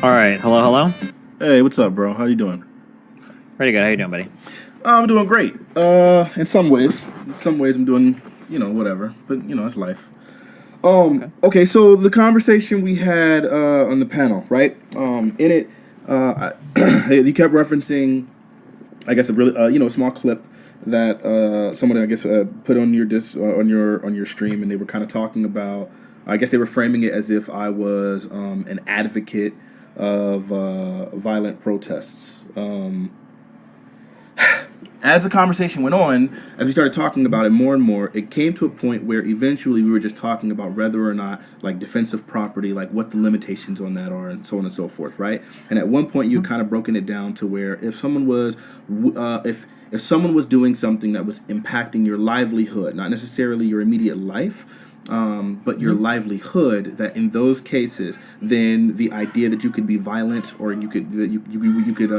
All right. Hello, hello. Hey, what's up, bro? How you doing? Pretty good. How you doing, buddy? I'm doing great. In some ways. In some ways I'm doing, whatever. But, it's life. Okay. Okay, so the conversation we had on the panel, right? In it, you kept referencing, I guess, a really, a small clip that someone, I guess, put on your on your stream, and they were kind of talking about. I guess they were framing it as if I was an advocate of violent protests. As the conversation went on, as we started talking about it more and more, it came to a point where eventually we were just talking about whether or not, like, defensive property, like what the limitations on that are, and so on and so forth, right? And at one point, you kind of broken it down to where if someone was, if someone was doing something that was impacting your livelihood, not necessarily your immediate life, but your livelihood, that in those cases, then the idea that you could be violent or you could that you could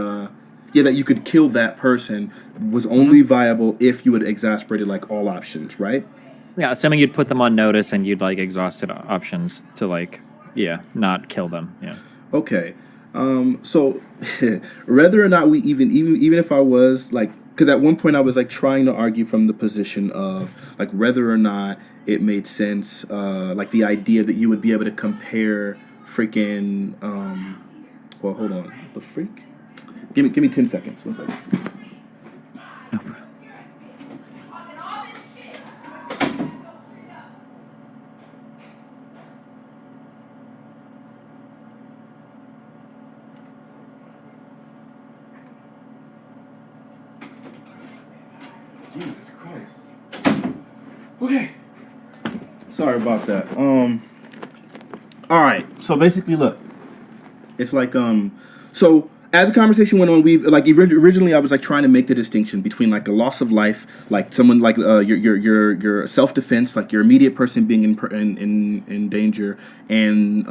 that you could kill that person was only viable if you had exasperated like all options, right? Yeah, assuming you'd put them on notice and you'd like exhausted options to like, not kill them. Yeah. Okay. So whether or not we even if I was like, because at one point I was like trying to argue from the position of like whether or not it made sense, like the idea that you would be able to compare freaking well, hold on, the freak. Give me 10 seconds. 1 second. No problem. Jesus Christ. Okay. Sorry about that. All right. So basically, look. It's like so as the conversation went on, we've like originally I was like trying to make the distinction between like the loss of life, like someone like your self defense, like your immediate person being in danger, and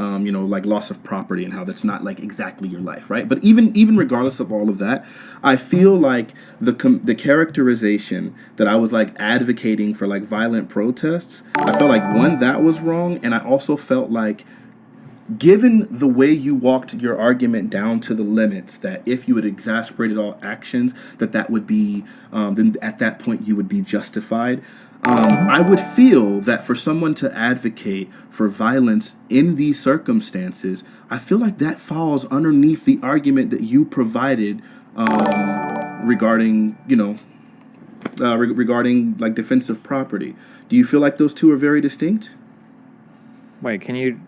like loss of property and how that's not like exactly your life, right? But even regardless of all of that, I feel like the characterization that I was like advocating for like violent protests, I felt like one, that was wrong, and I also felt like, given the way you walked your argument down to the limits, that if you had exasperated all actions, that would be, then at that point you would be justified. I would feel that for someone to advocate for violence in these circumstances, I feel like that falls underneath the argument that you provided regarding, regarding like defensive property. Do you feel like those two are very distinct? Wait, can you?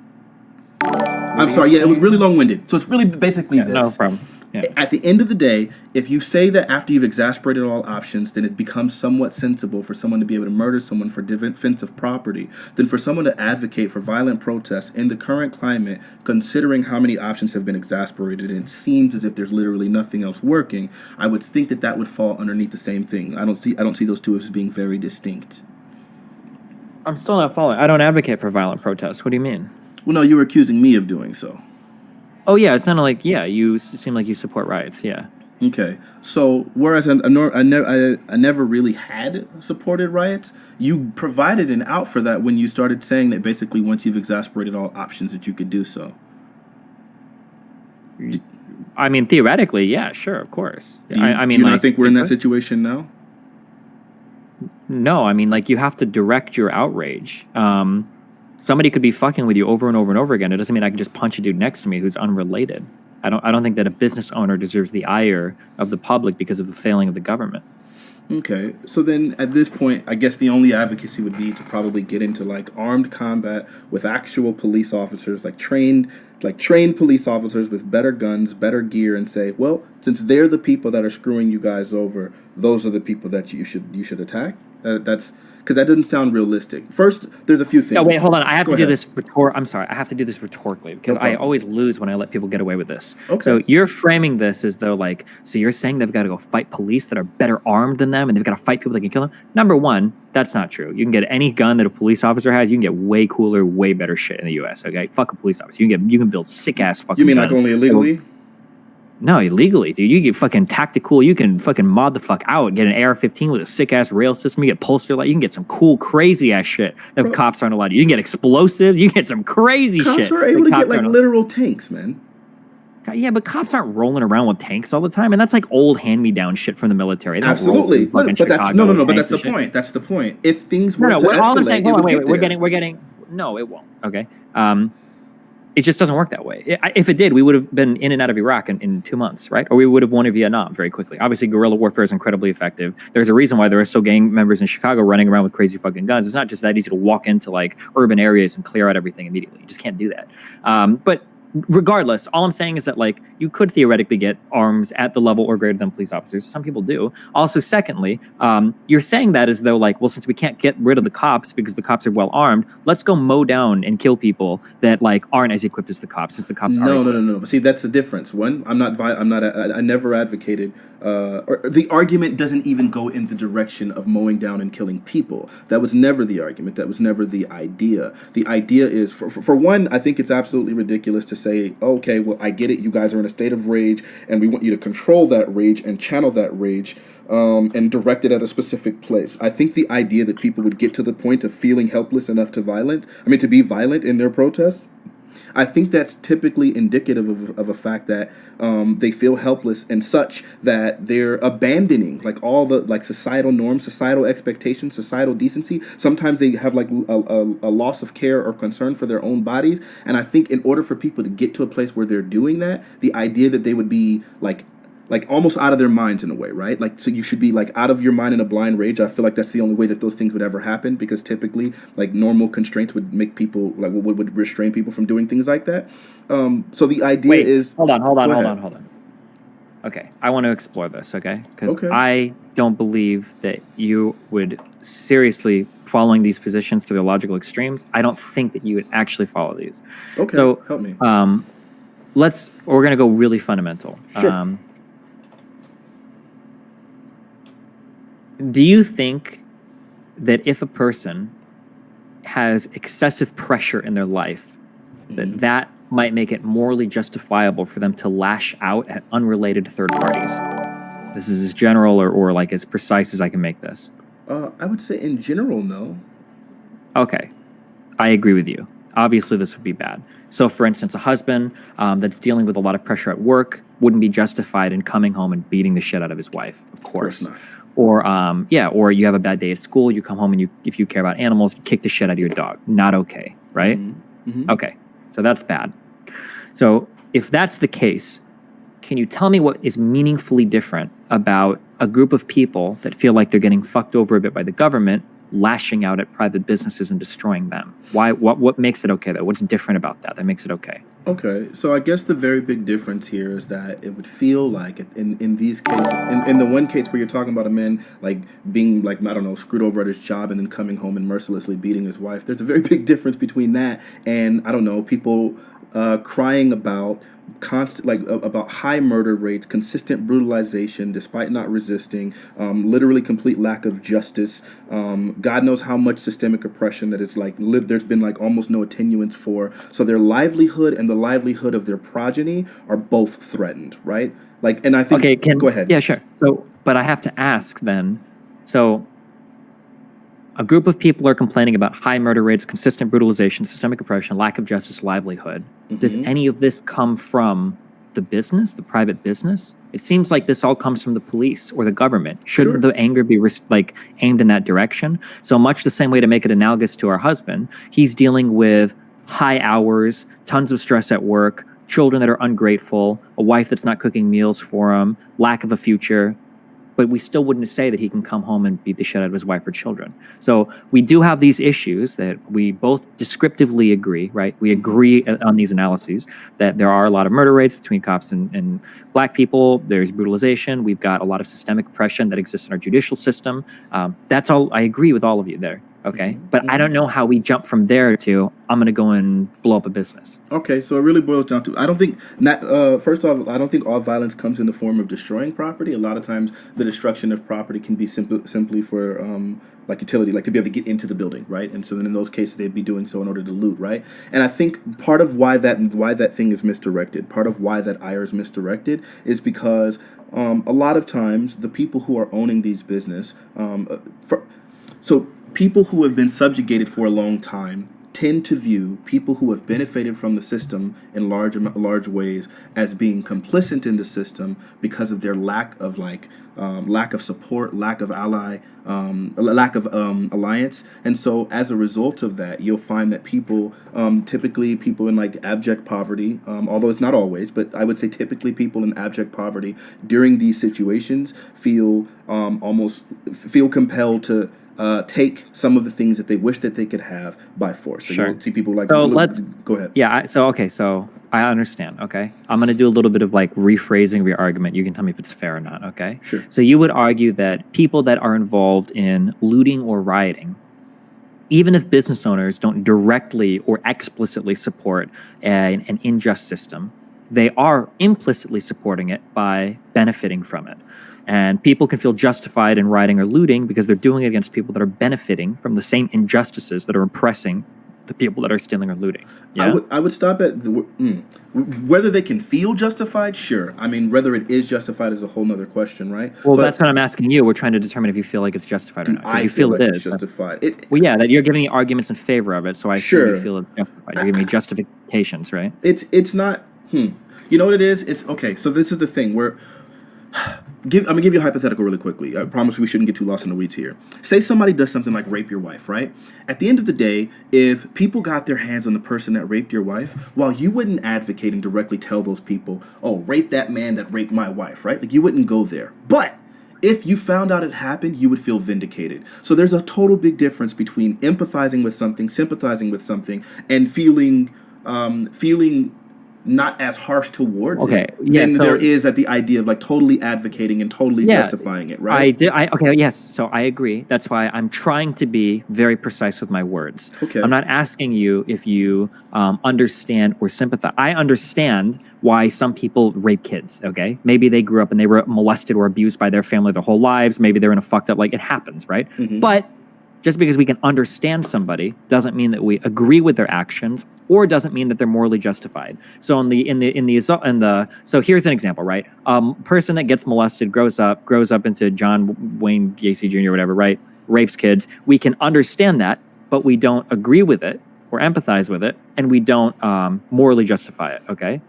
I'm sorry, yeah, it was really long-winded. So it's really basically this. No problem. Yeah. At the end of the day, if you say that after you've exasperated all options, then it becomes somewhat sensible for someone to be able to murder someone for defensive property, then for someone to advocate for violent protests in the current climate, considering how many options have been exasperated, and it seems as if there's literally nothing else working, I would think that would fall underneath the same thing. I don't see those two as being very distinct. I'm still not following. I don't advocate for violent protests. What do you mean? Well, no, you were accusing me of doing so. Oh yeah, it sounded like you seem like you support riots. Yeah. Okay, so whereas I never really had supported riots, you provided an out for that when you started saying that basically once you've exasperated all options that you could do so. I mean, theoretically, yeah, sure, of course. Do you not think we're in that situation now? No, I mean, like, you have to direct your outrage. Somebody could be fucking with you over and over and over again. It doesn't mean I can just punch a dude next to me who's unrelated. I don't think that a business owner deserves the ire of the public because of the failing of the government. Okay, so then at this point, I guess the only advocacy would be to probably get into like armed combat with actual police officers, like trained police officers with better guns, better gear, and say, well, since they're the people that are screwing you guys over, those are the people that you should attack. That's because that doesn't sound realistic. First, there's a few things. Oh, wait, hold on. I have to do this I'm sorry. I have to do this rhetorically because I always lose when I let people get away with this. Okay. So you're framing this as though like, so you're saying they've got to go fight police that are better armed than them and they've got to fight people that can kill them? Number one, that's not true. You can get any gun that a police officer has. You can get way cooler, way better shit in the U.S., okay? Fuck a police officer. You can build sick-ass fucking You mean guns. like only illegally? No, illegally, dude. You get fucking tactical. You can fucking mod the fuck out. Get an AR-15 with a sick-ass rail system. You get pulsar light. You can get some cool, crazy-ass shit that cops aren't allowed to. You can get explosives. You can get some crazy shit. Cops are able to get like literal tanks, man. Yeah, but cops aren't rolling around with tanks all the time, and that's like old hand-me-down shit from the military. They don't roll Absolutely. through fucking But that's no, Chicago no, with no. But tanks that's and the shit. point. That's the point. If things No, were no. to All I'm saying, escalate, it hold on, would wait, get wait. there. We're getting. No, it won't. Okay. It just doesn't work that way. If it did, we would have been in and out of Iraq in 2 months, right? Or we would have won Vietnam very quickly. Obviously, guerrilla warfare is incredibly effective. There's a reason why there are still gang members in Chicago running around with crazy fucking guns. It's not just that easy to walk into like urban areas and clear out everything immediately. You just can't do that. But regardless, all I'm saying is that like you could theoretically get arms at the level or greater than police officers. Some people do. Also, secondly, you're saying that as though like, well, since we can't get rid of the cops because the cops are well armed, let's go mow down and kill people that like aren't as equipped as the cops, since the cops are No, no, no, equipped. no. But see, that's the difference. One, I'm not. I'm not. I never advocated. Or the argument doesn't even go in the direction of mowing down and killing people. That was never the argument. That was never the idea. The idea is, for one, I think it's absolutely ridiculous to say, okay, well, I get it. You guys are in a state of rage, and we want you to control that rage and channel that rage. And direct it at a specific place. I think the idea that people would get to the point of feeling helpless enough to to be violent in their protests, I think that's typically indicative of a fact that they feel helpless and such that they're abandoning like all the like societal norms, societal expectations, societal decency. Sometimes they have like a loss of care or concern for their own bodies. And I think in order for people to get to a place where they're doing that, the idea that they would be like almost out of their minds in a way, right? Like, so you should be like out of your mind in a blind rage. I feel like that's the only way that those things would ever happen, because typically like normal constraints would make people like would restrain people from doing things like that. So the idea Wait, is hold on. Go ahead. Okay, I want to explore this, okay? Because Okay. I don't believe that you would seriously following these positions to their logical extremes. I don't think that you would actually follow these. Okay, So, help me. we're gonna go really fundamental. Sure. Do you think that if a person has excessive pressure in their life, that might make it morally justifiable for them to lash out at unrelated third parties? This is as general or like as precise as I can make this. I would say in general, no. Okay, I agree with you. Obviously, this would be bad. So, for instance, a husband that's dealing with a lot of pressure at work wouldn't be justified in coming home and beating the shit out of his wife, of course. not. Or or you have a bad day at school, you come home and if you care about animals, you kick the shit out of your dog. Not okay, right? Okay, so that's bad. So if that's the case, can you tell me what is meaningfully different about a group of people that feel like they're getting fucked over a bit by the government, lashing out at private businesses and destroying them? Why? What makes it okay though? What's different about that makes it okay? Okay, so I guess the very big difference here is that it would feel like in these cases, in the one case where you're talking about a man like being like, I don't know, screwed over at his job and then coming home and mercilessly beating his wife, there's a very big difference between that and, I don't know, people crying about about high murder rates, consistent brutalization despite not resisting, literally complete lack of justice. God knows how much systemic oppression that it's like there's been like almost no attenuance for. So their livelihood and the livelihood of their progeny are both threatened, right? Like, and I think. Okay, go ahead. Yeah, sure. So, but I have to ask then. So, a group of people are complaining about high murder rates, consistent brutalization, systemic oppression, lack of justice, livelihood. Does any of this come from the business, the private business? It seems like this all comes from the police or the government. Shouldn't the anger be like aimed in that direction? So much the same way, to make it analogous to our husband, he's dealing with high hours, tons of stress at work, children that are ungrateful, a wife that's not cooking meals for him, lack of a future. But we still wouldn't say that he can come home and beat the shit out of his wife or children. So we do have these issues that we both descriptively agree, right? We agree on these analyses that there are a lot of murder rates between cops and black people. There's brutalization. We've got a lot of systemic oppression that exists in our judicial system. That's all. I agree with all of you there. Okay. But I don't know how we jump from there to I'm going to go and blow up a business. Okay, so it really boils down to, I don't think first off, I don't think all violence comes in the form of destroying property. A lot of times the destruction of property can be simply for like utility, like to be able to get into the building, right? And so then in those cases they'd be doing so in order to loot, right? And I think part of why that thing is misdirected, part of why that ire is misdirected is because a lot of times the people who are owning these business people who have been subjugated for a long time tend to view people who have benefited from the system in large ways as being complicit in the system because of their lack of lack of support, lack of lack of alliance. And so as a result of that, you'll find that people, typically people in like abject poverty, although it's not always, but I would say typically people in abject poverty during these situations feel almost feel compelled to take some of the things that they wish that they could have by force. So Sure. you'll see people like, So let's go ahead. Yeah. So I understand. Okay. I'm going to do a little bit of like rephrasing of your argument. You can tell me if it's fair or not. Okay. Sure. So you would argue that people that are involved in looting or rioting, even if business owners don't directly or explicitly support an unjust system, they are implicitly supporting it by benefiting from it. And people can feel justified in rioting or looting because they're doing it against people that are benefiting from the same injustices that are oppressing the people that are stealing or looting. Yeah? I would stop at whether they can feel justified. Sure. I mean, whether it is justified is a whole nother question, right? Well, that's what I'm asking you. We're trying to determine if you feel like it's justified or not. Because you feel like it it's is. justified. Well, yeah, that you're giving me arguments in favor of it, so I assume Sure. you feel it's justified. You're giving me justifications, right? It's not. You know what it is? It's okay. So this is the thing where. I'm gonna give you a hypothetical really quickly. I promise we shouldn't get too lost in the weeds here. Say somebody does something like rape your wife, right? At the end of the day, if people got their hands on the person that raped your wife, while you wouldn't advocate and directly tell those people, oh, rape that man that raped my wife, right? Like you wouldn't go there. But if you found out it happened, you would feel vindicated. So there's a total big difference between empathizing with something, sympathizing with something, and feeling not as harsh towards it than there is at the idea of like totally advocating and totally justifying it, right? Yes. So I agree. That's why I'm trying to be very precise with my words. Okay. I'm not asking you if you understand or sympathize. I understand why some people rape kids. Okay. Maybe they grew up and they were molested or abused by their family their whole lives. Maybe they're in a fucked up, like it happens, right? Mm-hmm. But just because we can understand somebody doesn't mean that we agree with their actions, or doesn't mean that they're morally justified. So so here's an example, right? Person that gets molested grows up into John Wayne Gacy Jr. or whatever, right? Rapes kids. We can understand that, but we don't agree with it or empathize with it, and we don't morally justify it. Okay.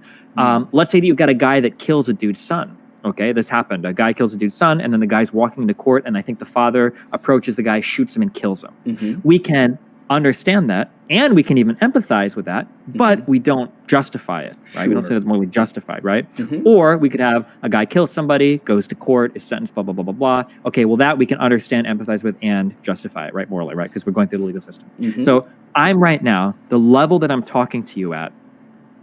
Let's say that you've got a guy that kills a dude's son. Okay, this happened. A guy kills a dude's son, and then the guy's walking into court, and I think the father approaches the guy, shoots him, and kills him. Mm-hmm. We can understand that, and we can even empathize with that, but we don't justify it, right? Sure. We don't say that's morally justified, right? Mm-hmm. Or we could have a guy kill somebody, goes to court, is sentenced, blah, blah, blah, blah, blah. Okay, well, that we can understand, empathize with, and justify it, right? Morally, right? Because we're going through the legal system. Mm-hmm. So I'm right now, the level that I'm talking to you at,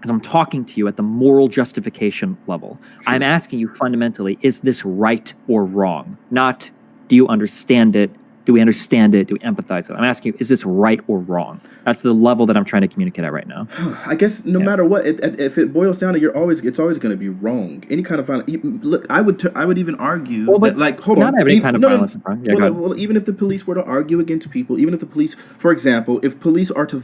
as I'm talking to you at the moral justification level. Sure. I'm asking you fundamentally, is this right or wrong? Not, do you understand it? Do we understand it? Do we empathize with it? I'm asking you, is this right or wrong? That's the level that I'm trying to communicate at right now. I guess no matter what, if it boils down to it's always going to be wrong. Any kind of violence. Look, I would even argue that, like, hold on. Not every kind of violence. Well, even if the police were to argue against people, even if the police, for example, if police are to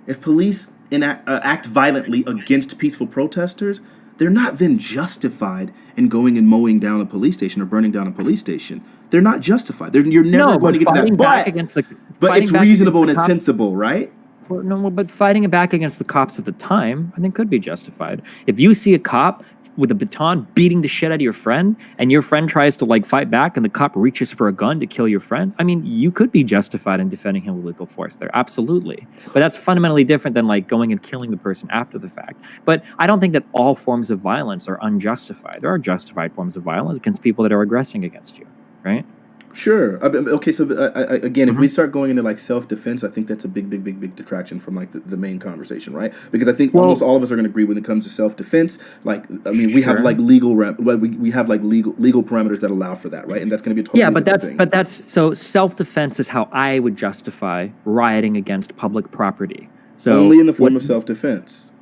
if police act violently against peaceful protesters, they're not then justified in going and mowing down a police station or burning down a police station. They're not justified. You're never going to get to that. But it's reasonable and it's sensible, right? No, but fighting back against the cops at the time, I think, could be justified. If you see a cop with a baton beating the shit out of your friend, and your friend tries to like fight back, and the cop reaches for a gun to kill your friend, I mean, you could be justified in defending him with lethal force there, absolutely. But that's fundamentally different than like going and killing the person after the fact. But I don't think that all forms of violence are unjustified. There are justified forms of violence against people that are aggressing against you, right? Sure. Okay. So again, if we start going into like self-defense, I think that's a big detraction from like the main conversation, right? Because I think almost all of us are going to agree when it comes to self-defense. Like, I mean, we have like we have like legal parameters that allow for that, right? And that's going to be a totally but that's so self-defense is how I would justify rioting against public property. So only in the form of self-defense.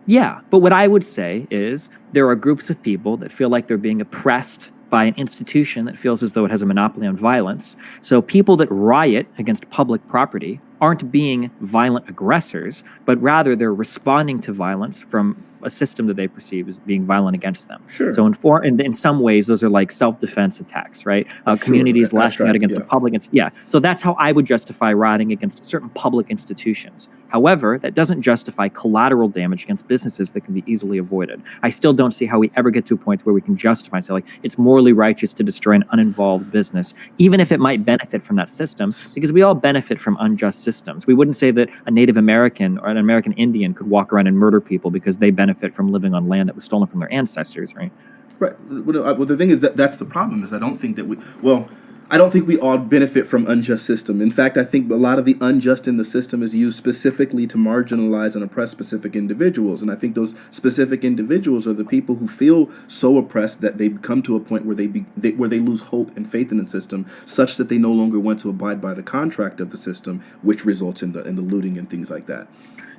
Yeah, but what I would say is there are groups of people that feel like they're being oppressed by an institution that feels as though it has a monopoly on violence. So people that riot against public property aren't being violent aggressors, but rather they're responding to violence from a system that they perceive as being violent against them. Sure. So in some ways, those are like self-defense attacks, right? Communities lashing out against a public. Yeah. So that's how I would justify rioting against certain public institutions. However, that doesn't justify collateral damage against businesses that can be easily avoided. I still don't see how we ever get to a point where we can justify, say, like, it's morally righteous to destroy an uninvolved business, even if it might benefit from that system, because we all benefit from unjust systems. We wouldn't say that a Native American or an American Indian could walk around and murder people because they benefit from living on land that was stolen from their ancestors, right? Right. Well, the thing is that's the problem. Is I don't think we all benefit from unjust system. In fact, I think a lot of the unjust in the system is used specifically to marginalize and oppress specific individuals. And I think those specific individuals are the people who feel so oppressed that they come to a point where they lose hope and faith in the system, such that they no longer want to abide by the contract of the system, which results in the looting and things like that.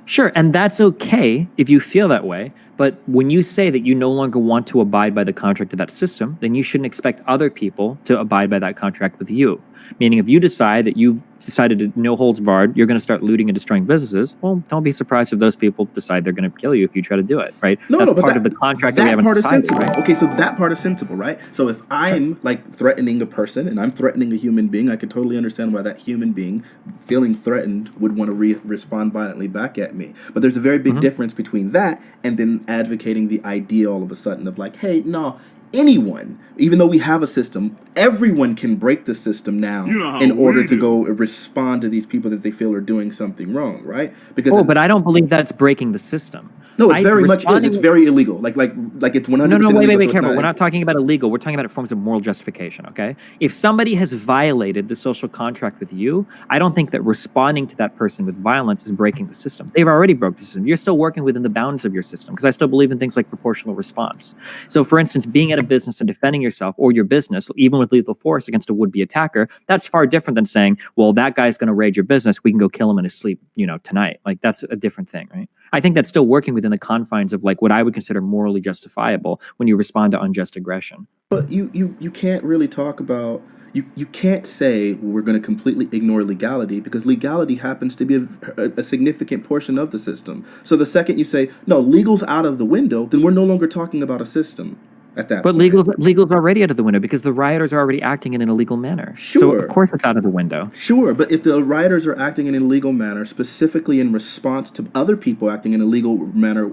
Sure, and that's okay if you feel that way. But when you say that you no longer want to abide by the contract of that system, then you shouldn't expect other people to abide by that contract with you. Meaning, if you decide that you've decided to no holds barred, you're going to start looting and destroying businesses, well, don't be surprised if those people decide they're going to kill you if you try to do it, right? That's part of the contract that we have in society, right? Okay, so that part is sensible, right? So if I'm like threatening a person and I'm threatening a human being, I can totally understand why that human being feeling threatened would want to respond violently back at me. But there's a very big difference between that and then advocating the idea all of a sudden of like, hey, no, anyone, even though we have a system, everyone can break the system now in order to go respond to these people that they feel are doing something wrong, right? Because but I don't believe that's breaking the system. No, it very much is. It's very illegal. Like it's 100%. No, wait, illegal, careful. We're not talking about illegal. We're talking about forms of moral justification, okay? If somebody has violated the social contract with you, I don't think that responding to that person with violence is breaking the system. They've already broke the system. You're still working within the bounds of your system, because I still believe in things like proportional response. So, for instance, being at a business and defending yourself or your business, even with lethal force against a would-be attacker, that's far different than saying, well, that guy's going to raid your business. We can go kill him in his sleep, tonight. Like, that's a different thing, right? I think that's still working within the confines of like what I would consider morally justifiable when you respond to unjust aggression. But you can't really talk about you can't say we're going to completely ignore legality, because legality happens to be a significant portion of the system. So the second you say no, legal's out of the window, then we're no longer talking about a system. At that but point. legal's already out of the window because the rioters are already acting in an illegal manner. Sure. So of course it's out of the window. Sure, but if the rioters are acting in an illegal manner, specifically in response to other people acting in an illegal manner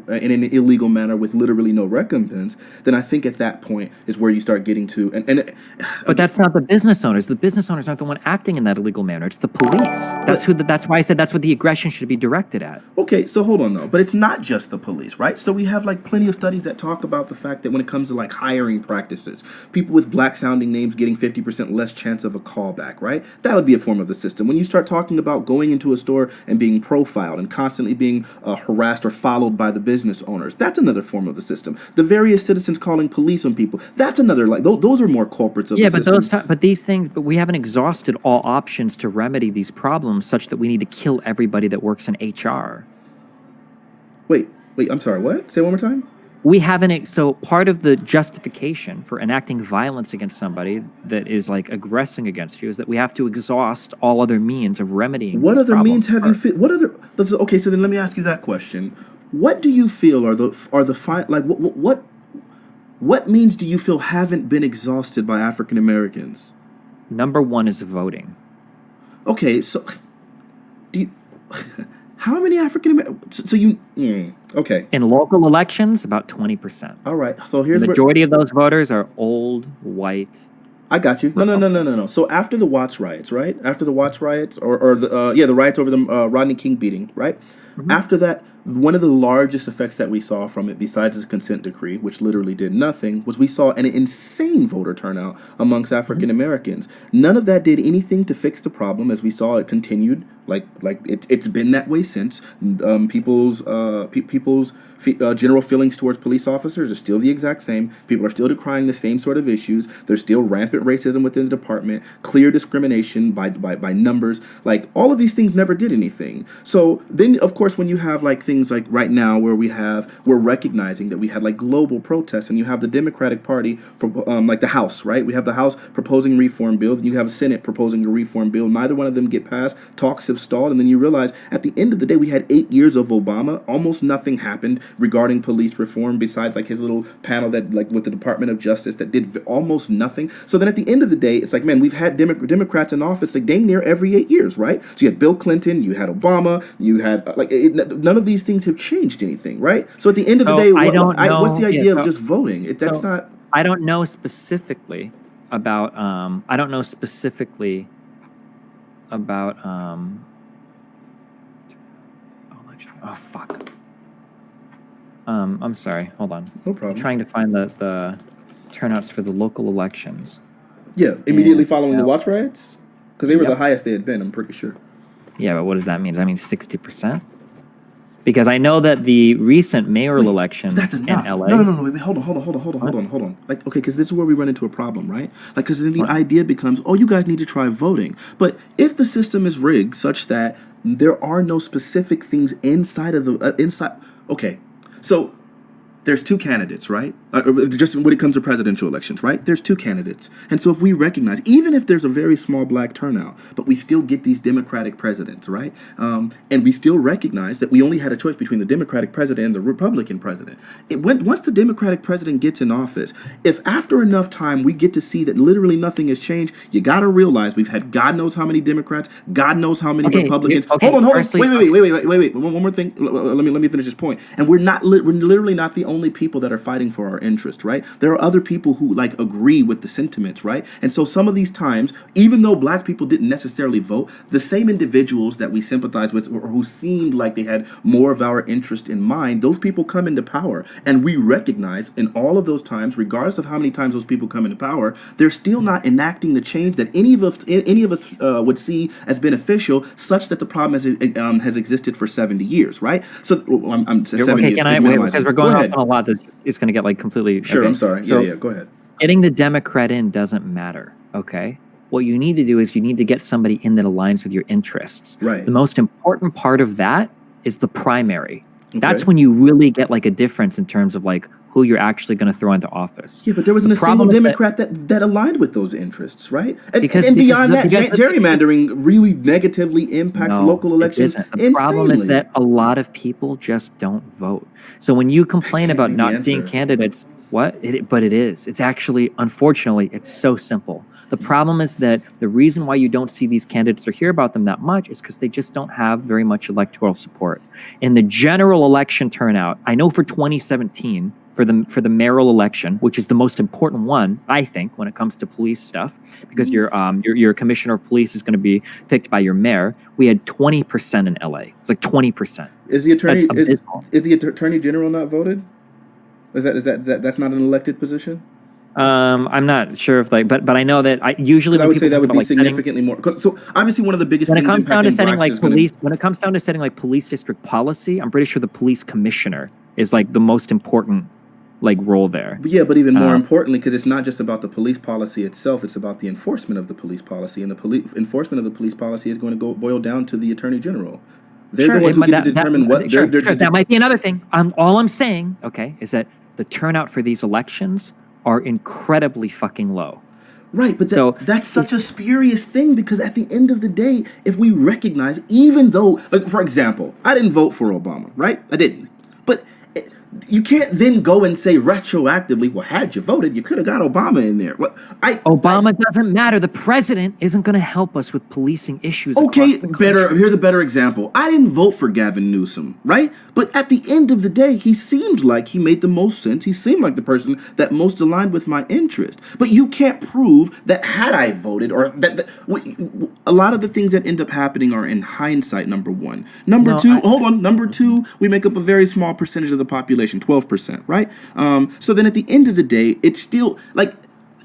with literally no recompense, then I think at that point is where you start getting to But that's not the business owners. The business owners aren't the one acting in that illegal manner. It's the police. That's why I said that's what the aggression should be directed at. Okay, so hold on though. But it's not just the police, right? So we have like plenty of studies that talk about the fact that when it comes to like hiring practices, people with black sounding names getting 50% less chance of a callback, right? That would be a form of the system. When you start talking about going into a store and being profiled and constantly being harassed or followed by the business owners, that's another form of the system. The various citizens calling police on people, that's another, like those are more culprits of the system. But we haven't exhausted all options to remedy these problems such that we need to kill everybody that works in HR. Wait, I'm sorry, what? Say it one more time? We haven't. So part of the justification for enacting violence against somebody that is like aggressing against you is that we have to exhaust all other means of remedying. What other means have you? Okay, so then let me ask you that question. What do you feel what means do you feel haven't been exhausted by African Americans? Number one is voting. Okay, so do you? How many African Americans? So you okay? In local elections, about 20%. All right. So here's the majority of those voters are old, white. I got you. No. So after the Watts riots, right? After the Watts riots, or the riots over the Rodney King beating, right? Mm-hmm. After that, one of the largest effects that we saw from it, besides the consent decree, which literally did nothing, was we saw an insane voter turnout amongst African Americans. None of that did anything to fix the problem, as we saw it continued. It's been that way since. People's general feelings towards police officers are still the exact same. People are still decrying the same sort of issues. There's still rampant racism within the department, clear discrimination by numbers. Like, all of these things never did anything. So then, of course, when you have like things like right now where we're recognizing that we had like global protests, and you have the Democratic Party, like the House, right? We have the House proposing a reform bill, then you have a Senate proposing a reform bill. Neither one of them get passed. Talks have stalled, and then you realize at the end of the day, we had 8 years of Obama. Almost nothing happened regarding police reform besides like his little panel that like with the Department of Justice that did almost nothing. So then at the end of the day, it's like, man, we've had Democrats in office like dang near every 8 years, right? So you had Bill Clinton, you had Obama, you had none of these things have changed anything, right? So at the end of the day, what's the idea of just voting? That's not. I don't know specifically about. I don't know specifically about. Oh fuck. I'm sorry. Hold on. No problem. I'm trying to find the turnouts for the local elections. Yeah, immediately following the Watts riots, because they were the highest they had been. I'm pretty sure. Yeah, but what does that mean? Does that mean 60%? Because I know that the recent mayoral elections in LA. No. Wait, hold on. Like, okay, because this is where we run into a problem, right? Like, because then the idea becomes, oh, you guys need to try voting. But if the system is rigged such that there are no specific things inside of the inside, okay, so there's two candidates, right? Just when it comes to presidential elections, right? There's two candidates. And so if we recognize, even if there's a very small black turnout, but we still get these Democratic presidents, right? And we still recognize that we only had a choice between the Democratic president and the Republican president. Once the Democratic president gets in office, if after enough time we get to see that literally nothing has changed, you got to realize we've had God knows how many Democrats, God knows how many Republicans. Hold on. Wait. One more thing. Let me finish this point. And we're literally not the only people that are fighting for our interest, right? There are other people who like agree with the sentiments, right? And so some of these times, even though black people didn't necessarily vote, the same individuals that we sympathize with or who seemed like they had more of our interest in mind, those people come into power. And we recognize in all of those times, regardless of how many times those people come into power, they're still not enacting the change that any of us would see as beneficial, such that the problem has existed for 70 years, right? So I'm 70 years. Can I wait, because we're going off on a lot that is going to get like completely. Sure, okay. I'm sorry. So yeah, go ahead. Getting the Democrat in doesn't matter, okay? What you need to do is you need to get somebody in that aligns with your interests. Right. The most important part of that is the primary. Okay. That's when you really get like a difference in terms of like who you're actually going to throw into office. Yeah, but there wasn't a single Democrat that aligned with those interests, right? And beyond that, gerrymandering really negatively impacts local elections. The problem is that a lot of people just don't vote. So when you complain about not seeing candidates, but it is. It's actually, unfortunately, it's so simple. The problem is that the reason why you don't see these candidates or hear about them that much is because they just don't have very much electoral support. In the general election turnout, I know for 2017, for the mayoral election, which is the most important one, I think, when it comes to police stuff, because your commissioner of police is going to be picked by your mayor. We had 20% in LA. It's like 20%. Is the attorney general not voted? That's not an elected position? I'm not sure if but I know that usually I would say that would be significantly more. So obviously one of the biggest when things it comes down to setting like police, when it comes down to setting like police district policy, I'm pretty sure the police commissioner is like the most important like role there. But even more importantly, because it's not just about the police policy itself, it's about the enforcement of the police policy, and the enforcement of the police policy is going to boil down to the attorney general. They're the ones who get to determine what. That might be another thing. All I'm saying, okay, is that the turnout for these elections are incredibly fucking low. Right, but that's such a spurious thing, because at the end of the day, if we recognize, even though, like, for example, I didn't vote for Obama, right? I didn't. But you can't then go and say retroactively, well, had you voted, you could have got Obama in there. Obama doesn't matter. The president isn't going to help us with policing issues. Okay, here's a better example. I didn't vote for Gavin Newsom, right? But at the end of the day, he seemed like he made the most sense. He seemed like the person that most aligned with my interest. But you can't prove that had I voted, or a lot of the things that end up happening are in hindsight, number one. Number two, we make up a very small percentage of the population, 12%, right? So then at the end of the day, it's still like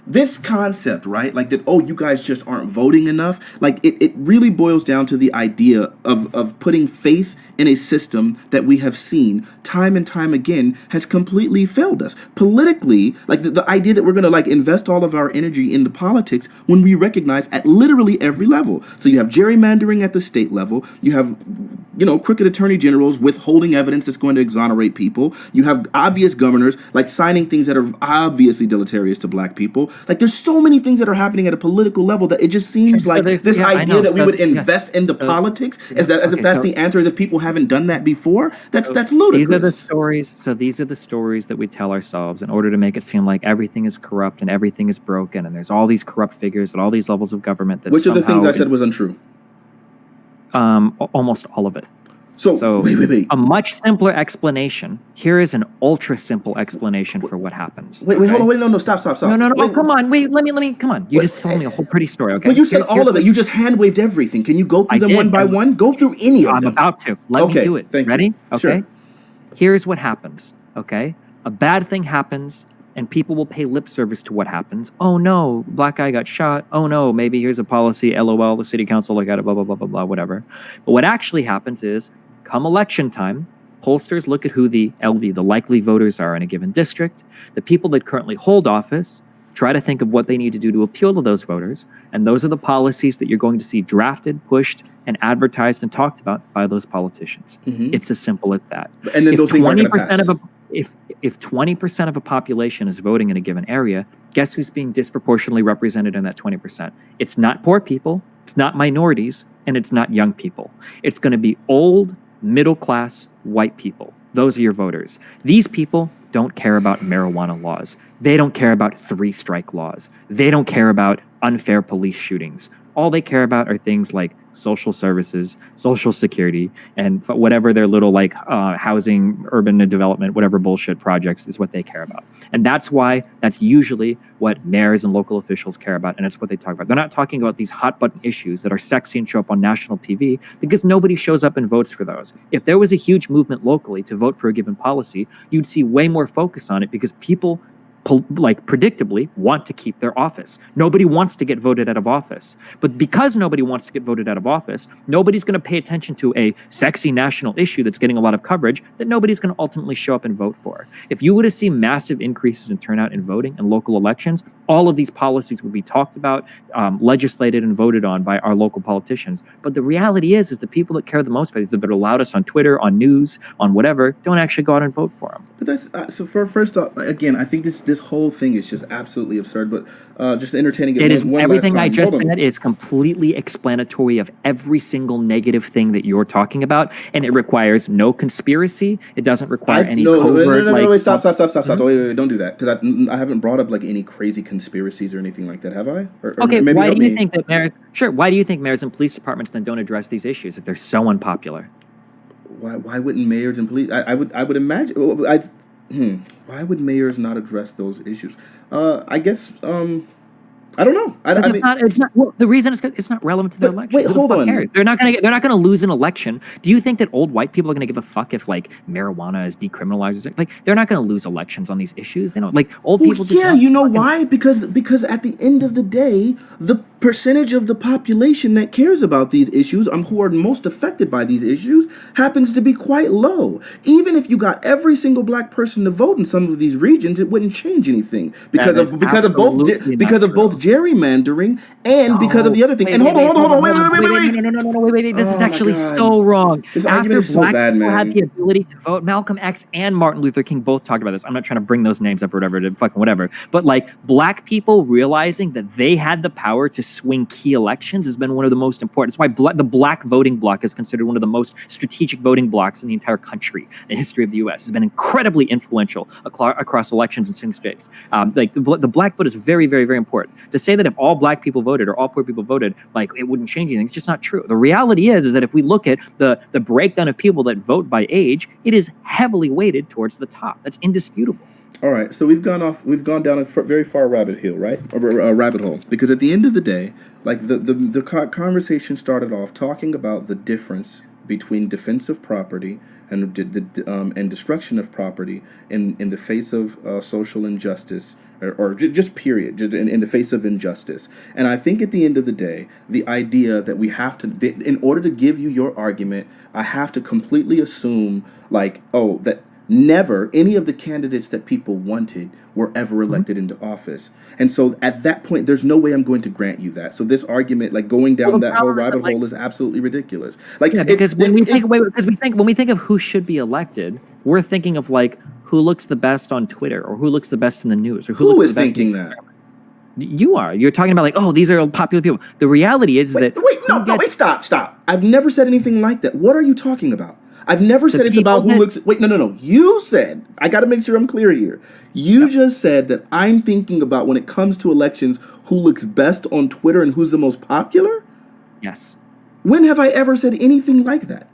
this concept, right? Like that, oh, you guys just aren't voting enough. Like it really boils down to the idea of putting faith in a system that we have seen time and time again has completely failed us. Politically, like the idea that we're going to like invest all of our energy into politics when we recognize at literally every level. So you have gerrymandering at the state level. You have, crooked attorney generals withholding evidence that's going to exonerate people. You have obvious governors like signing things that are obviously deleterious to black people. Like, there's so many things that are happening at a political level that it just seems So like there's- this yeah, I idea know. that we So, would yes. invest into politics as if Okay, that's so- the answer, as if people haven't done that before. That's These are the ludicrous. stories. So these are the stories that we tell ourselves in order to make it seem like everything is corrupt and everything is broken, and there's all these corrupt figures at all these levels of government. That Which of the things I somehow said was untrue? almost all of it. So wait. A much simpler explanation. Here is an ultra simple explanation for what happens. Wait, hold on, no, stop. No. Wait, Come on, wait. Let me. Come on. You just told me a whole pretty story. Okay. But you said all of it. You just hand waved everything. Can you go through them one by one? Go through any of them. I'm about to. Let me do it. Thank you. Ready? Okay. Sure. Here's what happens. Okay. A bad thing happens, and people will pay lip service to what happens. Oh no, black guy got shot. Oh no, maybe here's a policy. LOL. The city council look at it. Blah blah blah blah blah. Whatever. But what actually happens is, come election time, pollsters look at who the LV, the likely voters are in a given district. The people that currently hold office try to think of what they need to do to appeal to those voters. And those are the policies that you're going to see drafted, pushed, and advertised and talked about by those politicians. Mm-hmm. It's as simple as that. And then those things are going to pass. If 20% of a population is voting in a given area, guess who's being disproportionately represented in that 20%? It's not poor people, it's not minorities, and it's not young people. It's going to be old, middle-class, white people. Those are your voters. These people don't care about marijuana laws. They don't care about 3-strike laws. They don't care about unfair police shootings. All they care about are things like social services, social security, and whatever their little housing, urban development, whatever bullshit projects is what they care about. And that's why that's usually what mayors and local officials care about, and it's what they talk about. They're not talking about these hot button issues that are sexy and show up on national TV because nobody shows up and votes for those. If there was a huge movement locally to vote for a given policy, you'd see way more focus on it because people predictably want to keep their office. Nobody wants to get voted out of office. But because nobody wants to get voted out of office, nobody's going to pay attention to a sexy national issue that's getting a lot of coverage that nobody's going to ultimately show up and vote for. If you were to see massive increases in turnout in voting in local elections, all of these policies would be talked about, legislated, and voted on by our local politicians. But the reality is the people that care the most about these, that are loudest on Twitter, on news, on whatever, don't actually go out and vote for them. But that's so. First off, again, I think this whole thing is just absolutely absurd. But just entertaining it. One Everything last time. I just said is completely explanatory of every single negative thing that you're talking about, and it requires no conspiracy. It doesn't require any covert. No, wait, stop. Wait, don't do that, because I haven't brought up any crazy conspiracies or anything like that, have I? Okay, why do you think that mayors? Sure, why do you think mayors and police departments then don't address these issues if they're so unpopular? Why wouldn't mayors and police? I would imagine. Why would mayors not address those issues? I guess. I don't know. It's not. Well, the reason it's not relevant to their election. Wait, hold on. Cares? They're not gonna lose an election. Do you think that old white people are gonna give a fuck if marijuana is decriminalized? They're not gonna lose elections on these issues. They don't old people. Yeah, you know why? Because at the end of the day, the percentage of the population that cares about these issues, who are most affected by these issues, happens to be quite low. Even if you got every single black person to vote in some of these regions, it wouldn't change anything because of both gerrymandering and because of the other thing. And hold on, wait. No. This is actually so wrong. This argument is so bad, man. Had the ability to vote, Malcolm X and Martin Luther King both talked about this. I'm not trying to bring those names up or whatever, but black people realizing that they had the power to swing key elections has been one of the most important. It's why the black voting bloc is considered one of the most strategic voting blocs in the entire country in the history of the U.S. It's been incredibly influential across elections in swing states. The black vote is very, very, very important. To say that if all black people voted or all poor people voted, it wouldn't change anything, it's just not true. The reality is that if we look at the breakdown of people that vote by age, it is heavily weighted towards the top. That's indisputable. All right, so we've gone down a very far rabbit hole, right? A rabbit hole, because at the end of the day, the conversation started off talking about the difference between defensive property and destruction of property in the face of social injustice, or just period, in the face of injustice. And I think at the end of the day, the idea that we have to, in order to give you your argument, I have to completely assume that never any of the candidates that people wanted were ever elected into office. And so at that point, there's no way I'm going to grant you that. So this argument, going down that whole rabbit hole, is absolutely ridiculous. Because when we think of who should be elected, we're thinking of who looks the best on Twitter, or who looks the best in the news, or who looks is the best thinking that? You are. You're talking about like, oh, these are popular people. The reality is that Wait, stop. I've never said anything like that. What are you talking about? I've never said it's about who looks. Wait, no. You said, I got to make sure I'm clear here. You just said that I'm thinking about when it comes to elections who looks best on Twitter and who's the most popular? Yes. When have I ever said anything like that?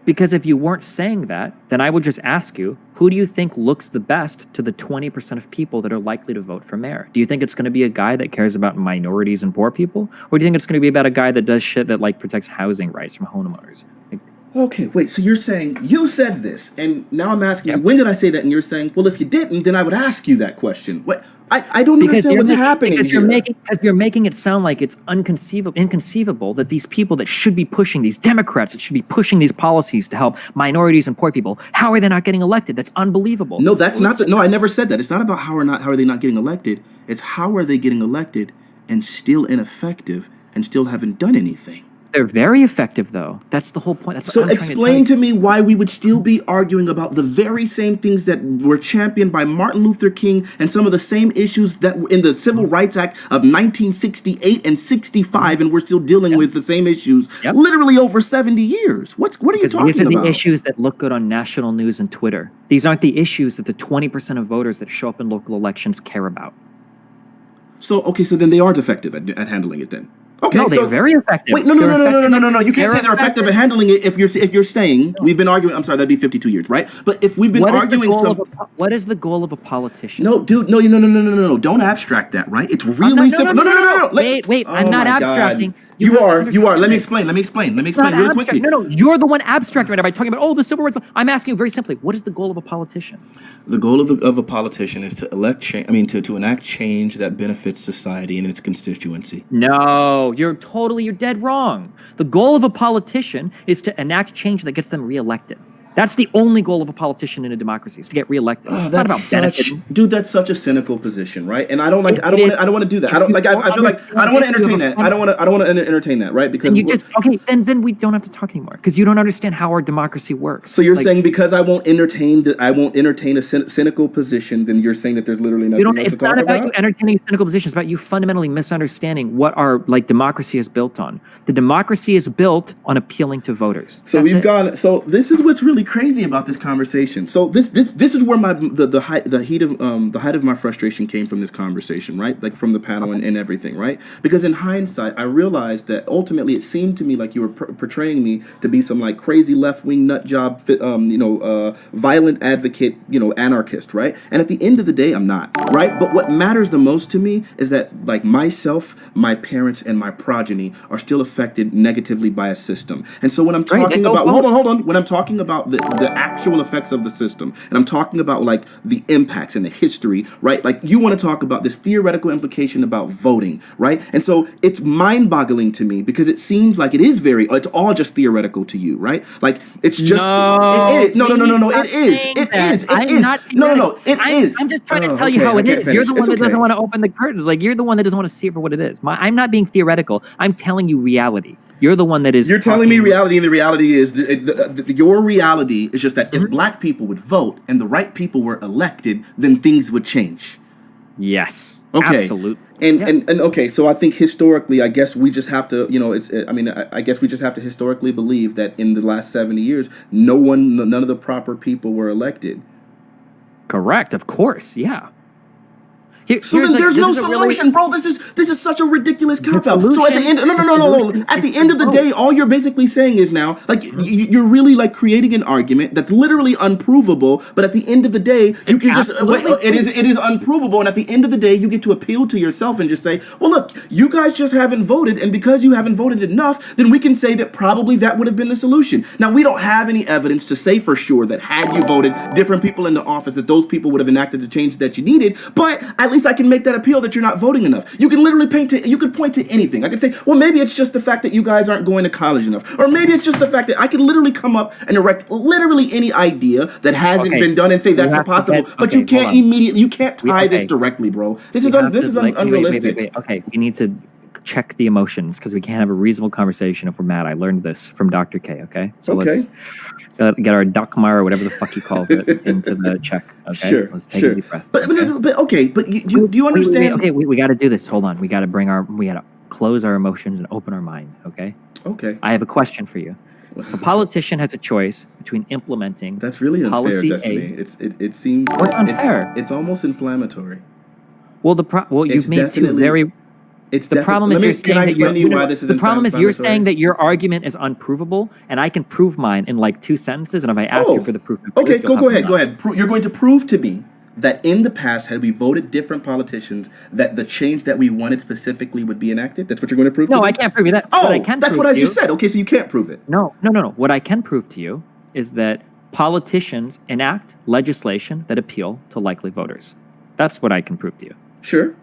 Because if you weren't saying that, then I would just ask you, who do you think looks the best to the 20% of people that are likely to vote for mayor? Do you think it's going to be a guy that cares about minorities and poor people? Or do you think it's going to be about a guy that does shit that like protects housing rights from homeowners? Like, okay, wait, so you're saying you said this, and now I'm asking you, when did I say that? And you're saying, well, if you didn't, then I would ask you that question. What? I don't understand what's happening because here. Because you're making it sound like it's inconceivable that these people that should be pushing, these Democrats that should be pushing these policies to help minorities and poor people, how are they not getting elected? That's unbelievable. No, that's not. No, I never said that. It's not about how are they not getting elected. It's how are they getting elected and still ineffective and still haven't done anything. They're very effective, though. That's the whole point. That's so explain to me why we would still be arguing about the very same things that were championed by Martin Luther King and some of the same issues that were in the Civil Rights Act of 1968 and 65, and we're still dealing with the same issues literally over 70 years. What are you talking about? These are the issues that look good on national news and Twitter. These aren't the issues that the 20% of voters that show up in local elections care about. So then they aren't effective at handling it then. Okay, no, they're very effective. Wait, no. You can't say they're effective at handling it if you're saying we've been arguing. I'm sorry, that'd be 52 years, right? But if we've been arguing what is the goal of a politician? No, dude, no. Don't abstract that, right? It's really simple. No. Wait. I'm not abstracting. You are. Let me explain really quickly. No, you're the one abstracting right now by talking about the civil rights. I'm asking you very simply, what is the goal of a politician? The goal of a politician is to to enact change that benefits society and its constituency. No, you're dead wrong. The goal of a politician is to enact change that gets them reelected. That's the only goal of a politician in a democracy, is to get reelected. It's not about benefiting. Dude, that's such a cynical position, right? And I don't want to do that. I don't want to entertain that. I don't want to entertain that, right? Because then we don't have to talk anymore, because you don't understand how our democracy works. So you're saying because I won't entertain a cynical position, then you're saying that there's literally nothing else to talk about? It's not about you entertaining a cynical position. It's about you fundamentally misunderstanding what our democracy is built on. The democracy is built on appealing to voters. So So this is what's really crazy about this conversation. So this is where the height of my frustration came from this conversation, right? Like from the panel and everything, right? Because in hindsight, I realized that ultimately it seemed to me like you were portraying me to be some like crazy left-wing nut job, violent advocate, anarchist, right? And at the end of the day, I'm not, right? But what matters the most to me is that like myself, my parents, and my progeny are still affected negatively by a system. And so when I'm talking about hold on, when I'm talking about the actual effects of the system, and I'm talking about like the impacts and the history, right? Like you want to talk about this theoretical implication about voting, right? And so it's mind-boggling to me because it seems like it's all just theoretical to you, right? Like it's just it is. I'm just trying to tell you how it is. You're the one that doesn't want to open the curtains. Like you're the one that doesn't want to see it for what it is. I'm not being theoretical. I'm telling you reality. You're the one that is. You're telling me reality, and the reality is your reality is just that if black people would vote and the right people were elected, then things would change. Yes. Okay. Absolutely. And okay, so I think historically, I guess we just have to, I guess we just have to historically believe that in the last 70 years, none of the proper people were elected. Correct. Of course. Yeah. So then there's no solution, bro. This is such a ridiculous cop out. So at the end, no. At the end of the day, all you're basically saying is now, like, you're really like creating an argument that's literally unprovable. But at the end of the day, you can just it is unprovable. And at the end of the day, you get to appeal to yourself and just say, well, look, you guys just haven't voted, and because you haven't voted enough, then we can say that probably that would have been the solution. Now we don't have any evidence to say for sure that had you voted different people into office, that those people would have enacted the change that you needed. But at least I can make that appeal that you're not voting enough. You can literally point to anything. I can say, well, maybe it's just the fact that you guys aren't going to college enough. Or maybe it's just the fact that I can literally come up and erect literally any idea that hasn't been done and say that's impossible. But you can't tie this directly, bro. This is unrealistic. Wait. Okay, we need to check the emotions because we can't have a reasonable conversation if we're mad. I learned this from Dr. K. Okay, so let's get our Duckmeyer or whatever the fuck you called it into the check. Okay, Sure, let's take sure. a deep breath. But do you understand? Okay, we got to do this. Hold on, we got to close our emotions and open our mind. Okay. Okay. I have a question for you. If a politician has a choice between implementing that's really unfair, policy Destiny. It seems what's unfair? It's almost inflammatory. Well, you've made two very. The problem is you're saying that the problem is you're saying that your argument is unprovable, and I can prove mine in like 2 sentences. And if I ask you for the proof, okay, go ahead. You're going to prove to me that in the past, had we voted different politicians, that the change that we wanted specifically would be enacted? That's what you're going to prove to me? No, I can't prove you that. Oh, that's what I just said. Okay, so you can't prove it. No. What I can prove to you is that politicians enact legislation that appeal to likely voters. That's what I can prove to you. Sure.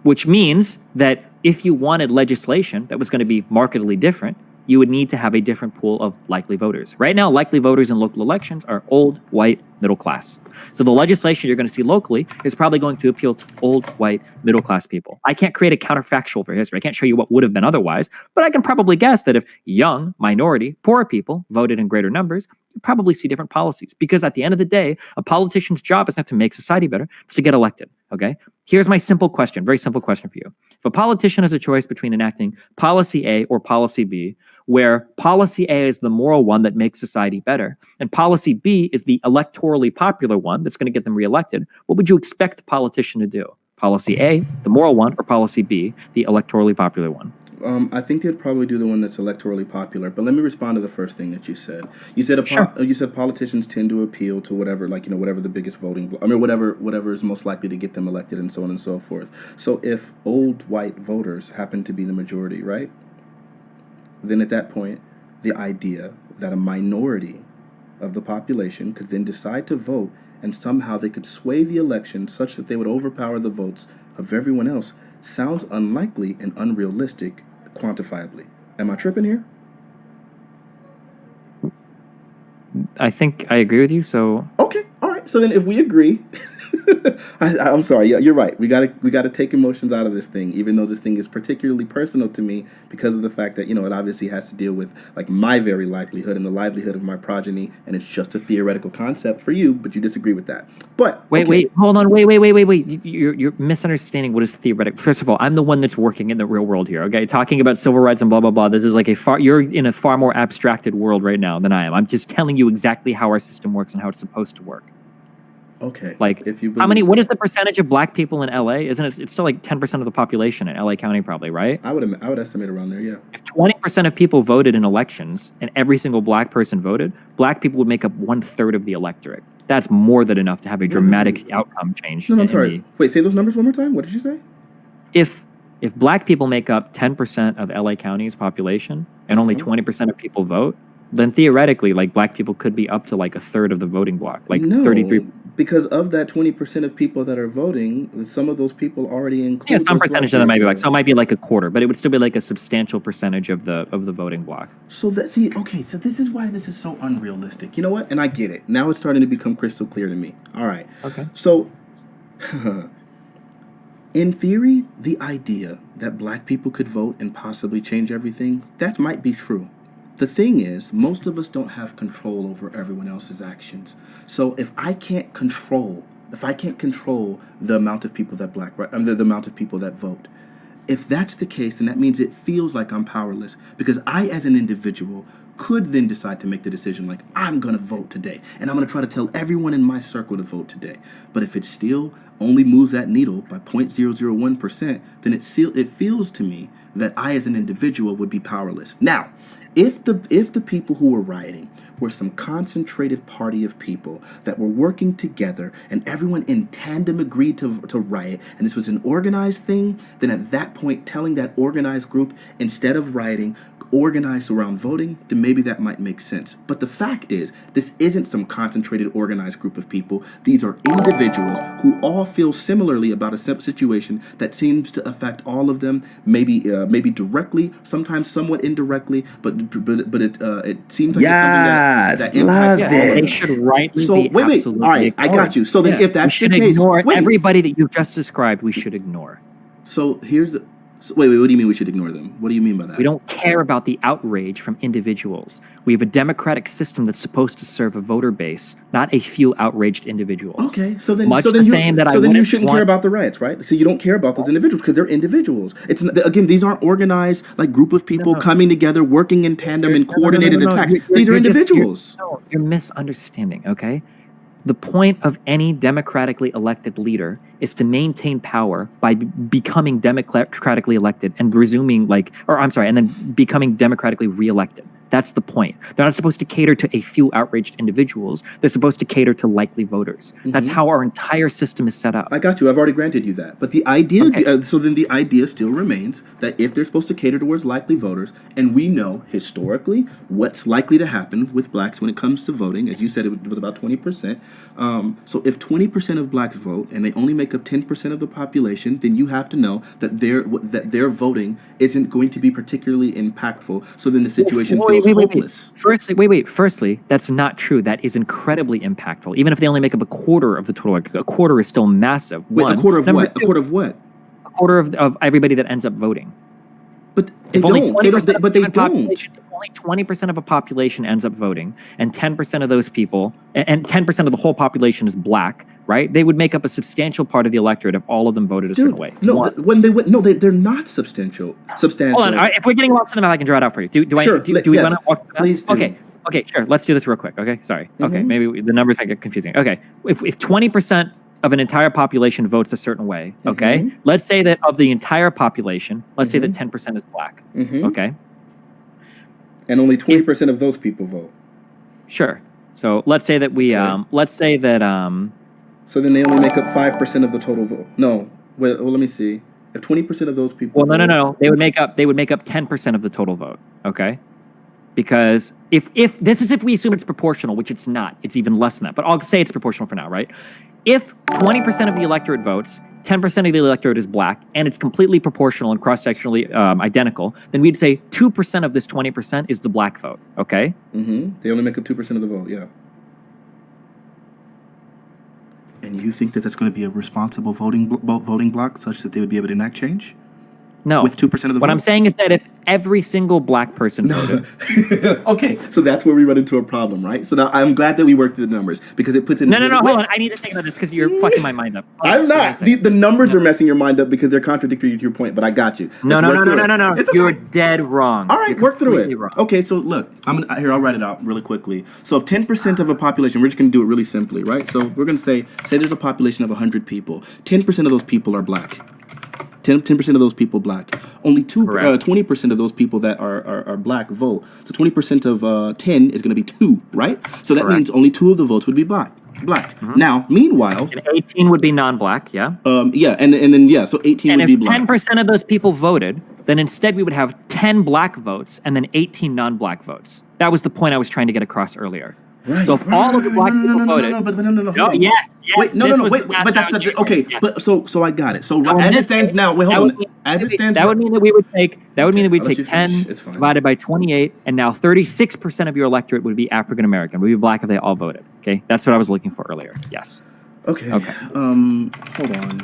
Which means that if you wanted legislation that was going to be markedly different, you would need to have a different pool of likely voters. Right now, likely voters in local elections are old, white, middle class. So the legislation you're going to see locally is probably going to appeal to old, white, middle class people. I can't create a counterfactual for history. I can't show you what would have been otherwise, but I can probably guess that if young, minority, poor people voted in greater numbers, you'd probably see different policies. Because at the end of the day, a politician's job is not to make society better, it's to get elected. Okay? Here's my simple question, very simple question for you. If a politician has a choice between enacting policy A or policy B, where policy A is the moral one that makes society better, and policy B is the electorally popular one that's going to get them reelected, what would you expect the politician to do? Policy A, the moral one, or policy B, the electorally popular one? I think they'd probably do the one that's electorally popular. But let me respond to the first thing that you said. You said you said politicians tend to appeal to whatever, whatever the biggest voting. Whatever is most likely to get them elected, and so on and so forth. So if old white voters happen to be the majority, right? Then at that point, the idea that a minority of the population could then decide to vote, and somehow they could sway the election such that they would overpower the votes of everyone else sounds unlikely and unrealistic quantifiably. Am I tripping here? I think I agree with you. So okay, all right. So then, if we agree, I'm sorry. Yeah, you're right. We gotta take emotions out of this thing, even though this thing is particularly personal to me because of the fact that it obviously has to deal with like my very livelihood and the livelihood of my progeny, and it's just a theoretical concept for you, but you disagree with that. But wait, hold on, wait. You're misunderstanding what is theoretical. First of all, I'm the one that's working in the real world here. Okay, talking about civil rights and blah blah blah. This is like you're in a far more abstracted world right now than I am. I'm just telling you exactly how our system works and how it's supposed to work. Okay. Like, if you what is the percentage of black people in LA? Isn't it? It's still like 10% of the population in LA County, probably, right? I would estimate around there, yeah. If 20% of people voted in elections and every single black person voted, black people would make up 1/3 of the electorate. That's more than enough to have a dramatic outcome change. No, I'm sorry. Wait, say those numbers one more time. What did you say? If black people make up 10% of LA County's population and only 20% of people vote, then theoretically, like, black people could be up to like 1/3 of the voting block, like 33. Because of that 20% of people that are voting, some of those people already include. Yeah, some percentage of them might be so it might be like a quarter, but it would still be like a substantial percentage of the voting block. So this is why this is so unrealistic. You know what? And I get it. Now it's starting to become crystal clear to me. All right. Okay. So, in theory, the idea that black people could vote and possibly change everything, that might be true. The thing is, most of us don't have control over everyone else's actions. So if I can't control the amount of people that the amount of people that vote, if that's the case, then that means it feels like I'm powerless because I, as an individual, could then decide to make the decision like, I'm going to vote today, and I'm going to try to tell everyone in my circle to vote today. But if it still only moves that needle by 0.001%, then it feels to me that I, as an individual, would be powerless. Now, if the people who were rioting were some concentrated party of people that were working together and everyone in tandem agreed to riot, and this was an organized thing, then at that point, telling that organized group, instead of rioting, organized around voting, then maybe that might make sense. But the fact is, this isn't some concentrated, organized group of people. These are individuals who all feel similarly about a situation that seems to affect all of them, maybe directly, sometimes somewhat indirectly, but it seems like it's something that impacts all of them. They should rightly be wait. All right, ignored. I got you. So then if that's the case, everybody that you've just described, we should ignore. So here's the So, wait, what do you mean we should ignore them? What do you mean by that? We don't care about the outrage from individuals. We have a democratic system that's supposed to serve a voter base, not a few outraged individuals. Okay, so then, Much so the then, same that I so then you wouldn't shouldn't care about the riots, right? So you don't care about those individuals because they're individuals. It's again, these aren't organized like group of people coming together, working in tandem in coordinated attacks. These are individuals. You're misunderstanding. Okay. The point of any democratically elected leader is to maintain power by becoming democratically elected and resuming and then becoming democratically reelected. That's the point. They're not supposed to cater to a few outraged individuals. They're supposed to cater to likely voters. That's how our entire system is set up. I got you. I've already granted you that. But the idea, so then the idea still remains that if they're supposed to cater towards likely voters, and we know historically what's likely to happen with blacks when it comes to voting, as you said, it was about 20%. So if 20% of blacks vote and they only make up 10% of the population, then you have to know that their voting isn't going to be particularly impactful. So then the situation feels hopeless. Firstly, that's not true. That is incredibly impactful. Even if they only make up a quarter of the total, a quarter is still massive. Wait, a quarter of what? A quarter of what? A quarter of everybody that ends up voting. But they don't. But they don't. Only 20% of a population ends up voting, and 10% of those people, and 10% of the whole population is black, right? They would make up a substantial part of the electorate if all of them voted a certain way. They're not substantial. Hold on. If we're getting lost in the math, I can draw it out for you. Do we want to walk through that? Please do. Okay, sure. Let's do this real quick. Okay, sorry. Okay, maybe the numbers might get confusing. Okay, if 20% of an entire population votes a certain way, okay, let's say that of the entire population, let's say that 10% is black, okay? And only 20% of those people vote. Sure. So let's say that So then they only make up 5% of the total vote. No. Well, let me see. If 20% of those people No. They would make up 10% of the total vote, okay? Because if we assume it's proportional, which it's not, it's even less than that. But I'll say it's proportional for now, right? If 20% of the electorate votes, 10% of the electorate is black, and it's completely proportional and cross-sectionally identical, then we'd say 2% of this 20% is the black vote, okay? They only make up 2% of the vote, yeah. And you think that that's going to be a responsible voting bloc such that they would be able to enact change? No. With 2% of the vote? What I'm saying is that if every single black person voted... Okay, so that's where we run into a problem, right? So now I'm glad that we worked through the numbers because it puts in... No, hold on. I need to think about this because you're fucking my mind up. I'm not. The numbers are messing your mind up because they're contradictory to your point, but I got you. No. Okay. You're dead wrong. All right, work through it. Wrong. Okay, so look, I'll write it out really quickly. So if 10% of a population, we're just going to do it really simply, right? So we're going to say there's a population of 100 people. 10% of those people are black. 10% of those people black. Only 20% of those people that are black vote. So 20% of 10 is going to be 2, right? So that means only 2 of the votes would be black. Now, meanwhile... And 18 would be non-black, yeah? Yeah, and then, so 18 would be black. And if 10% of those people voted, then instead we would have 10 black votes and then 18 non-black votes. That was the point I was trying to get across earlier. Right, so if all of the black people voted, no. Yes. Wait, but that's the okay. Yes. But so I got it. So as it stands now, hold on. That would mean that we would take 10 divided by 28, and now 36% of your electorate would be African American. Would be black if they all voted. Okay, that's what I was looking for earlier. Yes. Okay. Hold on.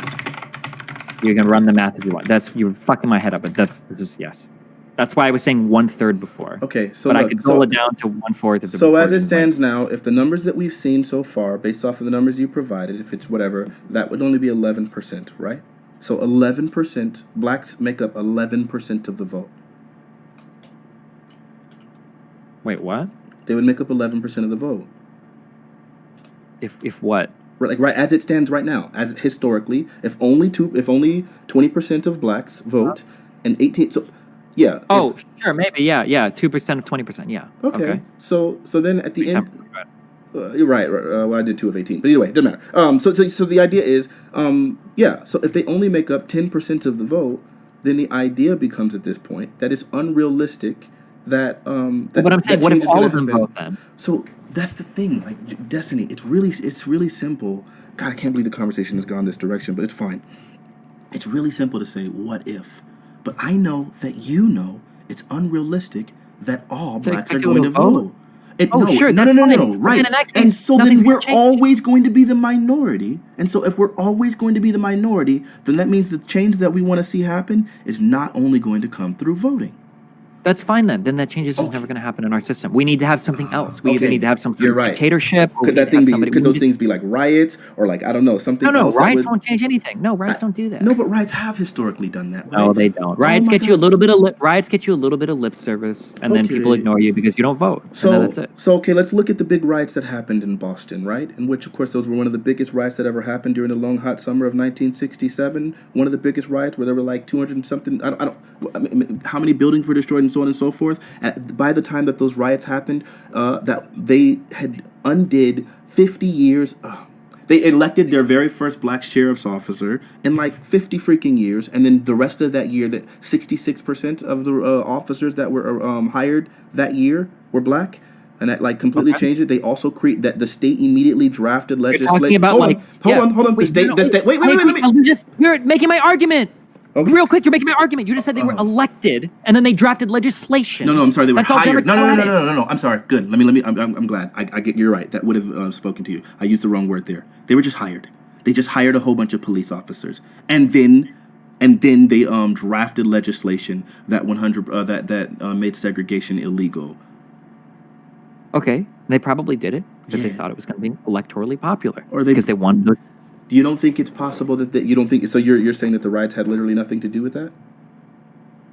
You can run the math if you want. You're fucking my head up, but this is yes. That's why I was saying 1/3 before. Okay, so I could roll it down to 1/4 of the. So as it stands now, if the numbers that we've seen so far, based off of the numbers you provided, if it's whatever, that would only be 11%, right? So 11%, blacks make up 11% of the vote. Wait, what? They would make up 11% of the vote. If what? Right as it stands right now, as historically, if only 20% of blacks vote, and 18. So. Yeah. Oh, sure, maybe. Yeah. 2% of 20%. Yeah. Okay. So then at the end, you're right. Well, I did 2 of 18, but anyway, doesn't matter. So the idea is, So if they only make up 10% of the vote, then the idea becomes at this point that it's unrealistic that But I'm saying, what if all of them vote then? So that's the thing. Like Destiny, it's really simple. God, I can't believe the conversation has gone this direction, but it's fine. It's really simple to say, what if? But I know that it's unrealistic that all blacks are going to vote. Oh, sure, that's fine. Right. Then in that And case, so then nothing's gonna we're change. always going to be the minority. And so if we're always going to be the minority, then that means the change that we want to see happen is not only going to come through voting. That's fine then. Then that change is just Okay. never going to happen in our system. We need to have something else. We either Okay, need to have some sort you're of right. dictatorship, or Could we need that to thing have be? somebody. Could those things be like riots or like I don't know something No, else that riots would? don't change anything. No, riots don't do that. No, but riots have historically done that, right? No, they don't. Oh Riots my get you a God. little bit of lip service, and then people Okay. ignore you because you don't vote, and then So, that's it. so okay, let's look at the big riots that happened in Boston, right? In which, of course, those were one of the biggest riots that ever happened during the long hot summer of 1967. One of the biggest riots where there were like 200 and something. I mean, how many buildings were destroyed and so on and so forth. By the time that those riots happened, that they had undid 50 years. They elected their very first black sheriff's officer in like 50 freaking years, and then the rest of that year, that 66% of the officers that were hired that year were black, and that like completely Okay. changed it. They also create that the state immediately drafted You're legislation. talking about Hold yeah. on. The Wait, state, no, the state. Wait. You're making my argument. Okay. Real quick, you're making my argument. You just said they were elected, and then they drafted legislation. No, I'm sorry. They were That's all hired. No. democratic. I'm sorry. Good. Let me. I'm glad. I get. You're right. That would have spoken to you. I used the wrong word there. They were just hired. They just hired a whole bunch of police officers, and then they drafted legislation that 100 that made segregation illegal. Okay, they probably did it because they Yeah. thought it was going to be electorally popular, Or they- because they wanted those. You don't think it's possible that you don't think so? You're saying that the riots had literally nothing to do with that?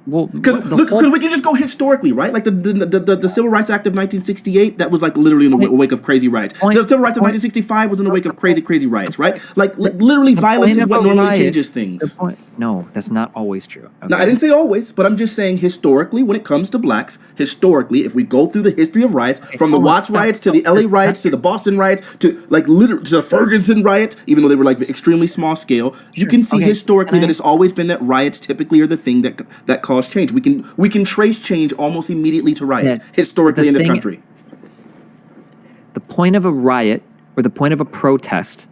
Well, Because the whole- we can just go historically, right? Like the Civil Rights Act of 1968, that was like literally in the wake of crazy riots. The Civil Rights of 1965 was in the wake of crazy riots, right? Like literally, the violence point is of what a normally riot- changes the things. point- No, that's not always true. No, okay? I didn't say always, but I'm just saying historically, when it comes to blacks, historically, if we go through the history of riots, from the hold on, Watts stop. riots to the LA riots to the Boston riots to like literally to the Ferguson riots, even though they were like extremely small scale, you can see Okay, historically can I- that it's always been that riots typically are the thing that cause change. We can trace change almost immediately to riots Yeah, historically the in this thing- country. The point of a riot or the point of a protest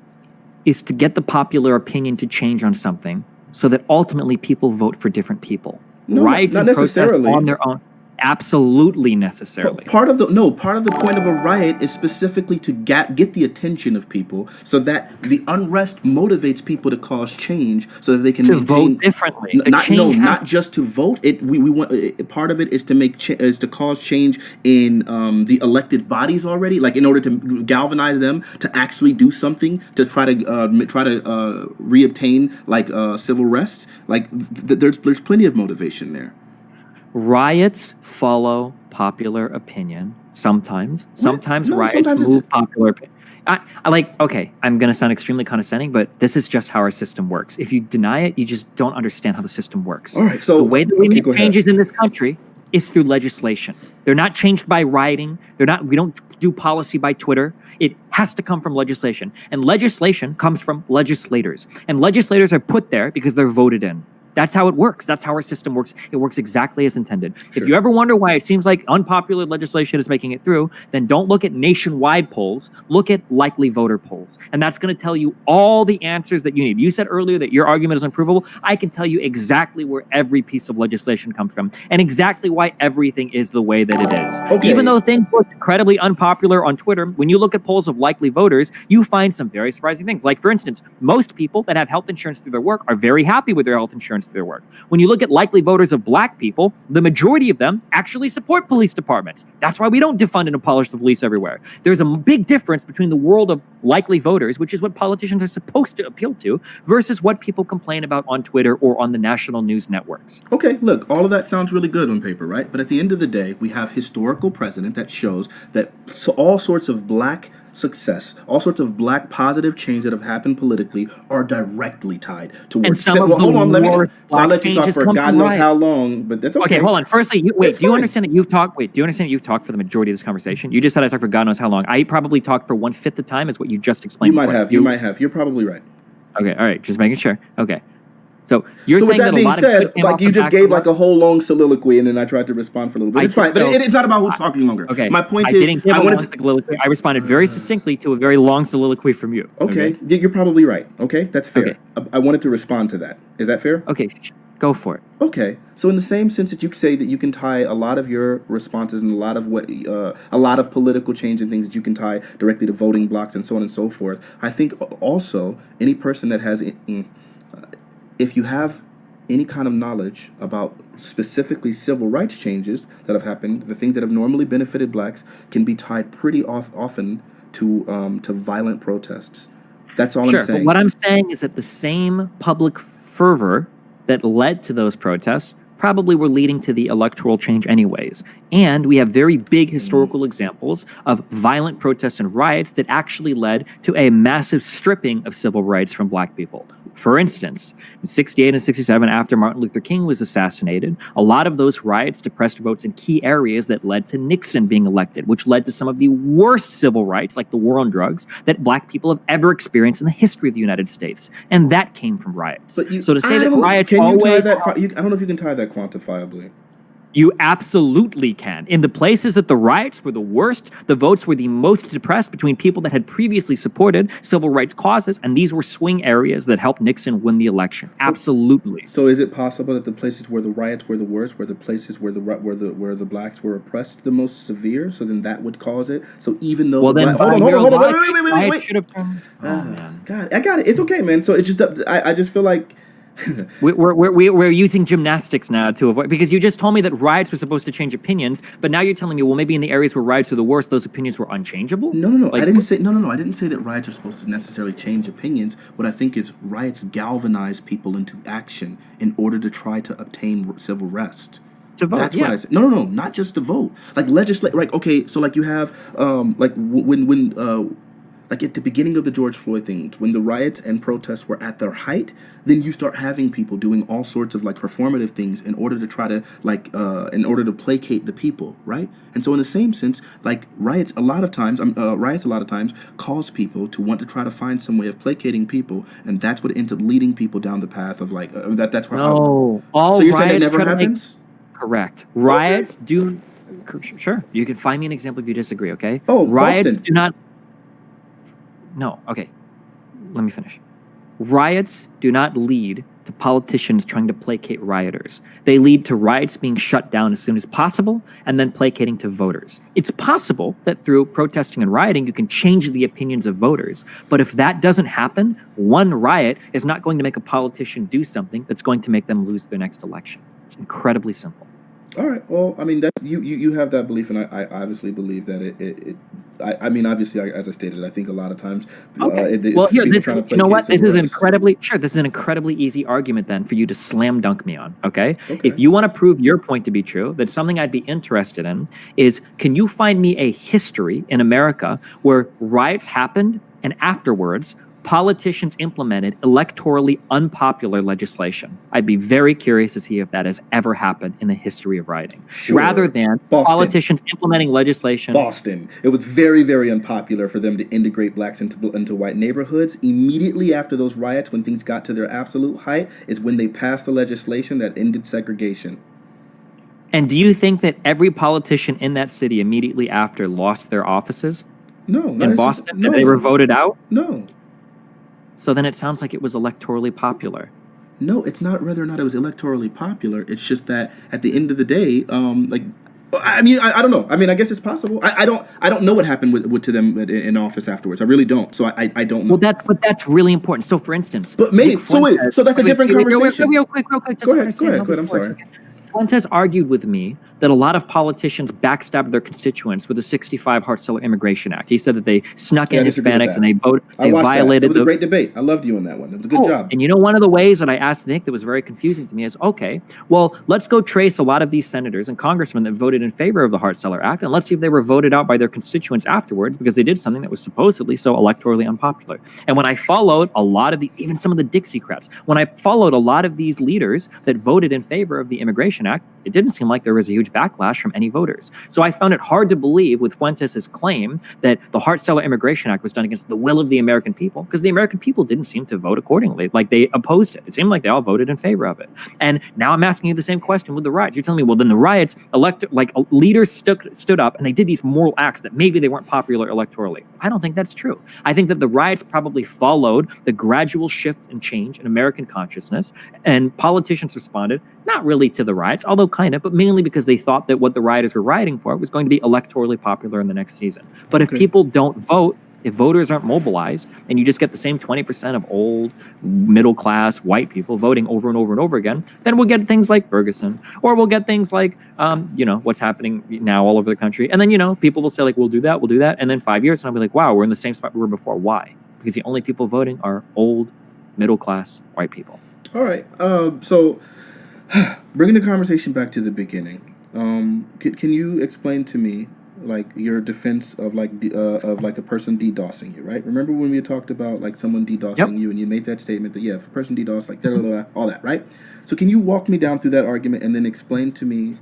is to get the popular opinion to change on something, so that ultimately people vote for different people. No, Riots not and protests necessarily. on their own, absolutely necessarily. Part of the point of a riot is specifically to get the attention of people, so that the unrest motivates people to cause change, so that they can To maintain, vote differently. The change has- not just to vote. We want part of it is to is to cause change in the elected bodies already, like in order to galvanize them to actually do something to try to reobtain like civil rights. Like there's plenty of motivation there. Riots follow popular opinion sometimes. Sometimes No, riots sometimes it's- move popular opinion. I like, okay, I'm going to sound extremely condescending, but this is just how our system works. If you deny it, you just don't understand how the system works. All right, so the way that we okay, make go ahead. changes in this country is through legislation. They're not changed by rioting. We don't do policy by Twitter. It has to come from legislation. And legislation comes from legislators. And legislators are put there because they're voted in. That's how it works. That's how our system works. It works exactly as intended. Sure. If you ever wonder why it seems like unpopular legislation is making it through, then don't look at nationwide polls. Look at likely voter polls. And that's going to tell you all the answers that you need. You said earlier that your argument is unprovable. I can tell you exactly where every piece of legislation comes from and exactly why everything is the way that it is. Okay. Even though things look incredibly unpopular on Twitter, when you look at polls of likely voters, you find some very surprising things. Like, for instance, most people that have health insurance through their work are very happy with their health insurance through their work. When you look at likely voters of black people, the majority of them actually support police departments. That's why we don't defund and abolish the police everywhere. There's a big difference between the world of likely voters, which is what politicians are supposed to appeal to, versus what people complain about on Twitter or on the national news networks. Okay, look, all of that sounds really good on paper, right? But at the end of the day, we have historical precedent that shows that all sorts of black success, all sorts of black positive change that have happened politically are directly tied towards. And some of well, hold the on, let me. worst So I'll black let you talk changes for come God from knows riots. how long, but that's okay. Okay, hold on. Firstly, It's do you fine. understand that you've talked? Wait, do you understand that you've talked for the majority of this conversation? You just said I talked for God knows how long. I probably talked for 1/5 the time, is what you just explained. You might before. have. You might have. You're probably right. Okay, all right, just making sure. Okay, so you're So with saying that that a being lot of said, good came like off you the just back gave of like a whole long soliloquy, and then I tried to respond for a little bit. I It's fine, did, but so- it's not about who's talking longer. Okay, My point I is, didn't give I a wanted long to. soliloquy. I responded very succinctly to a very long soliloquy from you. Okay, you're probably right. Okay, that's fair. Okay. I wanted to respond to that. Is that fair? Okay. Go for it. Okay, so in the same sense that you say that you can tie a lot of your responses and a lot of political change and things that you can tie directly to voting blocks and so on and so forth, I think also any person that has, if you have any kind of knowledge about specifically civil rights changes that have happened, the things that have normally benefited blacks can be tied pretty often to violent protests. That's all I'm Sure, but saying. what I'm saying is that the same public fervor that led to those protests probably were leading to the electoral change anyways. And we have very big historical examples of violent protests and riots that actually led to a massive stripping of civil rights from black people. For instance, in 68 and 67, after Martin Luther King was assassinated, a lot of those riots depressed votes in key areas that led to Nixon being elected, which led to some of the worst civil rights, like the war on drugs, that black people have ever experienced in the history of the United States. And that came from riots. So to say that riots always... I don't know if you can tie that quantifiably. You absolutely can. In the places that the riots were the worst, the votes were the most depressed between people that had previously supported civil rights causes, and these were swing areas that helped Nixon win the election. Absolutely. So is it possible that the places where the riots were the worst were the places where the blacks were oppressed the most severe? So then that would cause it. So even though hold on, wait. God, I got it. It's okay, man. So it's just I just feel like. We're using gymnastics now to avoid, because you just told me that riots were supposed to change opinions, but now you're telling me, well, maybe in the areas where riots are the worst, those opinions were unchangeable? No. I didn't say I didn't say that riots are supposed to necessarily change opinions. What I think is riots galvanize people into action in order to try to obtain civil rest. To vote, That's what I said. No, not just to vote. Like legislate. Like okay, so like you have like at the beginning of the George Floyd things, when the riots and protests were at their height, then you start having people doing all sorts of like performative things in order to try to in order to placate the people, right? And so in the same sense, like riots a lot of times cause people to want to try to find some way of placating people, and that's what ends up leading people down the path of like that's where. No, so you're saying it never happens? Correct. Riots do. Sure, you can find me an example if you disagree. Okay. Oh, riots Boston. do not. No, okay. Let me finish. Riots do not lead to politicians trying to placate rioters. They lead to riots being shut down as soon as possible and then placating to voters. It's possible that through protesting and rioting, you can change the opinions of voters. But if that doesn't happen, one riot is not going to make a politician do something that's going to make them lose their next election. It's incredibly simple. All right. Well, I mean, that's you have that belief, and I obviously believe that I mean, obviously, as I stated, I think a lot of times. Okay. Well, here, this is, you know what? This is This is an incredibly easy argument then for you to slam dunk me on. Okay. If you want to prove your point to be true, that something I'd be interested in is, can you find me a history in America where riots happened and afterwards politicians implemented electorally unpopular legislation? I'd be very curious to see if that has ever happened in the history of rioting. Sure. Rather than politicians implementing legislation. Boston. It was very, very unpopular for them to integrate blacks into white neighborhoods. Immediately after those riots, when things got to their absolute height, is when they passed the legislation that ended segregation. And do you think that every politician in that city immediately after lost their offices? No. In Boston? No. They were voted out? No. So then it sounds like it was electorally popular. No, it's not whether or not it was electorally popular. It's just that at the end of the day, I mean, I don't know. I mean, I guess it's possible. I don't know what happened with to them in office afterwards. I really don't. So I don't know. Well, that's really important. So for instance, but maybe so that's a different conversation. Real quick. Go ahead. I'm sorry. Fuentes argued with me that a lot of politicians backstabbed their constituents with the 65 Hart-Celler Immigration Act. He said that they snuck in Hispanics and they violated. It was a great debate. I loved you on that one. It was a good job. And you know, one of the ways that I asked Nick that was very confusing to me is, okay, well, let's go trace a lot of these senators and congressmen that voted in favor of the Hart-Celler Act, and let's see if they were voted out by their constituents afterwards because they did something that was supposedly so electorally unpopular. And when I followed a lot of even some of the Dixiecrats, when I followed a lot of these leaders that voted in favor of the Immigration Immigration Act, it didn't seem like there was a huge backlash from any voters. So I found it hard to believe with Fuentes' claim that the Hart-Celler Immigration Act was done against the will of the American people, because the American people didn't seem to vote accordingly. Like, they opposed it. It seemed like they all voted in favor of it. And now I'm asking you the same question with the riots. You're telling me, well, then the riots, leaders stood up and they did these moral acts that maybe they weren't popular electorally. I don't think that's true. I think that the riots probably followed the gradual shift and change in American consciousness, and politicians responded not really to the riots, although kind of, but mainly because they thought that what the rioters were rioting for was going to be electorally popular in the next season. But if people don't vote, if voters aren't mobilized, and you just get the same 20% of old, middle-class, white people voting over and over and over again, then we'll get things like Ferguson, or we'll get things like, what's happening now all over the country. And then, people will say, like, we'll do that. And then 5 years, and I'll be like, wow, we're in the same spot we were before. Why? Because the only people voting are old, middle-class, white people. All right. So bringing the conversation back to the beginning, can you explain to me, like, your defense of like a person DDoSing you, right? Remember when we talked about like someone DDoSing you, and you made that statement that if a person DDoS, like all that, right? So can you walk me down through that argument and then explain to me,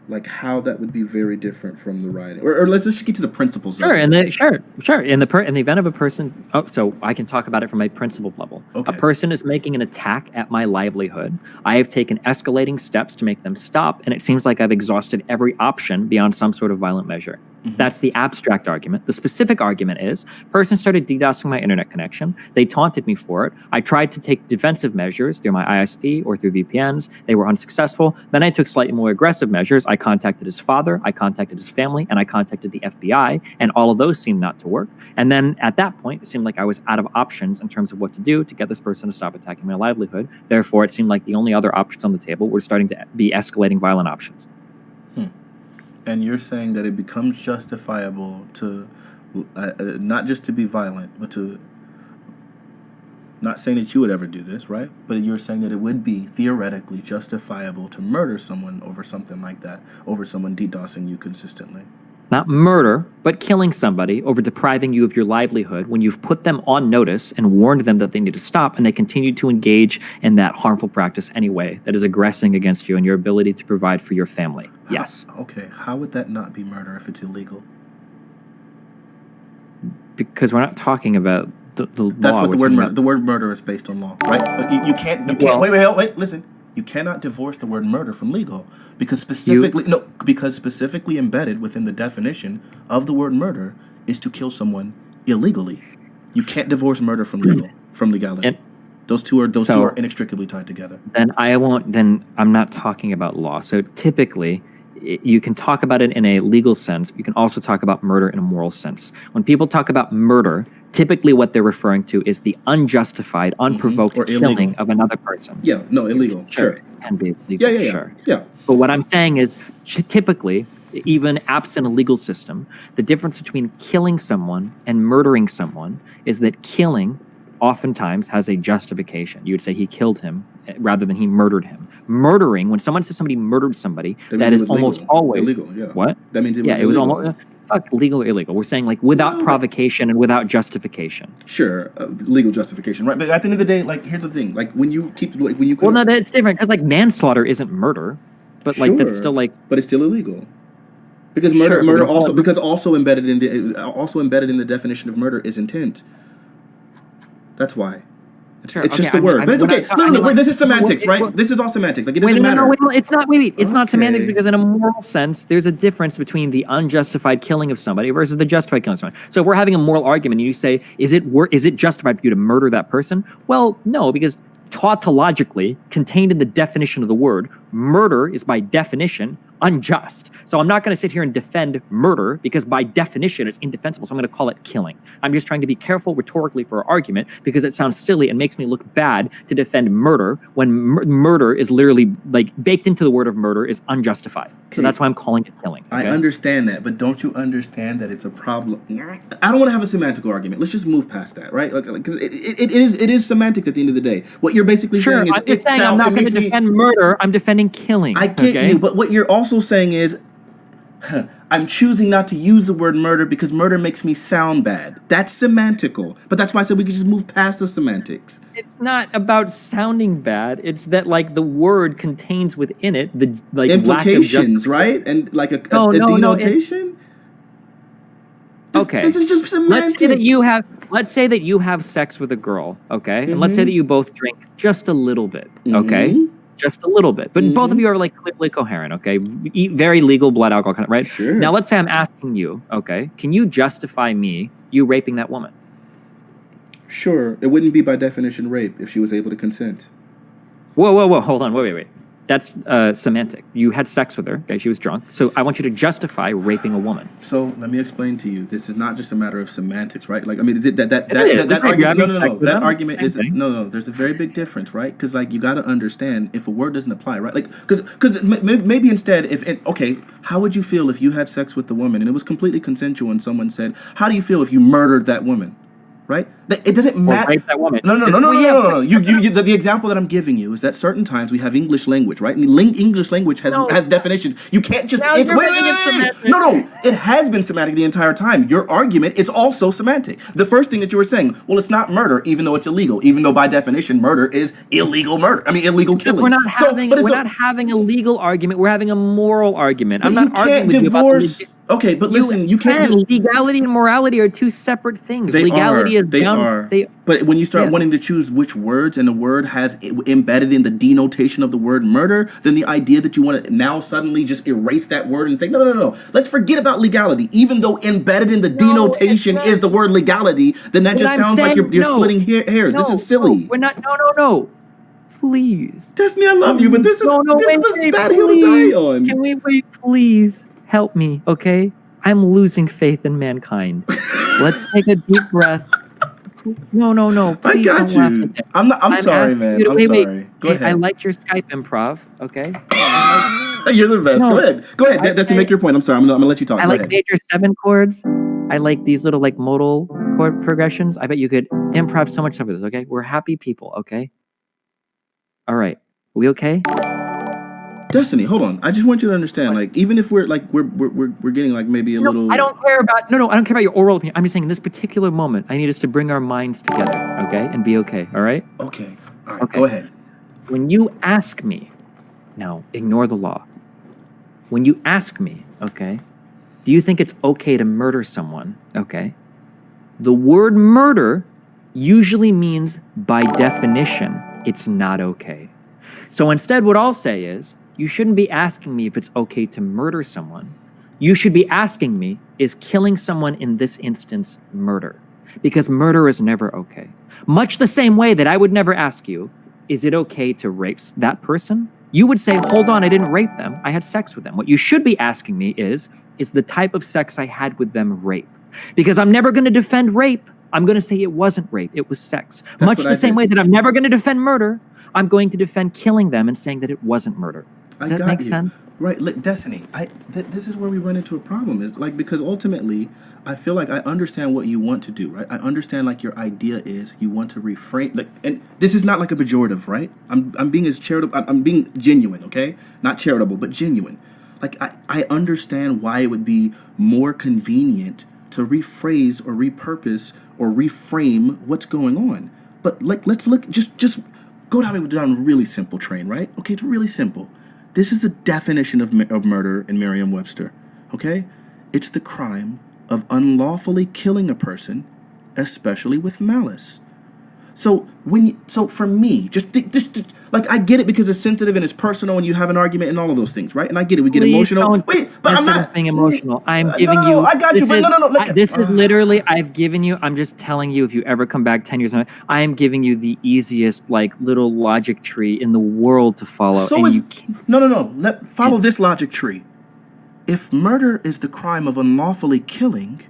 like, how that would be very different from the rioting, or let's just get to the principles. Sure, In the event of a person, so I can talk about it from a principled level. Okay. A person is making an attack at my livelihood. I have taken escalating steps to make them stop, and it seems like I've exhausted every option beyond some sort of violent measure. Mm-hmm. That's the abstract argument. The specific argument is, person started DDoSing my internet connection. They taunted me for it. I tried to take defensive measures through my ISP or through VPNs. They were unsuccessful. Then I took slightly more aggressive measures. I contacted his father, I contacted his family, and I contacted the FBI, and all of those seemed not to work. And then at that point, it seemed like I was out of options in terms of what to do to get this person to stop attacking my livelihood. Therefore, it seemed like the only other options on the table were starting to be escalating violent options. And you're saying that it becomes justifiable to not just to be violent, but to, not saying that you would ever do this, right? But you're saying that it would be theoretically justifiable to murder someone over something like that, over someone DDoSing you consistently. Not murder, but killing somebody over depriving you of your livelihood when you've put them on notice and warned them that they need to stop, and they continue to engage in that harmful practice anyway that is aggressing against you and your ability to provide for your family. Yes. Okay, how would that not be murder if it's illegal? Because we're not talking about the law. That's what the word murder is based on law, right? But you can't wait, listen. You cannot divorce the word murder from legal, because specifically embedded within the definition of the word murder is to kill someone illegally. You can't divorce murder from legality. And those two are inextricably tied together. Then I'm not talking about law. So typically, you can talk about it in a legal sense. You can also talk about murder in a moral sense. When people talk about murder, typically what they're referring to is the unjustified, unprovoked killing of another person. Yeah, no, illegal. Sure. It can be illegal, sure. Yeah. But what I'm saying is, typically, even absent a legal system, the difference between killing someone and murdering someone is that killing oftentimes has a justification. You would say he killed him rather than he murdered him. Murdering, when someone says somebody murdered somebody, that is almost always illegal. Yeah. What? That means it was almost legal or illegal. We're saying, like, without provocation and without justification. Sure, legal justification, right? But at the end of the day, like, here's the thing: like, well, no, that's different, because like manslaughter isn't murder, but like that's still like. But it's still illegal. Because also embedded in the definition of murder is intent. That's why. It's just the word. But it's okay. Wait, this is semantics, right? This is all semantics. Like, it doesn't matter. No, it's not. It's not semantics, because in a moral sense, there's a difference between the unjustified killing of somebody versus the justified killing of somebody. So if we're having a moral argument and you say, is it justified for you to murder that person? Well, no, because tautologically, contained in the definition of the word, murder is by definition unjust. So I'm not going to sit here and defend murder, because by definition it's indefensible. So I'm going to call it killing. I'm just trying to be careful rhetorically for our argument, because it sounds silly and makes me look bad to defend murder when murder is literally, like, baked into the word of murder is unjustified. So that's why I'm calling it killing. Okay? I understand that, but don't you understand that it's a problem? I don't want to have a semantic argument. Let's just move past that, right? Because it is semantics at the end of the day. What you're basically saying is, I'm not going to defend murder. I'm defending killing. I get you, but what you're also saying is, I'm choosing not to use the word murder because murder makes me sound bad. That's semantical. But that's why I said we could just move past the semantics. It's not about sounding bad. It's that like the word contains within it the like Implications, right? And like a denotation. Okay. This is just semantics. Let's say that you have sex with a girl, okay? And let's say that you both drink just a little bit, okay? Just a little bit. But both of you are like clearly coherent, okay? Eat very legal blood alcohol kind of, right? Sure. Now let's say I'm asking you, okay? Can you justify you raping that woman? Sure. It wouldn't be by definition rape if she was able to consent. Whoa. Hold on. Wait. That's semantic. You had sex with her, okay? She was drunk. So I want you to justify raping a woman. So let me explain to you. This is not just a matter of semantics, right? Like, I mean, that argument. No. That argument is no. There's a very big difference, right? Because like you got to understand if a word doesn't apply, right? Like, because maybe instead, how would you feel if you had sex with the woman and it was completely consensual and someone said, "How do you feel if you murdered that woman?" Right? It doesn't matter. Rape that woman. No. The example that I'm giving you is that certain times we have English language, right? And English language has definitions. You can't just. Wait. No. It has been semantic the entire time. Your argument is also semantic. The first thing that you were saying, well, it's not murder, even though it's illegal. Even though by definition, murder is illegal murder. I mean, illegal killing. We're not having a legal argument. We're having a moral argument. I'm not arguing with you about the Okay, but listen, you can't. Legality and morality are two separate things. Legality is are. But when you start wanting to choose which words and the word has embedded in the denotation of the word murder, then the idea that you want to now suddenly just erase that word and say, no. Let's forget about legality. Even though embedded in the denotation is the word legality, then that just sounds like you're splitting hairs. This is silly. We're not. No. Please. Destiny, I love you, but this is a bad hill to die on. Can we wait, please? Help me, okay? I'm losing faith in mankind. Let's take a deep breath. No. Please I got you. I'm sorry, man. I'm sorry. Go ahead. I liked your Skype improv, okay? You're the best. Go ahead. That's to make your point. I'm sorry. I'm gonna let you talk. I like major 7 chords. I like these little like modal chord progressions. I bet you could improv so much stuff with this, okay? We're happy people, okay? All right. We okay? Destiny, hold on. I just want you to understand, like, even if we're getting like maybe a little. I don't care about your oral opinion. I'm just saying in this particular moment, I need us to bring our minds together, okay, and be okay. All right. Okay. All right. Okay. Go ahead. When you ask me, now ignore the law. When you ask me, okay, do you think it's okay to murder someone? Okay. The word murder usually means, by definition, it's not okay. So instead, what I'll say is, you shouldn't be asking me if it's okay to murder someone. You should be asking me, is killing someone in this instance murder? Because murder is never okay. Much the same way that I would never ask you, is it okay to rape that person? You would say, hold on, I didn't rape them. I had sex with them. What you should be asking me is the type of sex I had with them rape? Because I'm never going to defend rape. I'm going to say it wasn't rape, it was sex. Much the same way that I'm never going to defend murder, I'm going to defend killing them and saying that it wasn't murder. Does that make sense? Right, look, Destiny, this is where we run into a problem, is like, because ultimately, I feel like I understand what you want to do, right? I understand like your idea is you want to reframe, like, and this is not like a pejorative, right? I'm being as charitable, I'm being genuine, okay? Not charitable, but genuine. Like, I understand why it would be more convenient to rephrase or repurpose or reframe what's going on. But like, let's look, just go down a really simple train, right? Okay, it's really simple. This is the definition of murder in Merriam-Webster, okay? It's the crime of unlawfully killing a person, especially with malice. So for me, just like, I get it because it's sensitive and it's personal and you have an argument and all of those things, right? And I get it. We get emotional. Wait, but I'm not being emotional. I'm giving you. I got you, but no. This is literally. I've given you. I'm just telling you. If you ever come back 10 years, I am giving you the easiest like little logic tree in the world to follow. So no. Follow this logic tree. If murder is the crime of unlawfully killing,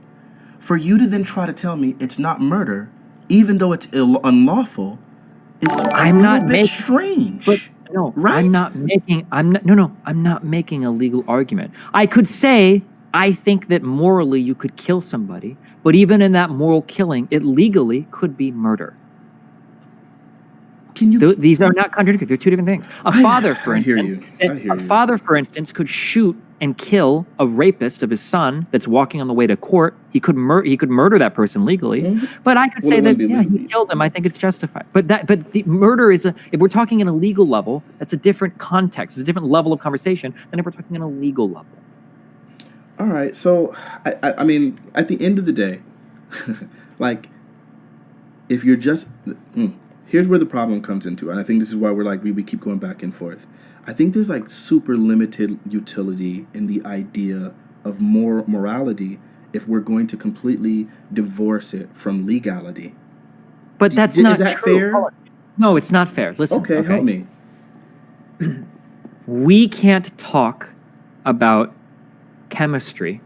for you to then try to tell me it's not murder, even though it's unlawful, is strange. But no, right? I'm not making a legal argument. I could say I think that morally you could kill somebody, but even in that moral killing, it legally could be murder. These are not contradictory. They're two different things. A father, for instance, could shoot and kill a rapist of his son that's walking on the way to court. He could murder that person legally, but I could say that he killed him. I think it's justified. But the murder is if we're talking in a legal level, that's a different context. It's a different level of conversation than if we're talking in a legal level. All right, so I mean, at the end of the day, like, if you're just here's where the problem comes into, and I think this is why we're like we keep going back and forth. I think there's like super limited utility in the idea of morality if we're going to completely divorce it from legality. But that's not true. Is that fair? No, it's not fair. Listen. Okay, help me. We can't talk about chemistry,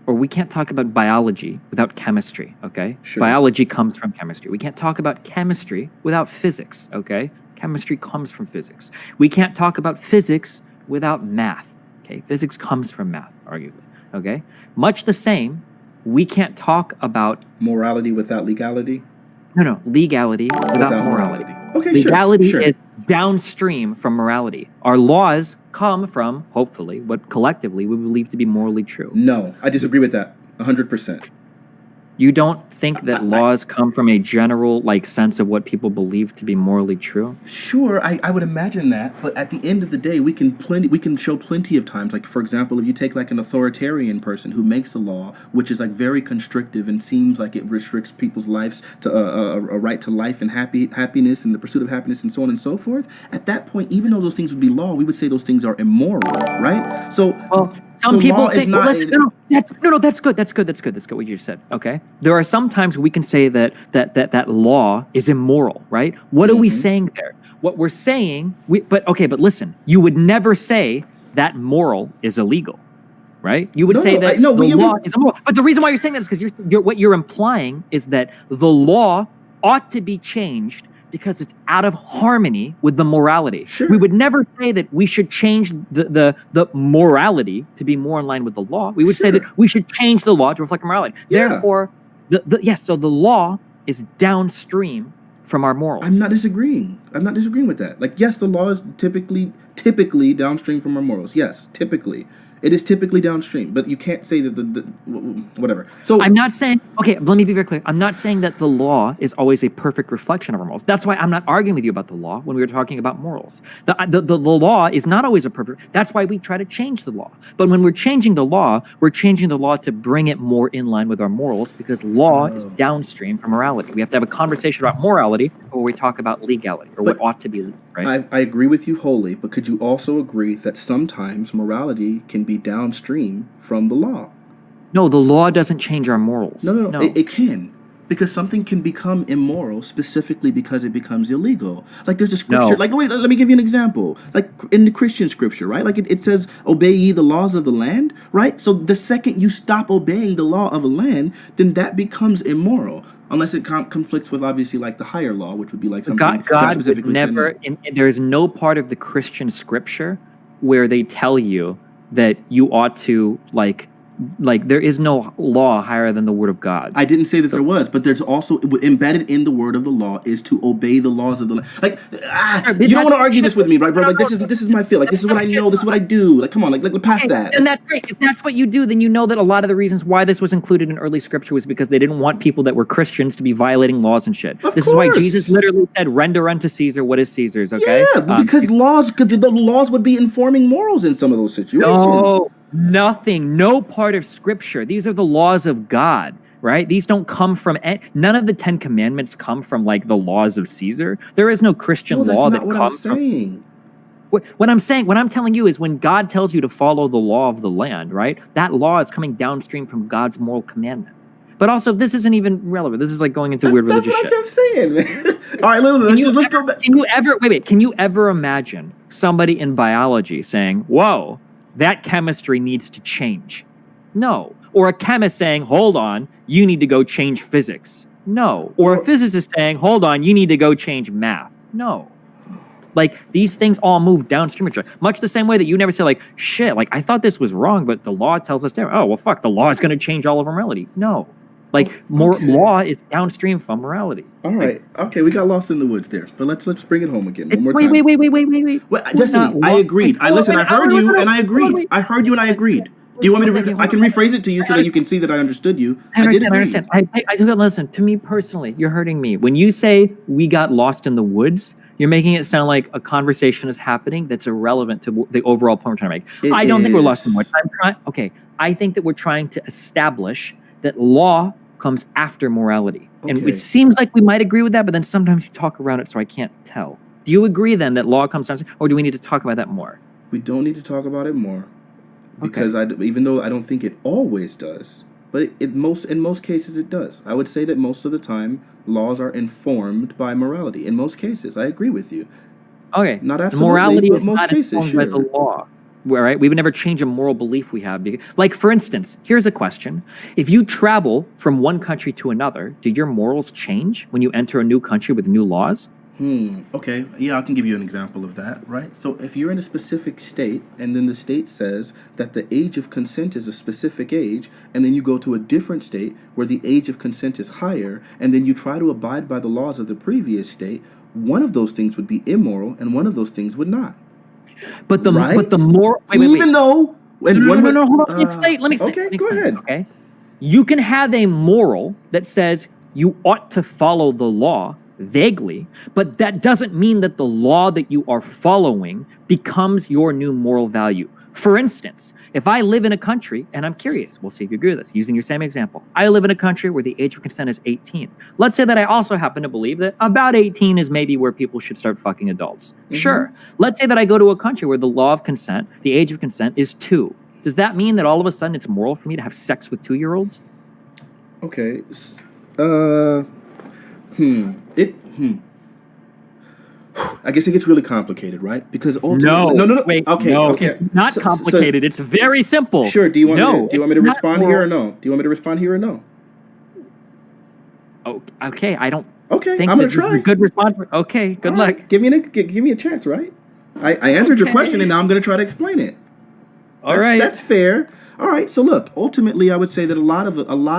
or we can't talk about biology without chemistry, okay? Sure. Biology comes from chemistry. We can't talk about chemistry without physics, okay? Chemistry comes from physics. We can't talk about physics without math, okay? Physics comes from math, arguably, okay? Much the same, we can't talk about... morality without legality? No, legality without morality. Okay, legality sure. is downstream from morality. Our laws come from, hopefully, what collectively we believe to be morally true. No, I disagree with that 100%. You don't think that laws come from a general sense of what people believe to be morally true? Sure, I would imagine that, but at the end of the day, we can show plenty of times. Like, for example, if you take like an authoritarian person who makes a law which is like very constrictive and seems like it restricts people's lives to a right to life and happiness and the pursuit of happiness and so on and so forth. At that point, even though those things would be law, we would say those things are immoral, right? So, some people think that's good. That's good what you just said. Okay, there are some times we can say that law is immoral, right? What are we saying there? What we're saying, but listen, you would never say that moral is illegal, right? You would say that the law is immoral. But the reason why you're saying that is because what you're implying is that the law ought to be changed because it's out of harmony with the morality. Sure. We would never say that we should change the morality to be more in line with the law. We would say that we should change the law to reflect morality. Yeah. Therefore, so the law is downstream from our morals. I'm not disagreeing with that. Like, yes, the law is typically downstream from our morals. Yes, typically. It is typically downstream, but you can't say that whatever. So I'm not saying, okay, let me be very clear. I'm not saying that the law is always a perfect reflection of our morals. That's why I'm not arguing with you about the law when we were talking about morals. The law is not always a perfect, that's why we try to change the law. But when we're changing the law to bring it more in line with our morals because law is downstream from morality. We have to have a conversation about morality before we talk about legality or what ought to be legal, right? I agree with you wholly, but could you also agree that sometimes morality can be downstream from the law? No, the law doesn't change our morals. No. It can. Because something can become immoral specifically because it becomes illegal. Like there's a scripture, let me give you an example. Like in the Christian scripture, right? Like it says, obey ye the laws of the land, right? So the second you stop obeying the law of a land, then that becomes immoral. Unless it conflicts with obviously like the higher law, which would be like something God specifically would never, there is no part of the Christian scripture where they tell you that you ought to like there is no law higher than the word of God. I didn't say that there was, but there's also embedded in the word of the law is to obey the laws of the land. Like, you don't want to argue this with me, right, bro? Like, this is my feel. Like, this is what I know. This is what I do. Like, come on, like past that. And that's great. If that's what you do, then you know that a lot of the reasons why this was included in early scripture was because they didn't want people that were Christians to be violating laws and shit. This is why Jesus literally said, "Render unto Caesar what is Caesar's." Okay? Yeah, because the laws would be informing morals in some of those situations. No. Nothing, no part of scripture. These are the laws of God, right? These don't come from, none of the 10 commandments come from like the laws of Caesar. There is no Christian law that comes from. What I'm telling you is when God tells you to follow the law of the land, right? That law is coming downstream from God's moral commandment. But also, this isn't even relevant. This is like going into weird religious shit. That's what I kept saying, man. All right, let's go back. Can you ever imagine somebody in biology saying, whoa, that chemistry needs to change? No. Or a chemist saying, hold on, you need to go change physics? No. Or a physicist saying, hold on, you need to go change math? No. Like, these things all move downstream of each other. Much the same way that you never say, like, shit, like, I thought this was wrong, but the law tells us different. Oh, well, fuck, the law is going to change all of morality. No. Like more Okay. law is downstream from morality. All right. Okay, we got lost in the woods there, but let's bring it home again one more Wait, time. wait, wait, wait, wait, wait, wait. Wait, We're Destiny, not I law. agreed. Wait, Listen, I heard you, and I agreed. wait. I heard you, and I agreed. Do you want me to? I can rephrase it to you so that you can see that I understood you. I did understand. agree. I do listen to me personally. You're hurting me when you say we got lost in the woods. You're making it sound like a conversation is happening that's irrelevant to the overall point we're trying to make. I don't think we're lost in the woods. I think that we're trying to establish that law comes after morality, and Okay. it seems like we might agree with that, but then sometimes you talk around it, so I can't tell. Do you agree then that law comes downstream, or do we need to talk about that more? We don't need to talk about it more because Okay. even though I don't think it always does, but in most cases it does. I would say that most of the time laws are informed by morality. In most cases, I agree with you. Okay. Not The absolutely, morality but is most not cases, informed by the sure. law. Right? We would never change a moral belief we have. Like, for instance, here's a question. If you travel from one country to another, do your morals change when you enter a new country with new laws? Okay, yeah, I can give you an example of that, right? So if you're in a specific state and then the state says that the age of consent is a specific age, and then you go to a different state where the age of consent is higher, and then you try to abide by the laws of the previous state, one of those things would be immoral and one of those things would not. But the Right? moral Even though and one would, no, hold on. Let me explain. Let me explain. okay, Let me go explain, ahead. Okay. You can have a moral that says you ought to follow the law vaguely, but that doesn't mean that the law that you are following becomes your new moral value. For instance, if I live in a country, and I'm curious, we'll see if you agree with this, using your same example. I live in a country where the age of consent is 18. Let's say that I also happen to believe that about 18 is maybe where people should start fucking adults. Sure. Let's say that I go to a country where the law of consent, the age of consent is 2. Does that mean that all of a sudden it's moral for me to have sex with 2-year-olds? Okay. I guess it gets really complicated, right? Because ultimately, no. Wait, Okay, no, okay. it's not So- complicated. It's very simple. Sure. Do you want me to it's not respond here moral. or no? Do you want me to respond here or no? Oh, okay, I don't Okay, think I'm gonna that this is try. a good response. Okay, good All luck. right, give me a chance, right? I answered your Okay. question and now I'm gonna try to explain it. All right. That's fair. All right. So look, ultimately, I would say that a lot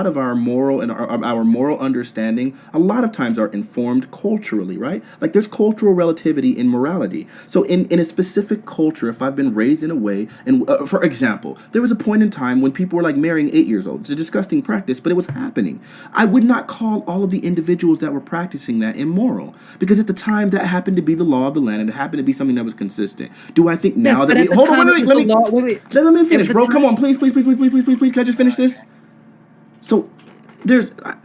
of our moral and our moral understanding, a lot of times are informed culturally, right? Like there's cultural relativity in morality. So in a specific culture, if I've been raised in a way, and for example, there was a point in time when people were like marrying 8 years old. It's a disgusting practice, but it was happening. I would not call all of the individuals that were practicing that immoral because at the time that happened to be the law of the land and it happened to be something that was consistent. Do I think now Yes, that but we at the hold on, time wait, it let was me the law- wait. let me finish, At the bro. time- Come on, please. Can I just finish this? So,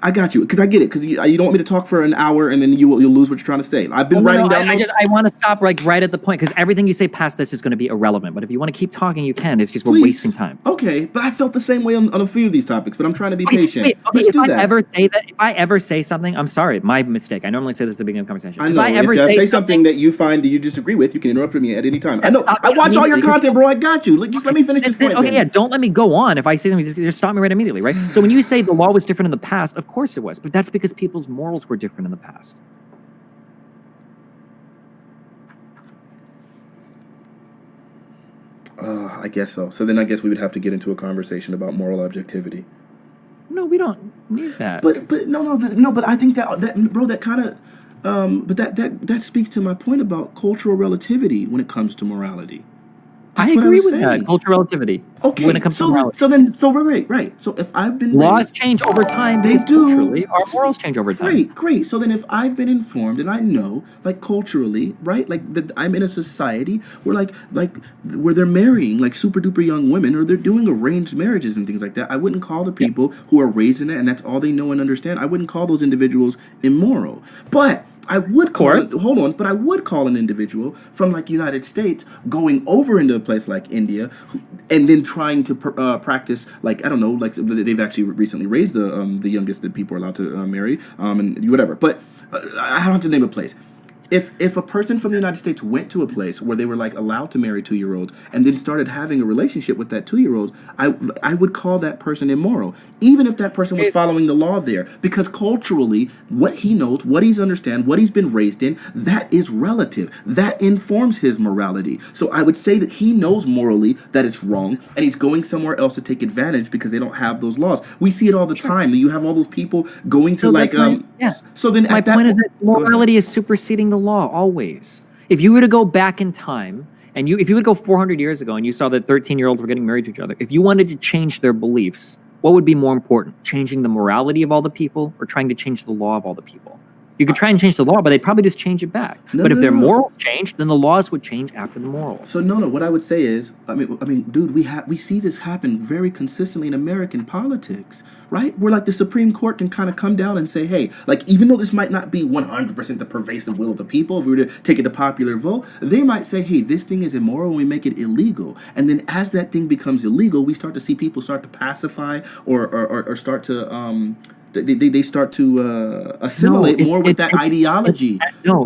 I got you, because I get it, because you don't want me to talk for an hour and then you'll lose what you're trying to say. I've been writing down notes. I want to stop like right at the point because everything you say past this is going to be irrelevant. But if you want to keep talking, you can. It's just we're Please. wasting time. Okay, but I felt the same way on a few of these topics, but I'm trying to be Okay, patient. wait, okay, Let's if do I that. ever say something, I'm sorry, my mistake. I normally say this at the beginning of the conversation. I know. If I say something that you find that you disagree with, you can interrupt me at any time. I know. stop I watch all your immediately. content, bro. I got you. Just let me finish this point. Okay, then. yeah, don't let me go on. If I say something, just stop me right immediately, right? So when you say the law was different in the past, of course it was, but that's because people's morals were different in the past. I guess so. So then I guess we would have to get into a conversation about moral objectivity. No, we don't need that. But no. But I think that bro, that kind of, but that speaks to my point about cultural relativity when it comes to morality. That's I what agree was with saying. that. Cultural relativity. Okay, When it comes to morality. so we're right. So if I've been Laws raised, change over time they because do. culturally our morals change over time. Great. So then if I've been informed and I know, like culturally, right, like that I'm in a society where like where they're marrying like super duper young women or they're doing arranged marriages and things like that, I wouldn't call the people who are raised in that and that's all they know and understand. I wouldn't call those individuals immoral. But I would call I would call an individual from like United States going over into a place like India and then trying to practice like I don't know, like they've actually recently raised the youngest that people are allowed to marry and whatever. But I don't have to name a place. if a person from the United States went to a place where they were like allowed to marry 2-year-old and then started having a relationship with that 2-year-old, I would call that person immoral, even if that person was following the law there, because culturally, what he knows, what he's understand, what he's been raised in, that is relative. That informs his morality. So I would say that he knows morally that it's wrong, and he's going somewhere else to take advantage because they don't have those laws. We see it all the time. You have all those people going to like So then my point is that morality is superseding the law always. If you were to go back in time and if you would go 400 years ago and you saw that 13-year-olds were getting married to each other, if you wanted to change their beliefs, what would be more important? Changing the morality of all the people or trying to change the law of all the people? You could try and change the law, but they'd probably just change it back. But if their morals changed, then the laws would change after the morals. So no, what I would say is, I mean, dude, we see this happen very consistently in American politics, right? Where like the Supreme Court can kind of come down and say, hey, like even though this might not be 100% the pervasive will of the people, if we were to take it to popular vote, they might say, hey, this thing is immoral, and we make it illegal. And then as that thing becomes illegal, we start to see people start to pacify or start to they start to assimilate more with that ideology.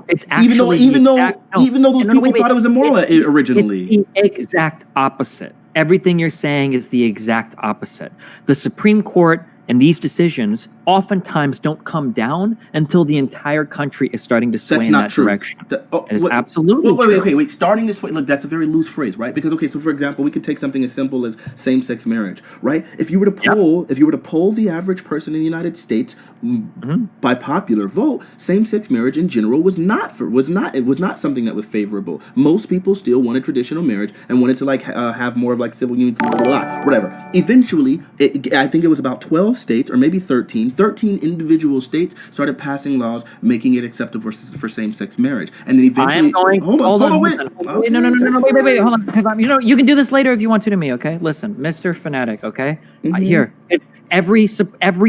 It's actually even though those people thought it was immoral originally. It's the exact opposite. Everything you're saying is the exact opposite. The Supreme Court and these decisions oftentimes don't come down until the entire country is starting to sway in that direction. It is absolutely true. Wait. Starting to sway. Look, that's a very loose phrase, right? Because so for example, we could take something as simple as same-sex marriage, right? If you were to poll the average person in the United States by popular vote, same-sex marriage in general was not something that was favorable. Most people still wanted traditional marriage and wanted to like have more of like civil unions, whatever. Eventually, I think it was about 12 states or maybe 13 individual states started passing laws making it acceptable for same-sex marriage, and then eventually hold on, wait, hold on, because you can do this later if you want to me, okay? Listen, Mr. Fanatiq, okay? Here, every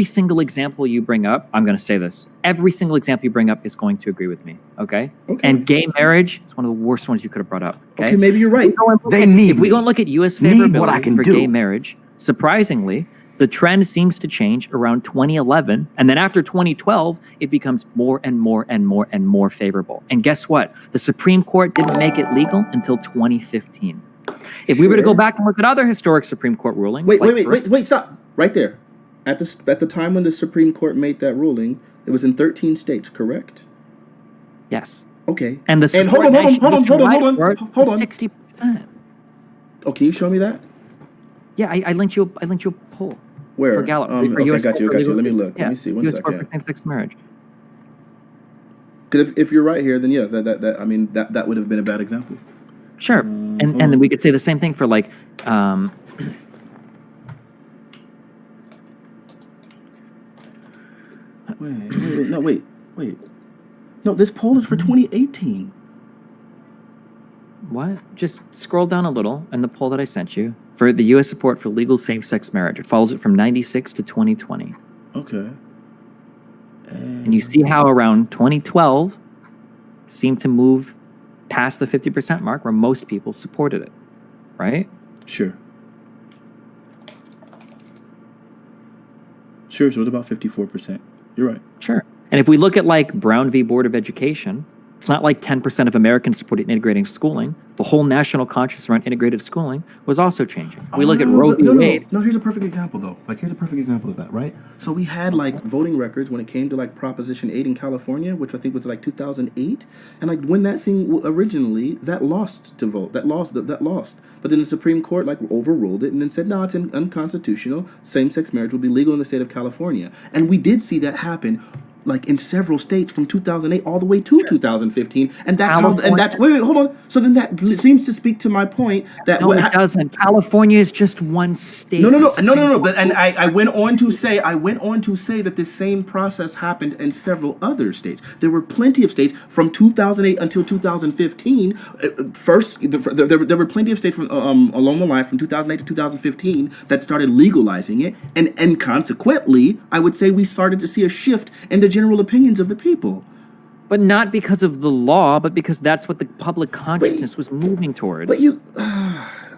single example you bring up, I'm going to say this, every single example you bring up is going to agree with me, okay? And gay marriage is one of the worst ones you could have brought up, okay? Maybe you're right. If we go and look at U.S. favorability for gay marriage, surprisingly, the trend seems to change around 2011, and then after 2012, it becomes more and more and more and more favorable. And guess what? The Supreme Court didn't make it legal until 2015. If we were to go back and look at other historic Supreme Court rulings... Wait, stop. Right there. At the time when the Supreme Court made that ruling, it was in 13 states, correct? Yes. Okay. And hold on. 60%. Oh, can you show me that? Yeah, I linked you a poll. Where? For Gallup. Okay, got you. Let me look. Let me see. One second. For same-sex marriage. Because if you're right here, then yeah, that would have been a bad example. Sure, and then we could say the same thing for like. Wait. No, this poll is for 2018. What? Just scroll down a little in the poll that I sent you for the U.S. support for legal same-sex marriage. It follows it from 96 to 2020. Okay. And you see how around 2012 seemed to move past the 50% mark where most people supported it, right? Sure, so it's about 54%. You're right. Sure. And if we look at like Brown v. Board of Education, it's not like 10% of Americans supported integrating schooling. The whole national consciousness around integrated schooling was also changing. We look at Roe v. Wade. No, here's a perfect example, though. Here's a perfect example of that, right? So we had, like, voting records when it came to, like, Proposition 8 in California, which I think was, like, 2008. And, like, when that thing originally, that lost to vote. That lost. But then the Supreme Court, like, overruled it and then said, no, it's unconstitutional. Same-sex marriage will be legal in the state of California. And we did see that happen, like in several states from 2008 all the way to 2015, and that's wait, hold on. So then that seems to speak to my point that it doesn't. California is just one state. No. But I went on to say that this same process happened in several other states. There were plenty of states from 2008 until 2015. There were plenty of states from along the line from 2008 to 2015 that started legalizing it, and consequently, I would say we started to see a shift in the general opinions of the people. But not because of the law, but because that's what the public consciousness was moving towards. But you...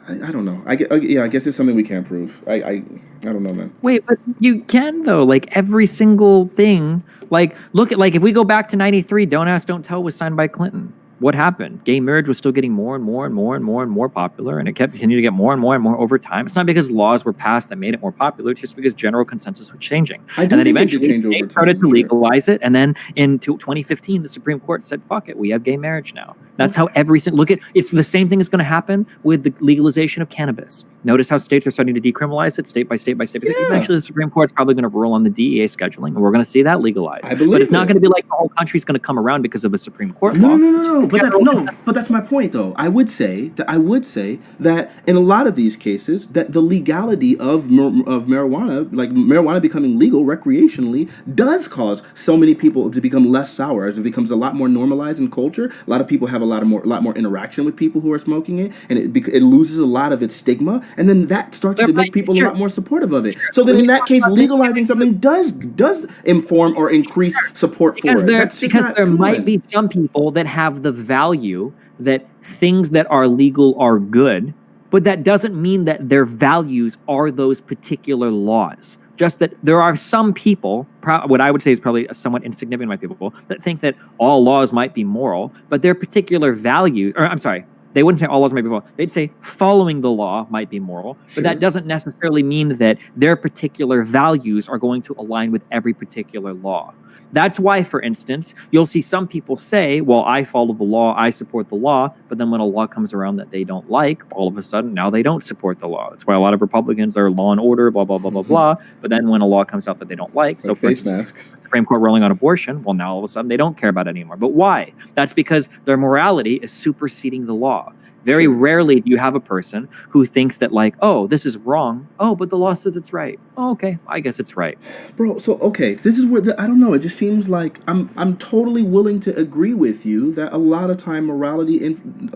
I don't know. Yeah, I guess it's something we can't prove. I don't know, man. Wait, but you can though. Like every single thing. Like look at like if we go back to '93, Don't Ask, Don't Tell was signed by Clinton. What happened? Gay marriage was still getting more and more and more and more and more popular, and it kept continuing to get more and more and more over time. It's not because laws were passed that made it more popular. It's just because general consensus was changing. And then eventually they started to legalize it. And then in 2015, the Supreme Court said, "Fuck it, we have gay marriage now." That's how every single look at it's the same thing is going to happen with the legalization of cannabis. Notice how states are starting to decriminalize it state by state by state. Yeah. Eventually, the Supreme Court's probably going to rule on the DEA scheduling, and we're going to see that legalized. But it's not going to be like the whole country's going to come around because of a Supreme Court law. No. But that's my point, though. I would say that in a lot of these cases, that the legality of marijuana, like marijuana becoming legal recreationally, does cause so many people to become less sour as it becomes a lot more normalized in culture. A lot of people have a lot more interaction with people who are smoking it, and it loses a lot of its stigma, and then that starts to make people a lot more supportive of it. So then, in that case, legalizing something does inform or increase support for it. Because there might be some people that have the value that things that are legal are good, but that doesn't mean that their values are those particular laws. Just that there are some people, what I would say is probably a somewhat insignificant amount of people, that think that all laws might be moral, but their particular values, or I'm sorry, they wouldn't say all laws might be moral. They'd say following the law might be moral, but that doesn't necessarily mean that their particular values are going to align with every particular law. That's why, for instance, you'll see some people say, well, I follow the law, I support the law, but then when a law comes around that they don't like, all of a sudden, now they don't support the law. That's why a lot of Republicans are law and order, blah, blah, blah, blah, blah. But then when a law comes out that they don't like, so for instance, the Supreme Court ruling on abortion, well, now all of a sudden they don't care about it anymore. But why? That's because their morality is superseding the law. Very rarely do you have a person who thinks that like, oh, this is wrong. Oh, but the law says it's right. Oh, okay, I guess it's right. Bro, so, okay, this is where, I don't know, it just seems like I'm totally willing to agree with you that a lot of time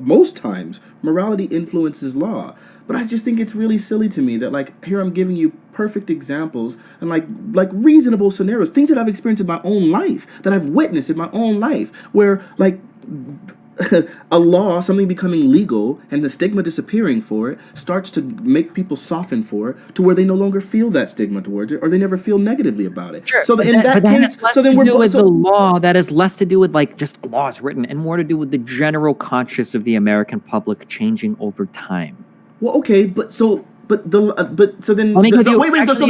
most times, morality influences law. But I just think it's really silly to me that, like, here I'm giving you perfect examples and, like reasonable scenarios, things that I've experienced in my own life, that I've witnessed in my own life, where, like, a law, something becoming legal, and the stigma disappearing for it starts to make people soften for it to where they no longer feel that stigma towards it, or they never feel negatively about it. Sure. So in that case, the law that has less to do with like just laws written and more to do with the general conscience of the American public changing over time. Well, okay, so the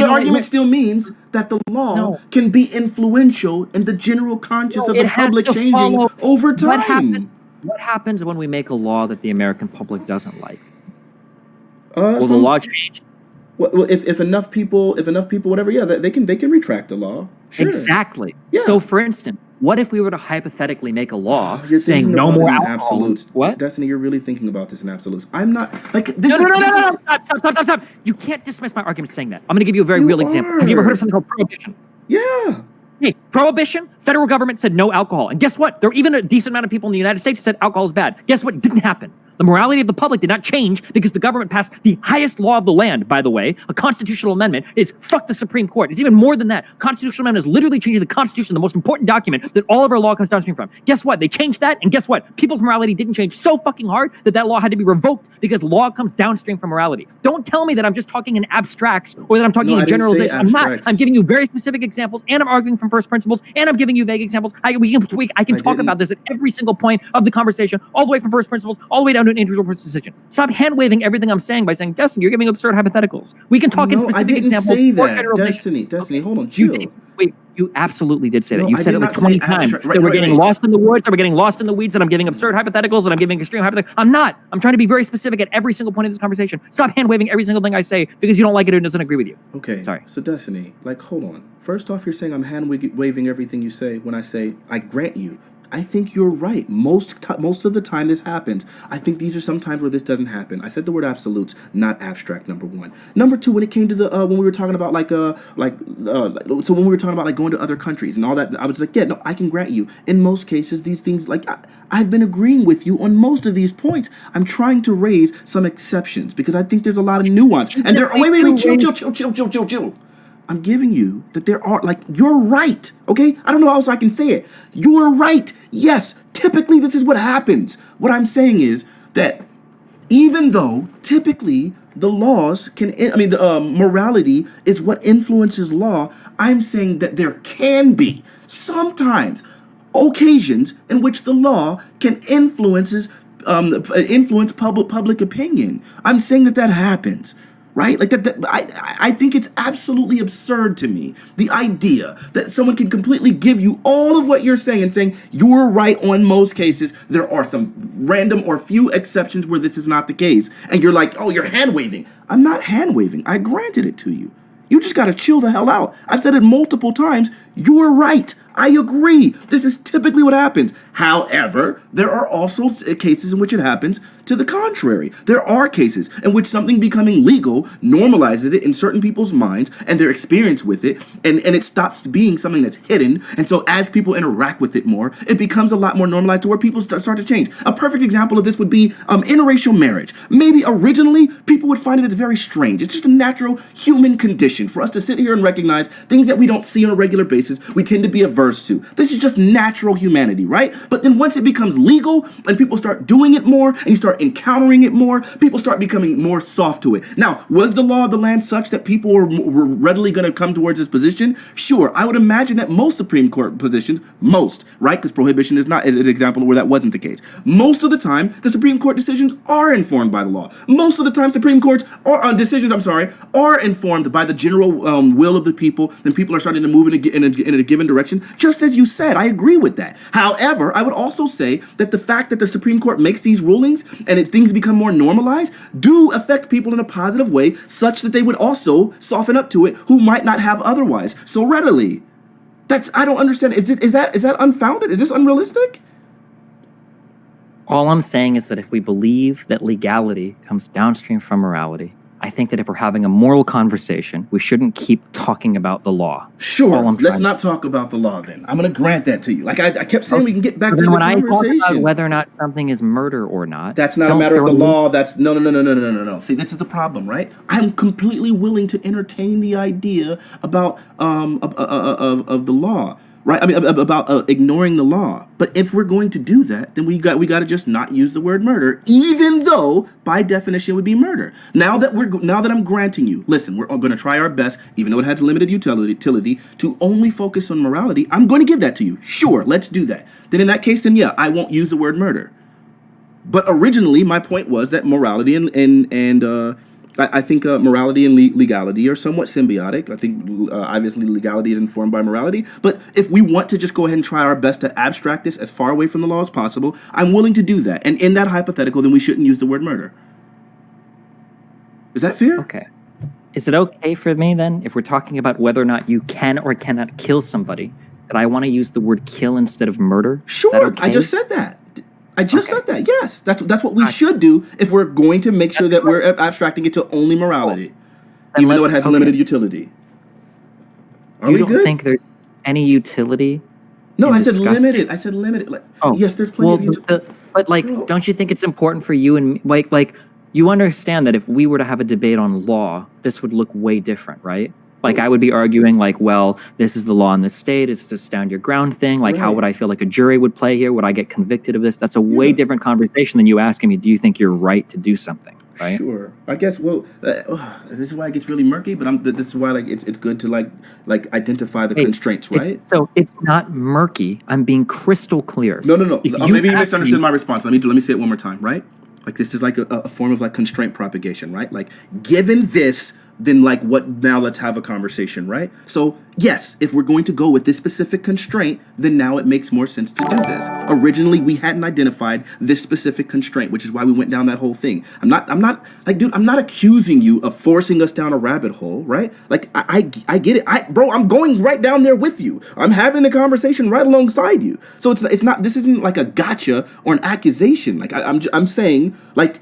argument still means that the law can be influential in the general conscience of the public changing over time. What happens when we make a law that the American public doesn't like? Will the law change? Well, if enough people, whatever, yeah, they can retract the law. Sure. Exactly. Yeah. So, for instance, what if we were to hypothetically make a law saying no more alcohol? Absolutes. What? Destiny, you're really thinking about this in absolutes. I'm not like this. No! Stop! You can't dismiss my argument saying that. I'm going to give you a very real example. Have you ever heard of something called prohibition? Yeah. Hey, prohibition, federal government said no alcohol. And guess what? There are even a decent amount of people in the United States who said alcohol is bad. Guess what? It didn't happen. The morality of the public did not change because the government passed the highest law of the land, by the way. A constitutional amendment is fuck the Supreme Court. It's even more than that. Constitutional amendment is literally changing the Constitution, the most important document that all of our law comes downstream from. Guess what? They changed that, and guess what? People's morality didn't change so fucking hard that law had to be revoked because law comes downstream from morality. Don't tell me that I'm just talking in abstracts or that I'm talking in generalization. I'm not. I'm giving you very specific examples, and I'm arguing from first principles, and I'm giving you vague examples. I can talk about this at every single point of the conversation, all the way from first principles, all the way down to an individual person's decision. Stop hand-waving everything I'm saying by saying, Destiny, you're giving absurd hypotheticals. We can talk in specific examples. I didn't say that. Destiny, hold on. Wait, you absolutely did say that. You said it like 20 times. That we're getting lost in the woods, that we're getting lost in the weeds, that I'm giving absurd hypotheticals, that I'm giving extreme hypotheticals. I'm not. I'm trying to be very specific at every single point of this conversation. Stop hand-waving every single thing I say because you don't like it or doesn't agree with you. Okay. Sorry. So, Destiny, like, hold on. First off, you're saying I'm hand-waving everything you say when I say I grant you. I think you're right. Most of the time this happens. I think these are some times where this doesn't happen. I said the word absolutes, not abstract, number one. Number two, when it came to the when we were talking about so when we were talking about like going to other countries and all that, I was like, yeah, no, I can grant you. In most cases, these things, like I've been agreeing with you on most of these points. I'm trying to raise some exceptions because I think there's a lot of nuance. And chill. I'm giving you that there are, like, you're right, okay? I don't know how else I can say it. You're right. Yes, typically this is what happens. What I'm saying is that even though typically the laws can, I mean, the morality is what influences law. I'm saying that there can be sometimes occasions in which the law can influence public opinion. I'm saying that happens, right? Like I think it's absolutely absurd to me, the idea that someone can completely give you all of what you're saying and saying you're right on most cases. There are some random or few exceptions where this is not the case, and you're like, oh, you're hand waving. I'm not hand waving. I granted it to you. You just got to chill the hell out. I've said it multiple times. You're right. I agree. This is typically what happens. However, there are also cases in which it happens to the contrary. There are cases in which something becoming legal normalizes it in certain people's minds and their experience with it, and it stops being something that's hidden. And so as people interact with it more, it becomes a lot more normalized to where people start to change. A perfect example of this would be interracial marriage. Maybe originally people would find it as very strange. It's just a natural human condition for us to sit here and recognize things that we don't see on a regular basis. We tend to be averse to. This is just natural humanity, right? But then once it becomes legal and people start doing it more and you start encountering it more, people start becoming more soft to it. Now, was the law of the land such that people were readily going to come towards this position? Sure. I would imagine that most Supreme Court positions, right? Because prohibition is an example where that wasn't the case. Most of the time, the Supreme Court decisions are informed by the law. Most of the time, Supreme Courts are informed by the general will of the people. Then people are starting to move in a given direction. Just as you said, I agree with that. However, I would also say that the fact that the Supreme Court makes these rulings and things become more normalized do affect people in a positive way, such that they would also soften up to it who might not have otherwise so readily. I don't understand. Is that unfounded? Is this unrealistic? All I'm saying is that if we believe that legality comes downstream from morality, I think that if we're having a moral conversation, we shouldn't keep talking about the law. Sure, let's not talk about the law then. I'm going to grant that to you. Like I kept saying, we can get back to the when conversation. I talk about whether or not something is murder or not, that's not a matter of the law. That's no. See, this is the problem, right? I'm completely willing to entertain the idea about of the law. Right, I mean about ignoring the law. But if we're going to do that, then we got to just not use the word murder, even though by definition it would be murder. Now that I'm granting you, listen, we're going to try our best, even though it has limited utility, to only focus on morality. I'm going to give that to you. Sure, let's do that. Then in that case, yeah, I won't use the word murder. But originally, my point was that morality I think morality and legality are somewhat symbiotic. I think obviously legality is informed by morality. But if we want to just go ahead and try our best to abstract this as far away from the law as possible, I'm willing to do that. And in that hypothetical, then we shouldn't use the word murder. Is that fair? Okay. Is it okay for me then, if we're talking about whether or not you can or cannot kill somebody, that I want to use the word kill instead of murder? Sure, okay? I just said that. Said that. Yes, that's what we should do if we're going to make sure that we're abstracting it to only morality, even though it has limited utility. You don't think there's any utility? No, I said limited. I said limited. Like, yes, there's plenty of utility. But don't you think it's important for you and like you understand that if we were to have a debate on law, this would look way different, right? Like I would be arguing like, well, this is the law in the state. It's a stand your ground thing. Like, how would I feel like a jury would play here? Would I get convicted of this? That's a way different conversation than you asking me, do you think you're right to do something? Right? Sure. I guess. Well, this is why it gets really murky. But this is why it's good to like identify the constraints, right? So it's not murky. I'm being crystal clear. No. Maybe you misunderstood my response. Let me say it one more time, right? Like this is like a form of like constraint propagation, right? Like given this, then like what now let's have a conversation, right? So yes, if we're going to go with this specific constraint, then now it makes more sense to do this. Originally we hadn't identified this specific constraint, which is why we went down that whole thing. I'm not accusing you of forcing us down a rabbit hole, right? Like I get it. I'm going right down there with you. I'm having the conversation right alongside you. So it's not this isn't like a gotcha or an accusation. Like I'm saying like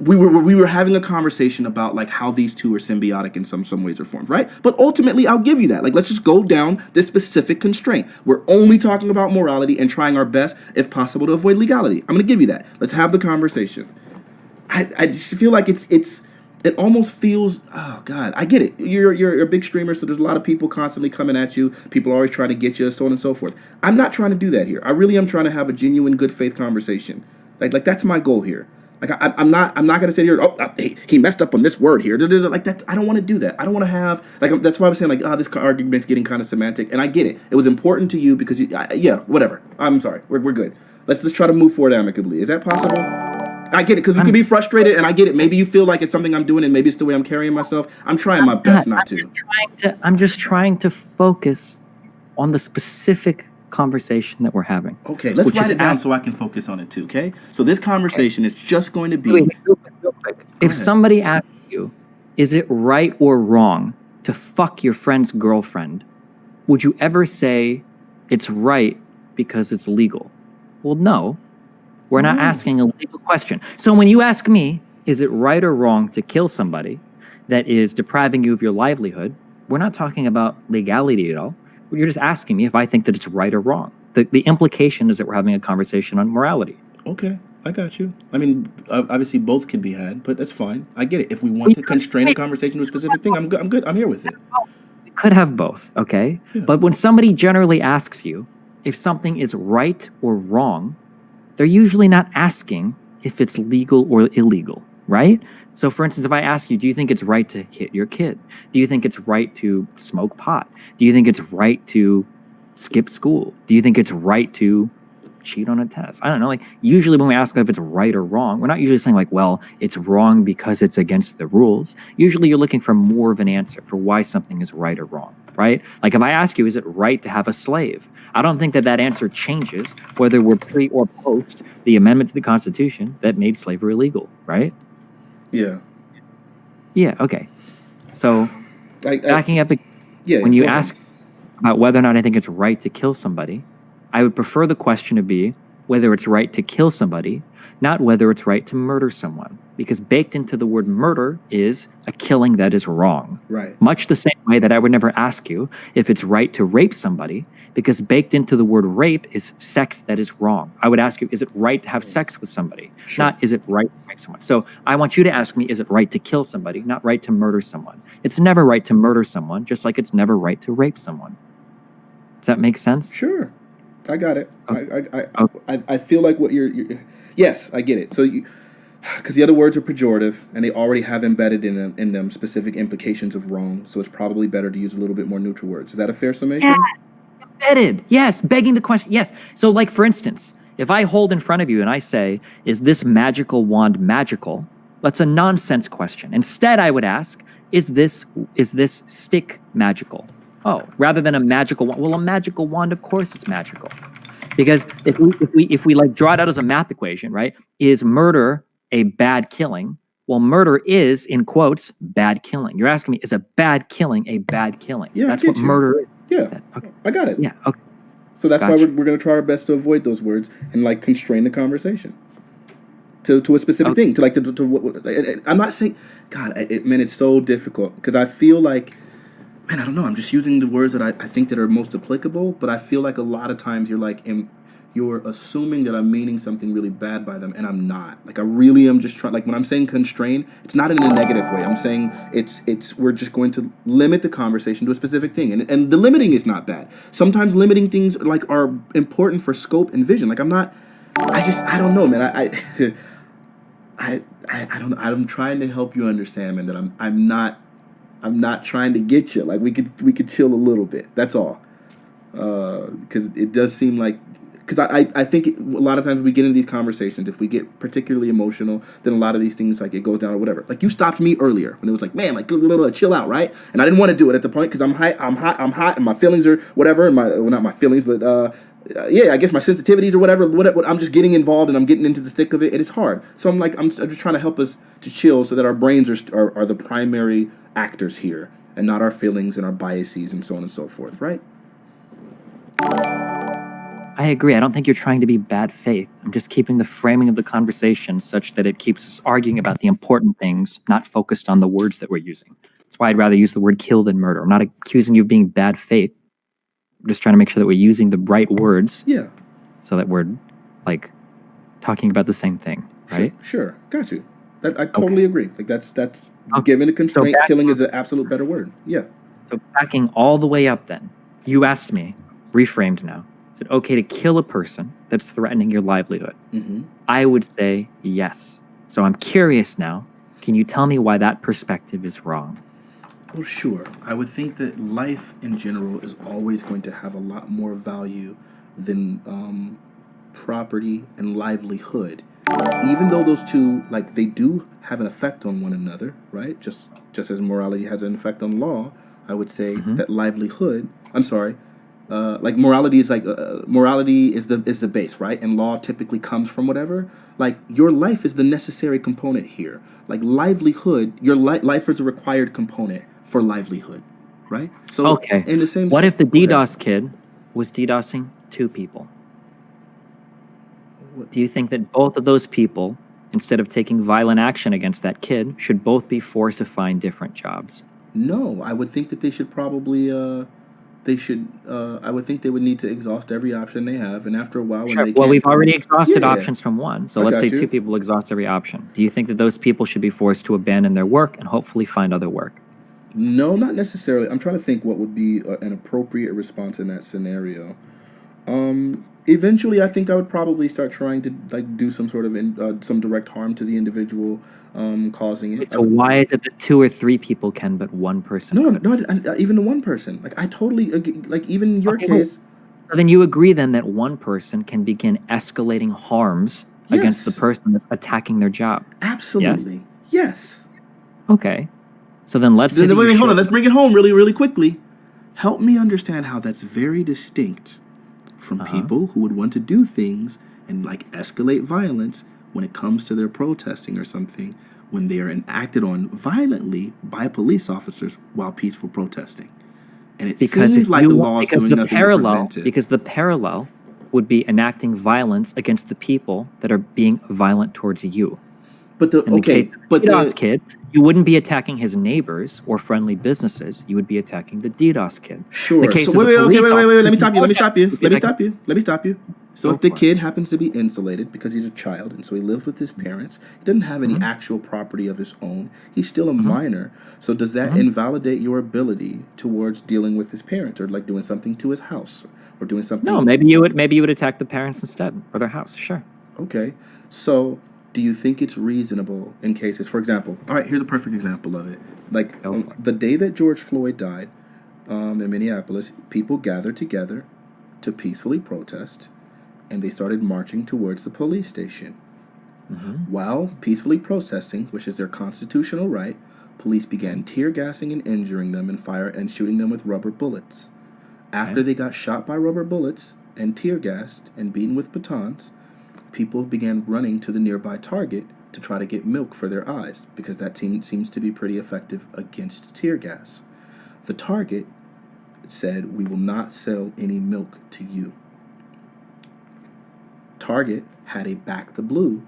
we were having a conversation about like how these two are symbiotic in some ways or forms, right? But ultimately, I'll give you that. Like, let's just go down this specific constraint. We're only talking about morality and trying our best, if possible, to avoid legality. I'm going to give you that. Let's have the conversation. I just feel like it almost feels, oh God, I get it. You're a big streamer, so there's a lot of people constantly coming at you. People are always trying to get you, so on and so forth. I'm not trying to do that here. I really am trying to have a genuine, good faith conversation. Like that's my goal here. Like I'm not gonna say here. Oh, he messed up on this word here. Like that. I don't want to do that. I don't want to have like. That's why I was saying like, this argument's getting kind of semantic, and I get it. It was important to you because yeah, whatever. I'm sorry. We're good. Let's try to move forward amicably. Is that possible? I get it because we can be frustrated, and I get it. Maybe you feel like it's something I'm doing, and maybe it's the way I'm carrying myself. I'm trying my best not to. I'm just trying to focus on the specific conversation that we're having. Okay, let's write it down so I can focus on it too. Okay, so this conversation is just going to be. Wait, real quick. If somebody asks you, is it right or wrong to fuck your friend's girlfriend, would you ever say it's right because it's legal? Well, no. We're not asking a legal question. So when you ask me, is it right or wrong to kill somebody that is depriving you of your livelihood, we're not talking about legality at all. You're just asking me if I think that it's right or wrong. The implication is that we're having a conversation on morality. Okay, I got you. I mean, obviously both can be had, but that's fine. I get it. If we want to constrain the conversation to a specific thing, I'm good. I'm here with it. We could have both, okay? Yeah. But when somebody generally asks you if something is right or wrong, they're usually not asking if it's legal or illegal, right? So for instance, if I ask you, do you think it's right to hit your kid? Do you think it's right to smoke pot? Do you think it's right to skip school? Do you think it's right to cheat on a test? I don't know. Like usually when we ask if it's right or wrong, we're not usually saying like, well, it's wrong because it's against the rules. Usually you're looking for more of an answer for why something is right or wrong, right? Like if I ask you, is it right to have a slave? I don't think that answer changes whether we're pre or post the amendment to the Constitution that made slavery illegal, right? Yeah. Yeah, okay. So backing up, when you ask about whether or not I think it's right to kill somebody, I would prefer the question to be whether it's right to kill somebody, not whether it's right to murder someone. Because baked into the word murder is a killing that is wrong. Right. Much the same way that I would never ask you if it's right to rape somebody, because baked into the word rape is sex that is wrong. I would ask you, is it right to have sex with somebody? Sure. Not, is it right to rape someone? So I want you to ask me, is it right to kill somebody, not right to murder someone? It's never right to murder someone, just like it's never right to rape someone. Does that make sense? Sure. I got it. Okay. I feel like what you're yes, I get it. So because the other words are pejorative and they already have embedded in them specific implications of wrong, so it's probably better to use a little bit more neutral words. Is that a fair summation? Yeah. Embedded. Yes. Begging the question. Yes. So like, for instance, if I hold in front of you and I say, is this magical wand magical? That's a nonsense question. Instead, I would ask, is this stick magical? Oh, rather than a magical wand. Well, a magical wand, of course it's magical. Because if we like draw it out as a math equation, right? Is murder a bad killing? Well, murder is, in quotes, bad killing. You're asking me, is a bad killing a bad killing? Yeah, that's what murder is. Yeah, okay. I got it. Yeah, okay. So that's why we're going to try our best to avoid those words and like constrain the conversation to a specific thing. To like to what I'm not saying. God, it's so difficult because I feel like. Man, I don't know. I'm just using the words that I think that are most applicable, but I feel like a lot of times you're assuming that I'm meaning something really bad by them, and I'm not. Like I really am just trying. Like when I'm saying constrain, it's not in a negative way. I'm saying we're just going to limit the conversation to a specific thing, and the limiting is not bad. Sometimes limiting things like are important for scope and vision. Like I'm not. I don't know, man. I don't know. I'm trying to help you understand, man. That I'm not trying to get you. Like we could chill a little bit. That's all. Because it does seem like, because I think a lot of times we get into these conversations, if we get particularly emotional, then a lot of these things like it goes down or whatever. Like you stopped me earlier when it was like, man, like chill out, right? And I didn't want to do it at the point because I'm hot, and my feelings are whatever, and not my feelings, but yeah, I guess my sensitivities or whatever. I'm just getting involved and I'm getting into the thick of it, and it's hard. So I'm just trying to help us to chill so that our brains are the primary actors here and not our feelings and our biases and so on and so forth, right? I agree. I don't think you're trying to be bad faith. I'm just keeping the framing of the conversation such that it keeps us arguing about the important things, not focused on the words that we're using. That's why I'd rather use the word kill than murder. I'm not accusing you of being bad faith. I'm just trying to make sure that we're using the right words. Yeah. So that we're like talking about the same thing, right? Sure. Got you. I totally agree. Like that's given a constraint, killing is an absolute better word. Yeah. So backing all the way up then, you asked me, reframed now, is it okay to kill a person that's threatening your livelihood? Mm-hmm. I would say yes. So I'm curious now. Can you tell me why that perspective is wrong? Well, sure. I would think that life in general is always going to have a lot more value than property and livelihood. Even though those two, like, they do have an effect on one another, right? Just as morality has an effect on law, I would say Mm-hmm. that livelihood. I'm sorry. Like morality is morality is the base, right? And law typically comes from whatever. Like your life is the necessary component here. Like livelihood, your life is a required component for livelihood, right? So Okay. in the same. What if the Go ahead. DDoS kid was DDoSing 2 people? Do you think that both of those people, instead of taking violent action against that kid, should both be forced to find different jobs? No, I would think that they should probably. I would think they would need to exhaust every option they have, and after a while, when Sure. they Well, can't. we've already exhausted Yeah, yeah. options from one. So I let's got say you. 2 people exhaust every option. Do you think that those people should be forced to abandon their work and hopefully find other work? No, not necessarily. I'm trying to think what would be an appropriate response in that scenario. Eventually, I think I would probably start trying to like do some sort of some direct harm to the individual causing it. So why is it that 2 or 3 people can, but one person No, couldn't? no, even the one person. Like I totally like even in your Okay, well, case. so then you agree then that one person can begin escalating harms against the Yes, person that's attacking their job. absolutely. Yes. Okay. So then let's say that Wait, you hold on. show. Let's bring it home really, really quickly. Help me understand how that's very distinct from people who would want to do things and like escalate violence when it comes to their protesting or something when they are enacted on violently by police officers while peaceful protesting. And it Because seems if like you the want, law is because doing the nothing to parallel, prevent it. because the parallel would be enacting violence against the people that are being violent towards you. But the In the okay, case of the but DDoS the kid, you wouldn't be attacking his neighbors or friendly businesses. You would be attacking the DDoS kid. In the sure. case So of wait, the wait, okay, police wait. Let me officers stop you. Let me stop you. you'd be Let me attacking- stop you. Let me stop you. So Go if the for it. kid happens to be insulated because he's a child and so he lives with his parents, he doesn't have any actual property of his own. He's still a minor. So does that invalidate your ability towards dealing with his parents or like doing something to his house or doing something? No, maybe you would attack the parents instead or their house. Sure. Okay. So do you think it's reasonable in cases, for example, all right, here's a perfect example of it. Like Go for it. the day that George Floyd died in Minneapolis, people gathered together to peacefully protest and they started marching towards the police station. While peacefully protesting, which is their constitutional right, police began tear gassing and injuring them and shooting them with rubber bullets. After they got shot by rubber bullets and tear gassed and beaten with batons, people began running to the nearby Target to try to get milk for their eyes because that seems to be pretty effective against tear gas. The Target said, "We will not sell any milk to you." Target had a Back the Blue.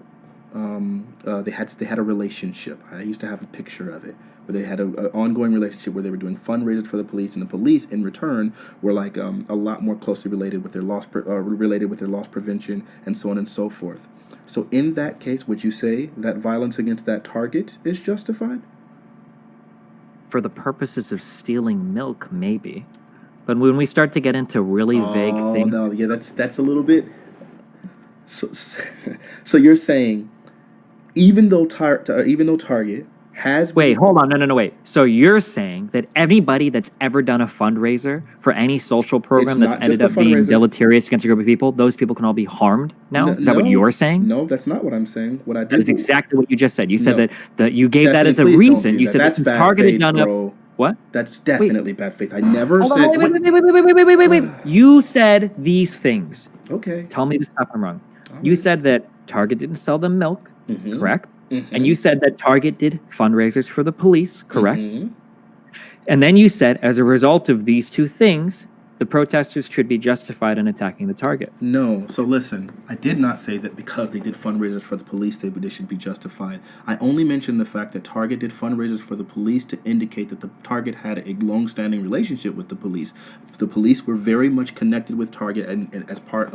They had a relationship. I used to have a picture of it where they had an ongoing relationship where they were doing fundraisers for the police, and the police in return were like a lot more closely related with their loss prevention and so on and so forth. So in that case, would you say that violence against that Target is justified? For the purposes of stealing milk, maybe. But when we start to get into really vague Oh things, no, yeah, that's a little bit. So you're saying even though Target has wait, hold on. No, wait. So you're saying that anybody that's ever done a fundraiser for any social program that's not ended just up a being fundraiser. deleterious against a group of people, those people can all be harmed now? Is that what you're saying? No, that's not what I'm saying. What I That is did exactly what you just said. You said No. that you gave that Destiny, as a please don't reason. do You that. said that That's since bad Target had faith, done bro. up. What? That's definitely bad faith. I never Hold on, said. wait. You said these things. Okay. Tell me to stop I'm wrong. All You right. said that Target didn't sell them milk, Mhm. correct? Mhm. And you said that Target did fundraisers for the police, correct? Mhm. And then you said, as a result of these two things, the protesters should be justified in attacking the Target. No. So listen, I did not say that because they did fundraisers for the police, they should be justified. I only mentioned the fact that Target did fundraisers for the police to indicate that the Target had a long-standing relationship with the police. The police were very much connected with Target, and as part,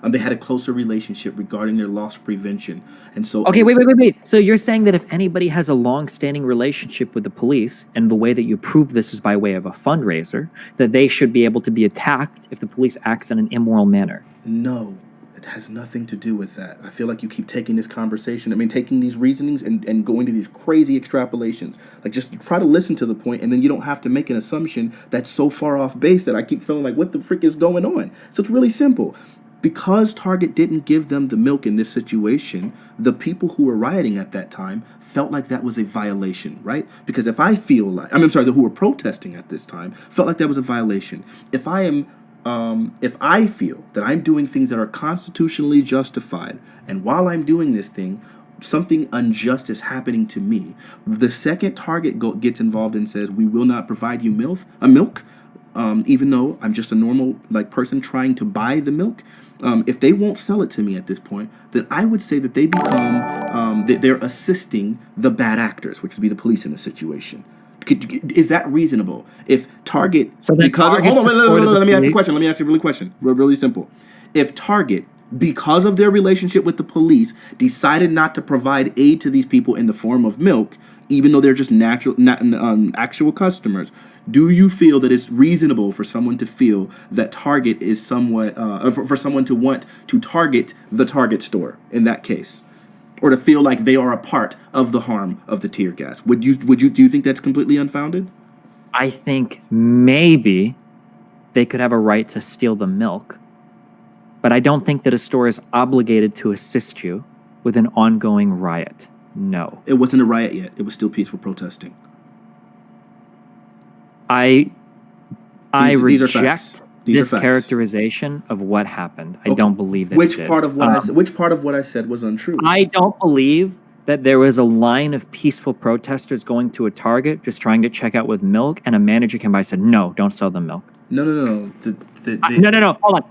they had a closer relationship regarding their loss prevention. And so, Okay, wait. So you're saying that if anybody has a long-standing relationship with the police, and the way that you prove this is by way of a fundraiser, that they should be able to be attacked if the police acts in an immoral manner? No, It has nothing to do with that. I feel like you keep taking this conversation, taking these reasonings and going to these crazy extrapolations. Like, just try to listen to the point, and then you don't have to make an assumption that's so far off base that I keep feeling like, what the frick is going on? So it's really simple. Because Target didn't give them the milk in this situation, the people who were rioting at that time felt like that was a violation, right? Because if I feel like, I'm sorry, the who were protesting at this time felt like that was a violation. If I feel that I'm doing things that are constitutionally justified, and while I'm doing this thing, something unjust is happening to me, the second Target gets involved and says, we will not provide you milk, even though I'm just a normal person trying to buy the milk, if they won't sell it to me at this point, then I would say that they become they're assisting the bad actors, which would be the police in the situation. Is that reasonable? If Target, So then because Target hold on, let me ask you a police- question. Let me ask you a really question. Really simple. If Target, because of their relationship with the police, decided not to provide aid to these people in the form of milk, even though they're just actual customers, do you feel that it's reasonable for someone to feel that Target is somewhat, for someone to want to target the Target store in that case? Or to feel like they are a part of the harm of the tear gas? Do you think that's completely unfounded? I think maybe they could have a right to steal the milk, but I don't think that a store is obligated to assist you with an ongoing riot. No. It wasn't a riot yet. It was still peaceful protesting. I These are facts. reject These are this facts. characterization of what happened. I don't believe that Which it did. part of what I said? Which part of what I said was untrue? I don't believe that there was a line of peaceful protesters going to a Target just trying to check out with milk, and a manager came by and said, "No, don't sell them milk." No. No. Hold on.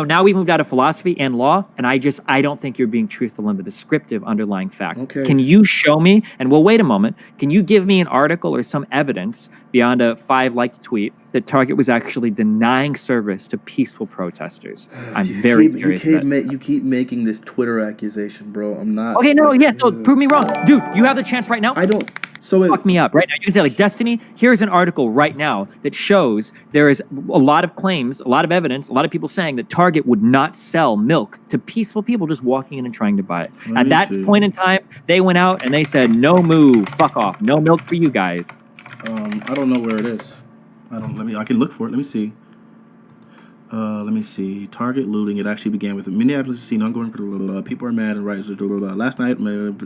Now we've moved out of philosophy and law, and I don't think you're being truthful in the descriptive underlying fact. Okay. Can you show me? And well, wait a moment. Can you give me an article or some evidence beyond a 5-like tweet that Target was actually denying service to peaceful protesters? I'm very curious. You keep making this Twitter accusation, bro. I'm not. Okay, no, yeah. So prove me wrong, dude. You have the chance right now. I don't. So Fuck me up right now. You can say like, Destiny, here's an article right now that shows there is a lot of claims, a lot of evidence, a lot of people saying that Target would not sell milk to peaceful people just walking in and trying to buy it. At that point in time, they went out and they said, "No moo, fuck off, no milk for you guys." I don't know where it is. I can look for it. Let me see. Target looting. It actually began with Minneapolis scene ongoing. People are mad and riots. Last night,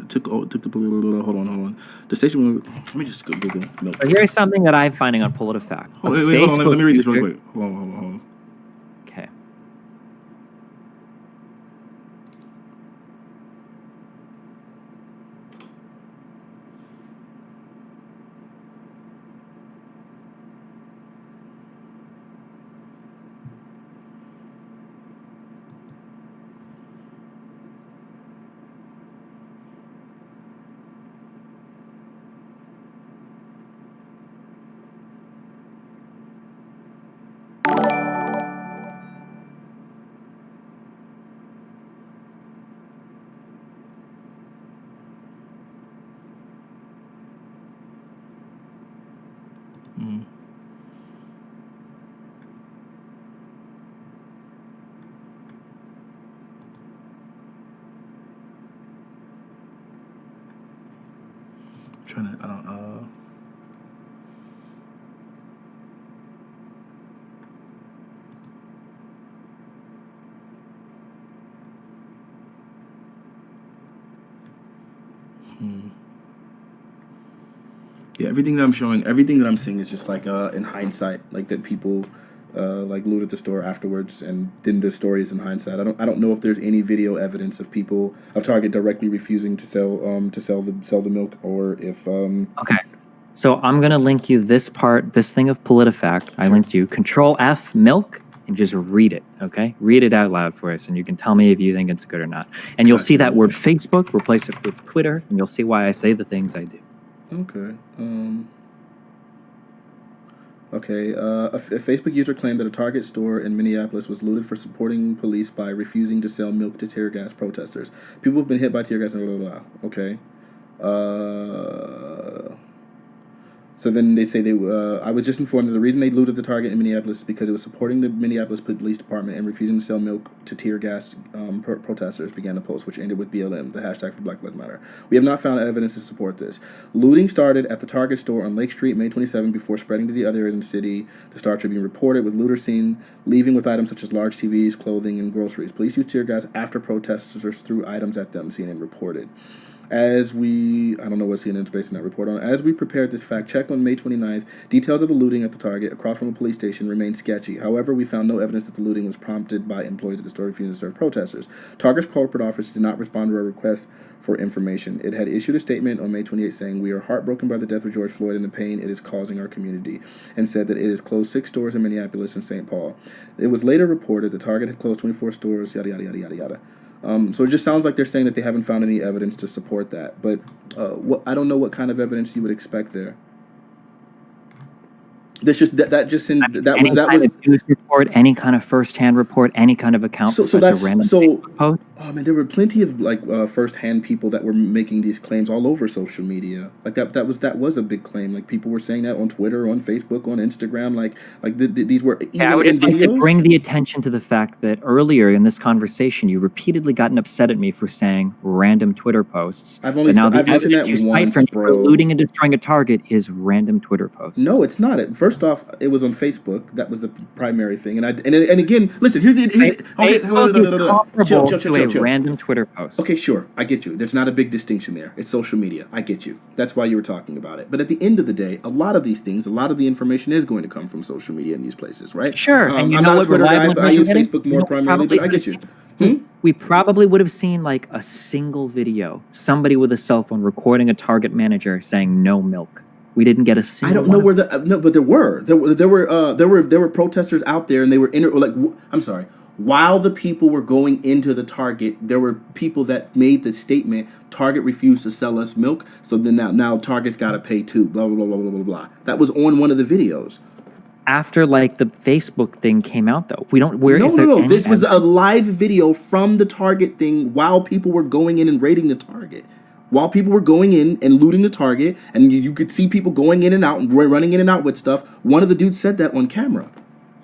took the. Hold on. The station. Let me just go Google milk. But here's something that I'm finding on PolitiFact. Hold on. Let me read this real quick. Hold on. Okay. Yeah, everything that I'm seeing is just like in hindsight, like that people like looted the store afterwards, and then the story is in hindsight. I don't know if there's any video evidence of Target directly refusing to sell the milk, or if Okay. So I'm gonna link you this thing of PolitiFact. I linked you Control F milk and just read it. Okay, read it out loud for us, and you can tell me if you think it's good or not. And you'll see that word Facebook, replace it with Twitter, and you'll see why I say the things I do. Okay. A Facebook user claimed that a Target store in Minneapolis was looted for supporting police by refusing to sell milk to tear gas protesters. People have been hit by tear gas and blah, blah, blah. Okay. So then they say I was just informed that the reason they looted the Target in Minneapolis is because it was supporting the Minneapolis Police Department and refusing to sell milk to tear gas protesters, began the post, which ended with BLM, the hashtag for Black Lives Matter. We have not found evidence to support this. Looting started at the Target store on Lake Street May 27 before spreading to the other areas in the city. The Star Tribune reported with looters seen leaving with items such as large TVs, clothing, and groceries. Police used tear gas after protesters threw items at them, CNN reported. I don't know what CNN's basing that report on. As we prepared this fact check on May 29th, details of the looting at the Target across from a police station remained sketchy. However, we found no evidence that the looting was prompted by employees of the store refusing to serve protesters. Target's corporate office did not respond to our request for information. It had issued a statement on May 28th saying, "We are heartbroken by the death of George Floyd and the pain it is causing our community," and said that it has closed 6 stores in Minneapolis and St. Paul. It was later reported that Target had closed 24 stores, yada, yada, yada, yada, yada. So it just sounds like they're saying that they haven't found any evidence to support that. But I don't know what kind of evidence you would expect there. That's just news report, any kind of first-hand report, any kind of account. So such a random Facebook post. Oh man, there were plenty of first-hand people that were making these claims all over social media. Like that was a big claim. Like people were saying that on Twitter, on Facebook, on Instagram. These were even I would in like to videos. bring the attention to the fact that earlier in this conversation, you repeatedly gotten upset at me for saying random Twitter posts. I've mentioned that you cite once, for bro. looting and destroying a Target is random Twitter posts. No, it's not. First off, it was on Facebook. That was the primary thing. And again, listen. Here's Facebook is comparable to a random Twitter post. Okay, sure, I get you. There's not a big distinction there. It's social media. I get you. That's why you were talking about it. But at the end of the day, a lot of these things, a lot of the information is going to come from social media in these places, right? Sure. And I'm not a Twitter guy, but I use Facebook more primarily. But I get you. We probably would have seen like a single video, somebody with a cell phone recording a Target manager saying no milk. We didn't get a single. I don't know where but there were protesters out there, and they were while the people were going into the Target, there were people that made the statement, Target refused to sell us milk, so then now Target's got to pay too, blah, blah, blah, blah, blah, blah. That was on one of the videos. After the Facebook thing came out, though, No. This was a live video from the Target thing while people were going in and raiding the Target. While people were going in and looting the Target, and you could see people going in and out and running in and out with stuff, one of the dudes said that on camera.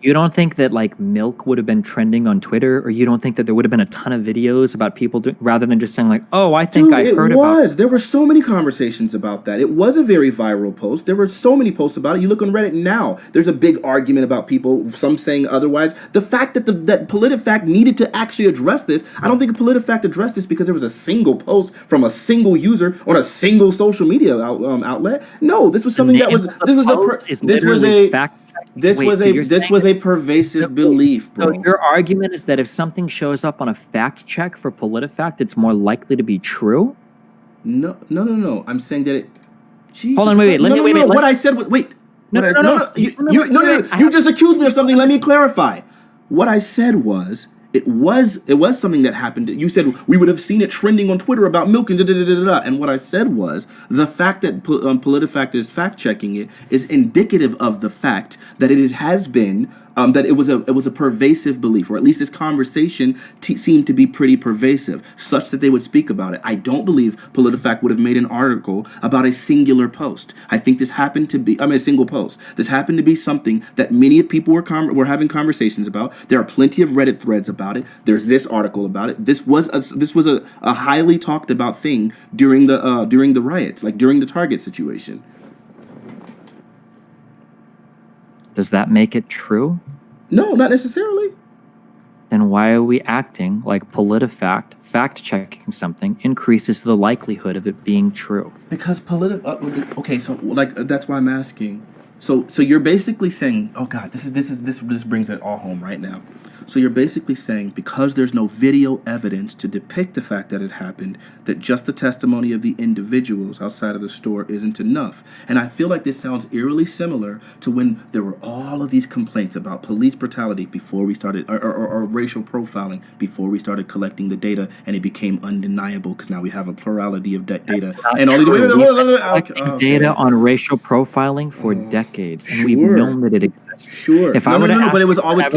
You don't think that milk would have been trending on Twitter, or you don't think that there would have been a ton of videos about people rather than just saying oh, I think I heard about it? There were so many conversations about that. It was a very viral post. There were so many posts about it. You look on Reddit now, there's a big argument about people, some saying otherwise. The fact that that PolitiFact needed to actually address this, I don't think PolitiFact addressed this because there was a single post from a single user on a single social media outlet. No, this was something that was a pervasive belief, bro. So your argument is that if something shows up on a fact check for PolitiFact, it's more likely to be true? No. I'm saying that it. Jesus Hold on, wait. What I said was wait. You just accused me of something. Let me clarify. What I said was. It was something that happened. You said we would have seen it trending on Twitter about milk and da-da-da-da-da. And what I said was the fact that PolitiFact is fact checking it is indicative of the fact that it has been that it was a pervasive belief, or at least this conversation seemed to be pretty pervasive, such that they would speak about it. I don't believe PolitiFact would have made an article about a singular post. I think this happened to be a single post. This happened to be something that many of people were having conversations about. There are plenty of Reddit threads about it. There's this article about it. This was a highly talked about thing during the riots, during the Target situation. Does that make it true? No, not necessarily. Then why are we acting like PolitiFact fact-checking something increases the likelihood of it being true? Because okay, so that's why I'm asking. So you're basically saying, oh God, this brings it all home right now. So you're basically saying because there's no video evidence to depict the fact that it happened, that just the testimony of the individuals outside of the store isn't enough. And I feel like this sounds eerily similar to when there were all of these complaints about police brutality before we started, or racial profiling before we started collecting the data, and it became undeniable because now we have a plurality of data. And all collecting data on racial profiling for decades, and we've known that it exists. Sure. If I were to ask but it was always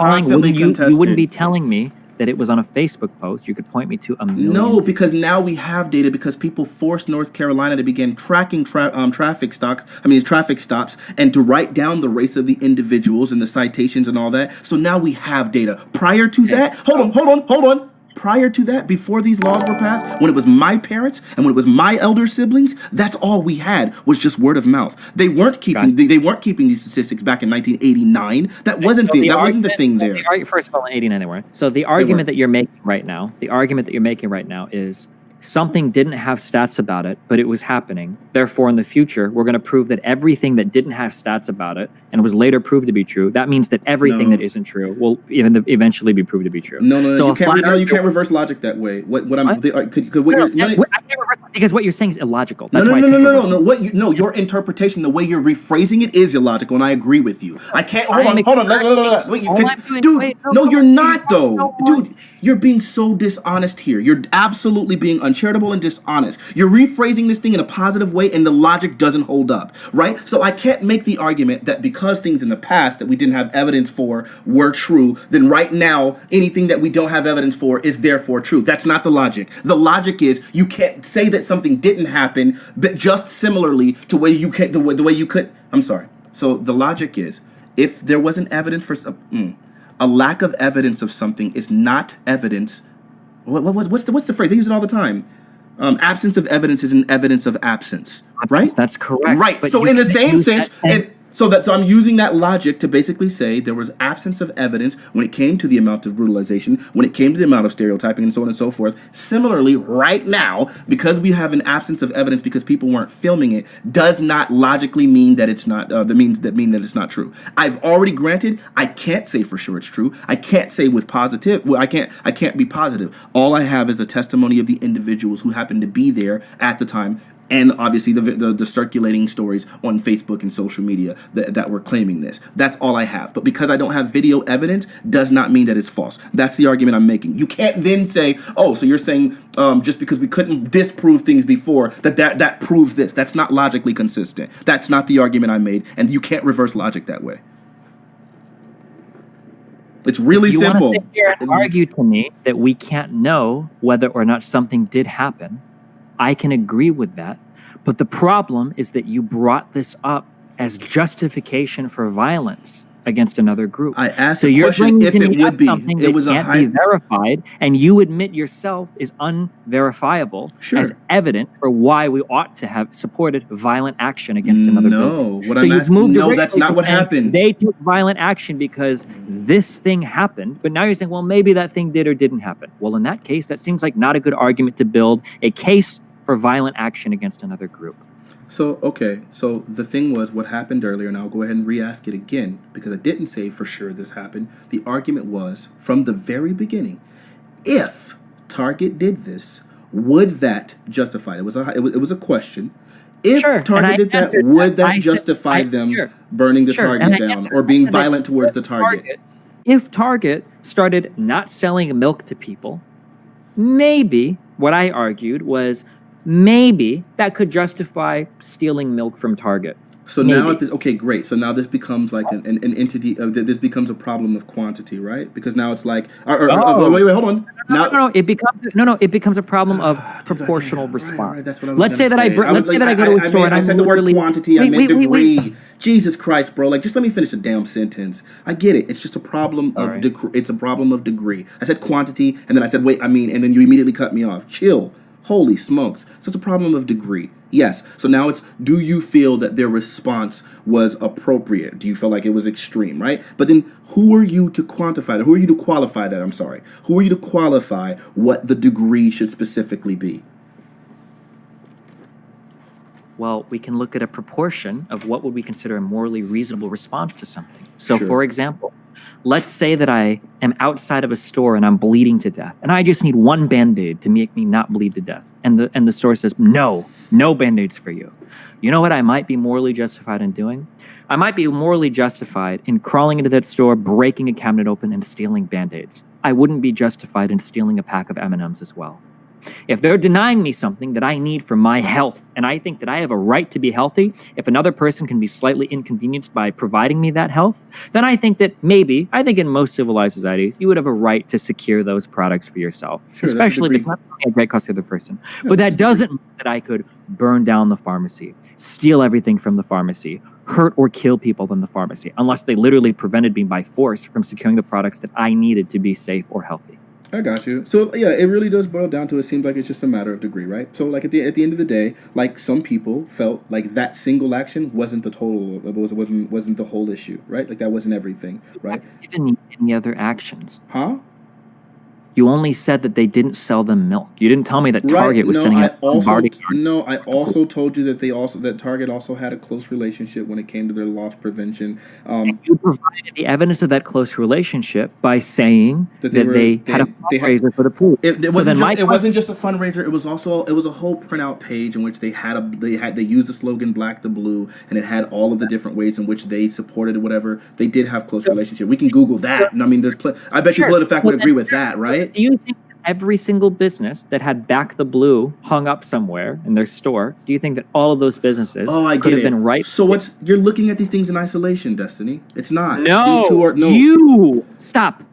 constantly you contested. wouldn't be telling me that it was on a Facebook post, you could point me to a million. No, because now we have data because people forced North Carolina to begin tracking traffic stops and to write down the race of the individuals and the citations and all that. So now we have data. Prior to that, hold on. Prior to that, before these laws were passed, when it was my parents and when it was my elder siblings, that's all we had was just word of mouth. They weren't keeping they weren't keeping these statistics back in 1989. That wasn't the thing there. First of all, in 89 they weren't. So the argument that you're making right now, is something didn't have stats about it, but it was happening. Therefore, in the future, we're going to prove that everything that didn't have stats about it and was later proved to be true, that means that everything that isn't true will eventually be proved to be true. No, so you can't reverse logic that way. Because what you're saying is illogical. No. Your interpretation, the way you're rephrasing it, is illogical, and I agree with you. I can't. Hold on. Dude, you're not though. Dude, you're being so dishonest here. You're absolutely being uncharitable and dishonest. You're rephrasing this thing in a positive way, and the logic doesn't hold up, right? So I can't make the argument that because things in the past that we didn't have evidence for were true, then right now anything that we don't have evidence for is therefore true. That's not the logic. The logic is you can't say that something didn't happen, but just similarly to the way you could. I'm sorry. So the logic is if there wasn't evidence for a lack of evidence of something is not evidence. What's the phrase? They use it all the time. Absence of evidence is an evidence of absence, right? That's correct. Right. So in the same sense, so I'm using that logic to basically say there was absence of evidence when it came to the amount of brutalization, when it came to the amount of stereotyping, and so on and so forth. Similarly, right now, because we have an absence of evidence because people weren't filming it, does not logically mean that it's not. That mean that it's not true. I've already granted. I can't say for sure it's true. I can't say with positive. Well, I can't be positive. All I have is the testimony of the individuals who happened to be there at the time. And obviously the circulating stories on Facebook and social media that were claiming this. That's all I have. But because I don't have video evidence does not mean that it's false. That's the argument I'm making. You can't then say, oh, so you're saying just because we couldn't disprove things before that proves this. That's not logically consistent. That's not the argument I made. And you can't reverse logic that way. It's really simple. You want to sit here and argue to me that we can't know whether or not something did happen. I can agree with that, but the problem is that you brought this up as justification for violence against another group. I asked the question if it would be. Something that can't be verified, and you admit yourself is unverifiable as evidence for why we ought to have supported violent action against another group. That's not what happened. They took violent action because this thing happened, but now you're saying, well, maybe that thing did or didn't happen. Well, in that case, that seems like not a good argument to build a case for violent action against another group. So the thing was what happened earlier, and I'll go ahead and re-ask it again because I didn't say for sure this happened. The argument was from the very beginning, if Target did this, would that justify it? It was a question. If Target did that, would that justify them burning the Target down or being violent towards the Target? If Target started not selling milk to people, maybe what I argued was maybe that could justify stealing milk from Target. So now, great. So now this becomes like an entity. This becomes a problem of quantity, right? Because now it's like, wait, hold on. It becomes a problem of proportional response. Let's say that I go to a store and I said the word quantity. I meant degree. Jesus Christ, bro! Like, just let me finish the damn sentence. I get it. It's just a problem of it's a problem of degree. I said quantity, and then I said and then you immediately cut me off. Chill. Holy smokes. So it's a problem of degree. Yes. So now it's, do you feel that their response was appropriate? Do you feel like it was extreme, right? But then who are you to quantify that? Who are you to qualify that? I'm sorry. Who are you to qualify what the degree should specifically be? Well, we can look at a proportion of what would we consider a morally reasonable response to something. So, for example, let's say that I am outside of a store and I'm bleeding to death, and I just need one Band-Aid to make me not bleed to death. And the store says, no Band-Aids for you. You know what I might be morally justified in doing? I might be morally justified in crawling into that store, breaking a cabinet open, and stealing Band-Aids. I wouldn't be justified in stealing a pack of M&Ms as well. If they're denying me something that I need for my health, and I think that I have a right to be healthy, if another person can be slightly inconvenienced by providing me that health, then I think that maybe, I think in most civilized societies, you would have a right to secure those products for yourself, Sure, especially if it's not a great cost to the other person. But that doesn't mean that I could burn down the pharmacy, steal everything from the pharmacy, hurt or kill people in the pharmacy, unless they literally prevented me by force from securing the products that I needed to be safe or healthy. I got you. So yeah, it really does boil down to, it seems like it's just a matter of degree, right? So like at the end of the day, like some people felt like that single action wasn't the total, wasn't the whole issue, right? Like that wasn't everything, right? Even any other actions. Huh? You only said that they didn't sell them milk. You didn't tell me that Target was sending out bombarding. No, I also told you that Target also had a close relationship when it came to their loss prevention. You provided the evidence of that close relationship by saying that they had a fundraiser for the pool. It wasn't just a fundraiser. It was a whole printout page in which they used the slogan "Black the Blue," and it had all of the different ways in which they supported whatever. They did have close relationship. We can Google that. I mean, I bet you PolitiFact would agree with that, right? Do you think that every single business that had Back the Blue hung up somewhere in their store, do you think that all of those businesses could have been right? So you're looking at these things in isolation, Destiny. It's not. No. These two are, no. You stop.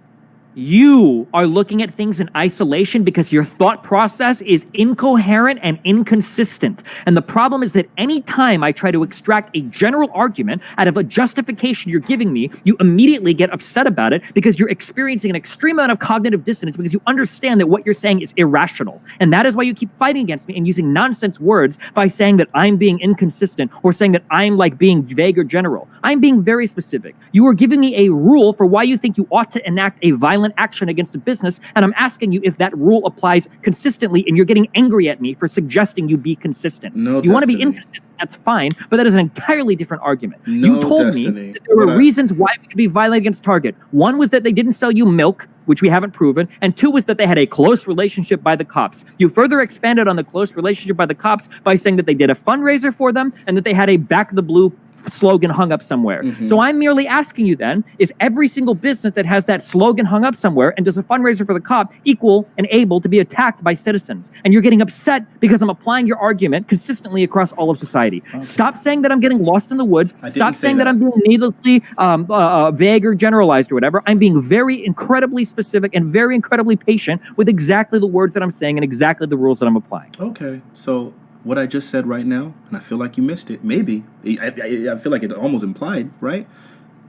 You are looking at things in isolation because your thought process is incoherent and inconsistent. And the problem is that any time I try to extract a general argument out of a justification you're giving me, you immediately get upset about it because you're experiencing an extreme amount of cognitive dissonance because you understand that what you're saying is irrational. And that is why you keep fighting against me and using nonsense words by saying that I'm being inconsistent or saying that I'm like being vague or general. I'm being very specific. You are giving me a rule for why you think you ought to enact a violent action against a business, and I'm asking you if that rule applies consistently, and you're getting angry at me for suggesting you be consistent. No, you want to be inconsistent, that's fine, but that is an entirely different argument. No, you told me that there were reasons why we could be violent against Target. One was that they didn't sell you milk, which we haven't proven, and two was that they had a close relationship by the cops. You further expanded on the close relationship by the cops by saying that they did a fundraiser for them and that they had a Back the Blue slogan hung up somewhere. So I'm merely asking you then, is every single business that has that slogan hung up somewhere and does a fundraiser for the cop equal and able to be attacked by citizens? And you're getting upset because I'm applying your argument consistently across all of society. Okay. Stop saying that I'm getting lost in the woods. Stop saying that I'm being needlessly vague or generalized or whatever. I'm being very incredibly specific and very incredibly patient with exactly the words that I'm saying and exactly the rules that I'm applying. Okay, so what I just said right now, and I feel like you missed it, maybe, I feel like it almost implied, right,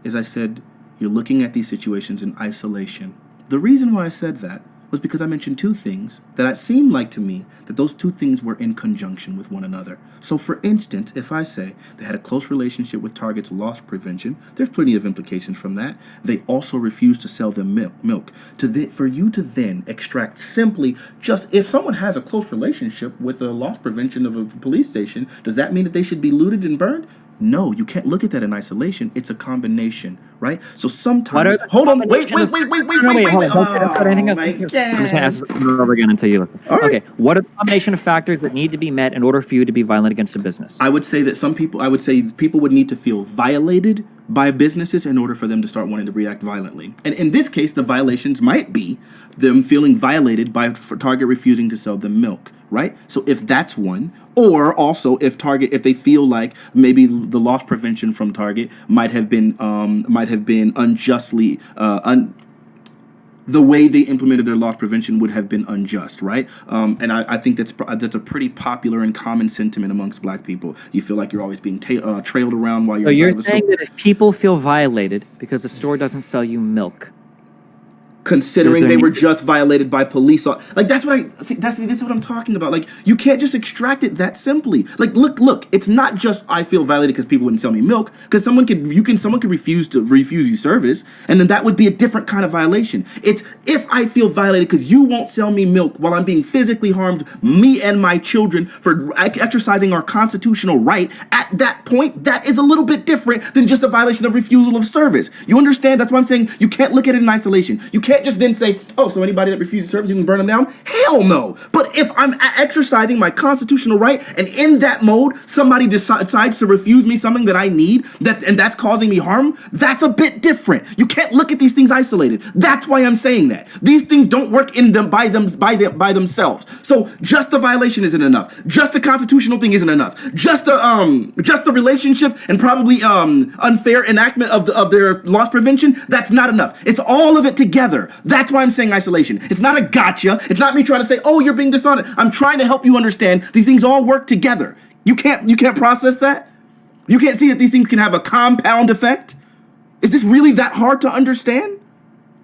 is I said you're looking at these situations in isolation. The reason why I said that was because I mentioned two things that it seemed like to me that those two things were in conjunction with one another. So for instance, if I say they had a close relationship with Target's loss prevention, there's plenty of implications from that. They also refused to sell them milk. For you to then extract simply just, if someone has a close relationship with the loss prevention of a police station, does that mean that they should be looted and burned? No, you can't look at that in isolation. It's a combination, right? So sometimes, hold on, wait. Oh my God. I'm just going to ask this over again until you look. Right. Okay, what are the combination of factors that need to be met in order for you to be violent against a business? I would say that people would need to feel violated by businesses in order for them to start wanting to react violently. And in this case, the violations might be them feeling violated by Target refusing to sell them milk, right? So if that's one, or also if they feel like maybe the loss prevention from Target might have been unjustly the way they implemented their loss prevention would have been unjust, right? And I think that's a pretty popular and common sentiment amongst Black people. You feel like you're always being trailed around while you're inside of a store. So you're saying that if people feel violated because the store doesn't sell you milk, considering they were just violated by police. Like, that's what this is what I'm talking about. Like, you can't just extract it that simply. Like, look, it's not just I feel violated because people wouldn't sell me milk, because someone could refuse you service, and then that would be a different kind of violation. It's if I feel violated because you won't sell me milk while I'm being physically harmed, me and my children, for exercising our constitutional right, at that point, that is a little bit different than just a violation of refusal of service. You understand? That's why I'm saying you can't look at it in isolation. You can't can't just then say, oh, so anybody that refuses service, you can burn them down? Hell no. But if I'm exercising my constitutional right, and in that mode, somebody decides to refuse me something that I need, and that's causing me harm, that's a bit different. You can't look at these things isolated. That's why I'm saying that. These things don't work in them by themselves. So just the violation isn't enough. Just the constitutional thing isn't enough. Just the relationship and probably unfair enactment of their loss prevention, that's not enough. It's all of it together. That's why I'm saying isolation. It's not a gotcha. It's not me trying to say, oh, you're being dishonest. I'm trying to help you understand these things all work together. You can't process that? You can't see that these things can have a compound effect? Is this really that hard to understand?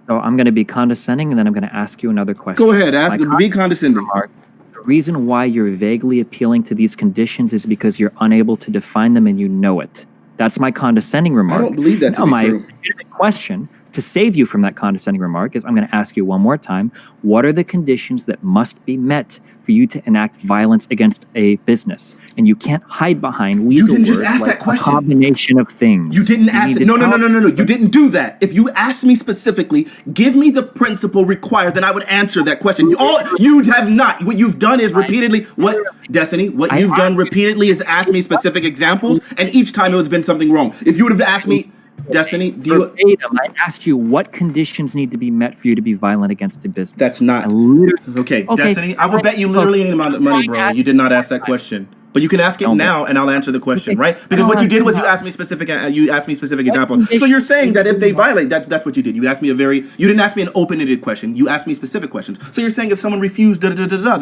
So I'm going to be condescending, and then I'm going to ask you another question. Go ahead, be condescending. The reason why you're vaguely appealing to these conditions is because you're unable to define them and you know it. That's my condescending remark. I don't believe that to be my true. question to save you from that condescending remark is I'm going to ask you one more time. What are the conditions that must be met for you to enact violence against a business? And you can't hide behind weasel You didn't just words ask like that question. A combination of things. You didn't ask it. No. You didn't do that. If you asked me specifically, give me the principle required, then I would answer that question. You have not. What you've done is repeatedly, Destiny, what you've done repeatedly is ask me specific examples, and each time it has been something wrong. If you would have asked me, Destiny, verbatim, I asked you what conditions need to be met for you to be violent against a business. That's not. Okay, Destiny, I will bet you literally any amount of money, bro. You did not ask that question. But you can ask it now, and I'll answer the question, right? Because what you did was you asked me specific examples. So you're saying that if they violate, that's what you did. You asked me you didn't ask me an open-ended question. You asked me specific questions. So you're saying if someone refused then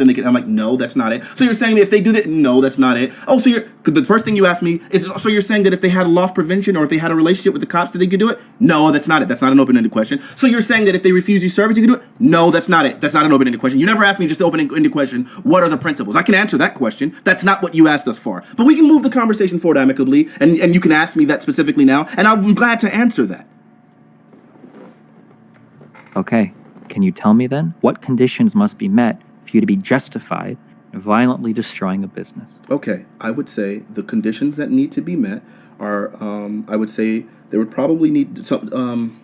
they can. I'm like, no, that's not it. So you're saying if they do that, no, that's not it. Oh, so the first thing you asked me is, so you're saying that if they had a loss prevention or if they had a relationship with the cops, that they could do it? No, that's not it. That's not an open-ended question. So you're saying that if they refuse you service, you can do it? No, that's not it. That's not an open-ended question. You never asked me just the open-ended question. What are the principles? I can answer that question. That's not what you asked us for. But we can move the conversation forward amicably, and you can ask me that specifically now, and I'm glad to answer that. Okay. Can you tell me then what conditions must be met for you to be justified in violently destroying a business? Okay. I would say the conditions that need to be met are, I would say they would probably need some,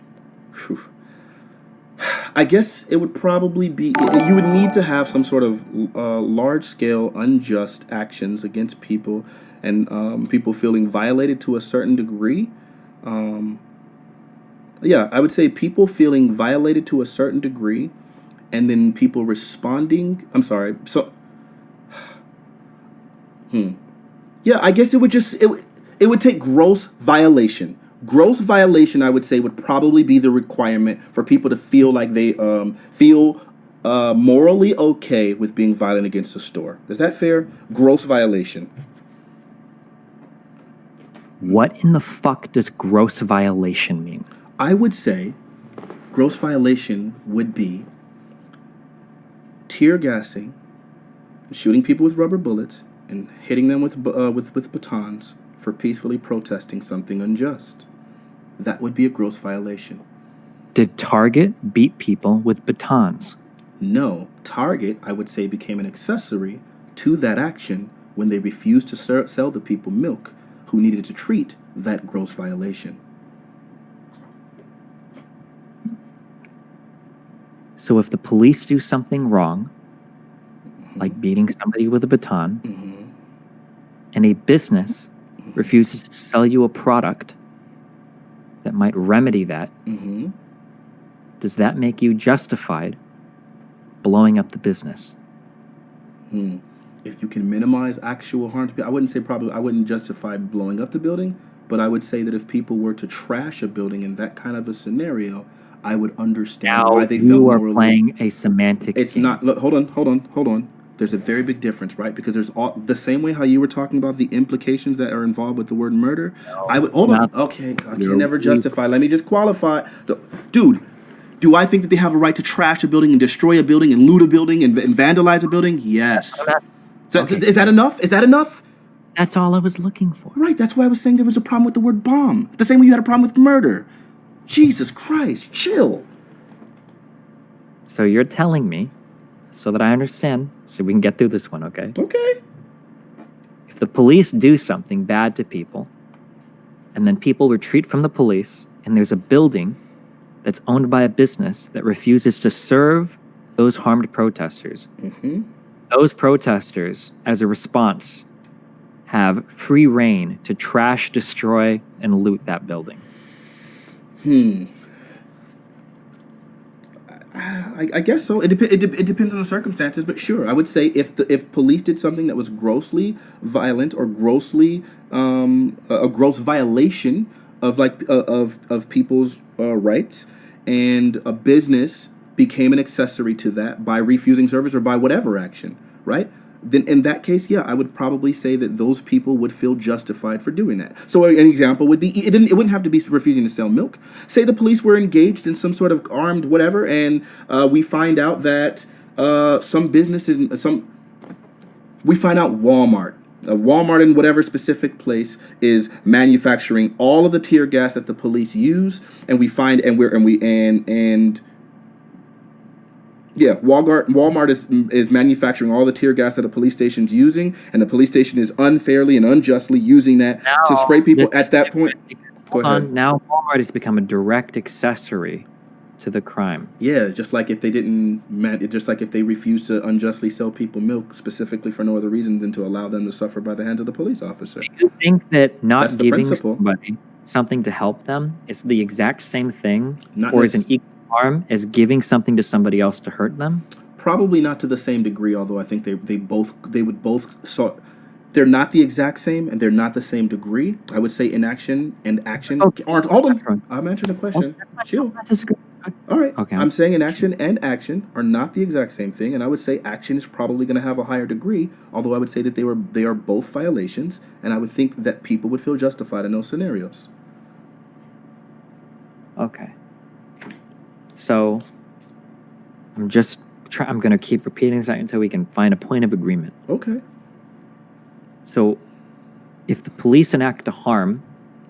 I guess it would probably be, you would need to have some sort of large-scale unjust actions against people and people feeling violated to a certain degree. Yeah, I would say people feeling violated to a certain degree and then people responding. I'm sorry. So, yeah, I guess it would just, it would take gross violation. Gross violation, I would say, would probably be the requirement for people to feel like they feel morally okay with being violent against a store. Is that fair? Gross violation. What in the fuck does gross violation mean? I would say gross violation would be tear gassing, shooting people with rubber bullets, and hitting them with batons for peacefully protesting something unjust. That would be a gross violation. Did Target beat people with batons? No. Target, I would say, became an accessory to that action when they refused to sell the people milk who needed to treat that gross violation. So if the police do something wrong, like beating somebody with a baton, and a business refuses to sell you a product that might remedy that, does that make you justified blowing up the business? If you can minimize actual harm to people, I wouldn't justify blowing up the building, but I would say that if people were to trash a building in that kind of a scenario, I would understand why they felt you are morally. playing a semantic It's game. not. Look, hold on. There's a very big difference, right? Because there's the same way how you were talking about the implications that are involved with the word murder. I would hold on. Okay, I can never justify. Let me just qualify, dude. Do I think that they have a right to trash a building and destroy a building and loot a building and vandalize a building? Yes. Is that enough? Is that enough? That's all I was looking for. Right. That's why I was saying there was a problem with the word bomb. The same way you had a problem with murder. Jesus Christ, chill. So you're telling me, so that I understand, so we can get through this one, okay? Okay. If the police do something bad to people, and then people retreat from the police, and there's a building that's owned by a business that refuses to serve those harmed protesters, those protesters, as a response, have free reign to trash, destroy, and loot that building. I guess so. It depends on the circumstances, but sure, I would say if police did something that was grossly violent or grossly a gross violation of of people's rights, and a business became an accessory to that by refusing service or by whatever action, right? Then in that case, yeah, I would probably say that those people would feel justified for doing that. So an example would be it wouldn't have to be refusing to sell milk. Say the police were engaged in some sort of armed whatever, and we find out that we find out Walmart in whatever specific place is manufacturing all of the tear gas that the police use, and we find Walmart is manufacturing all the tear gas that a police station's using, and the police station is unfairly and unjustly using that to spray people at that point. Go ahead. Now Walmart has become a direct accessory to the crime. Yeah, just like if they refused to unjustly sell people milk specifically for no other reason than to allow them to suffer by the hands of the police officer. Do you think that not That's the giving principle. somebody something to help them is the exact same thing, Not or is nec- an equal harm as giving something to somebody else to hurt them? Probably not to the same degree, although I think they would both they're not the exact same and they're not the same degree. I would say inaction and action aren't. Hold on, That's right. I'm answering the question. Chill. I disagree. All right. Okay. I'm saying inaction and action are not the exact same thing, and I would say action is probably going to have a higher degree. Although I would say that they are both violations, and I would think that people would feel justified in those scenarios. Okay. So I'm going to keep repeating this until we can find a point of agreement. Okay. So if the police enact a harm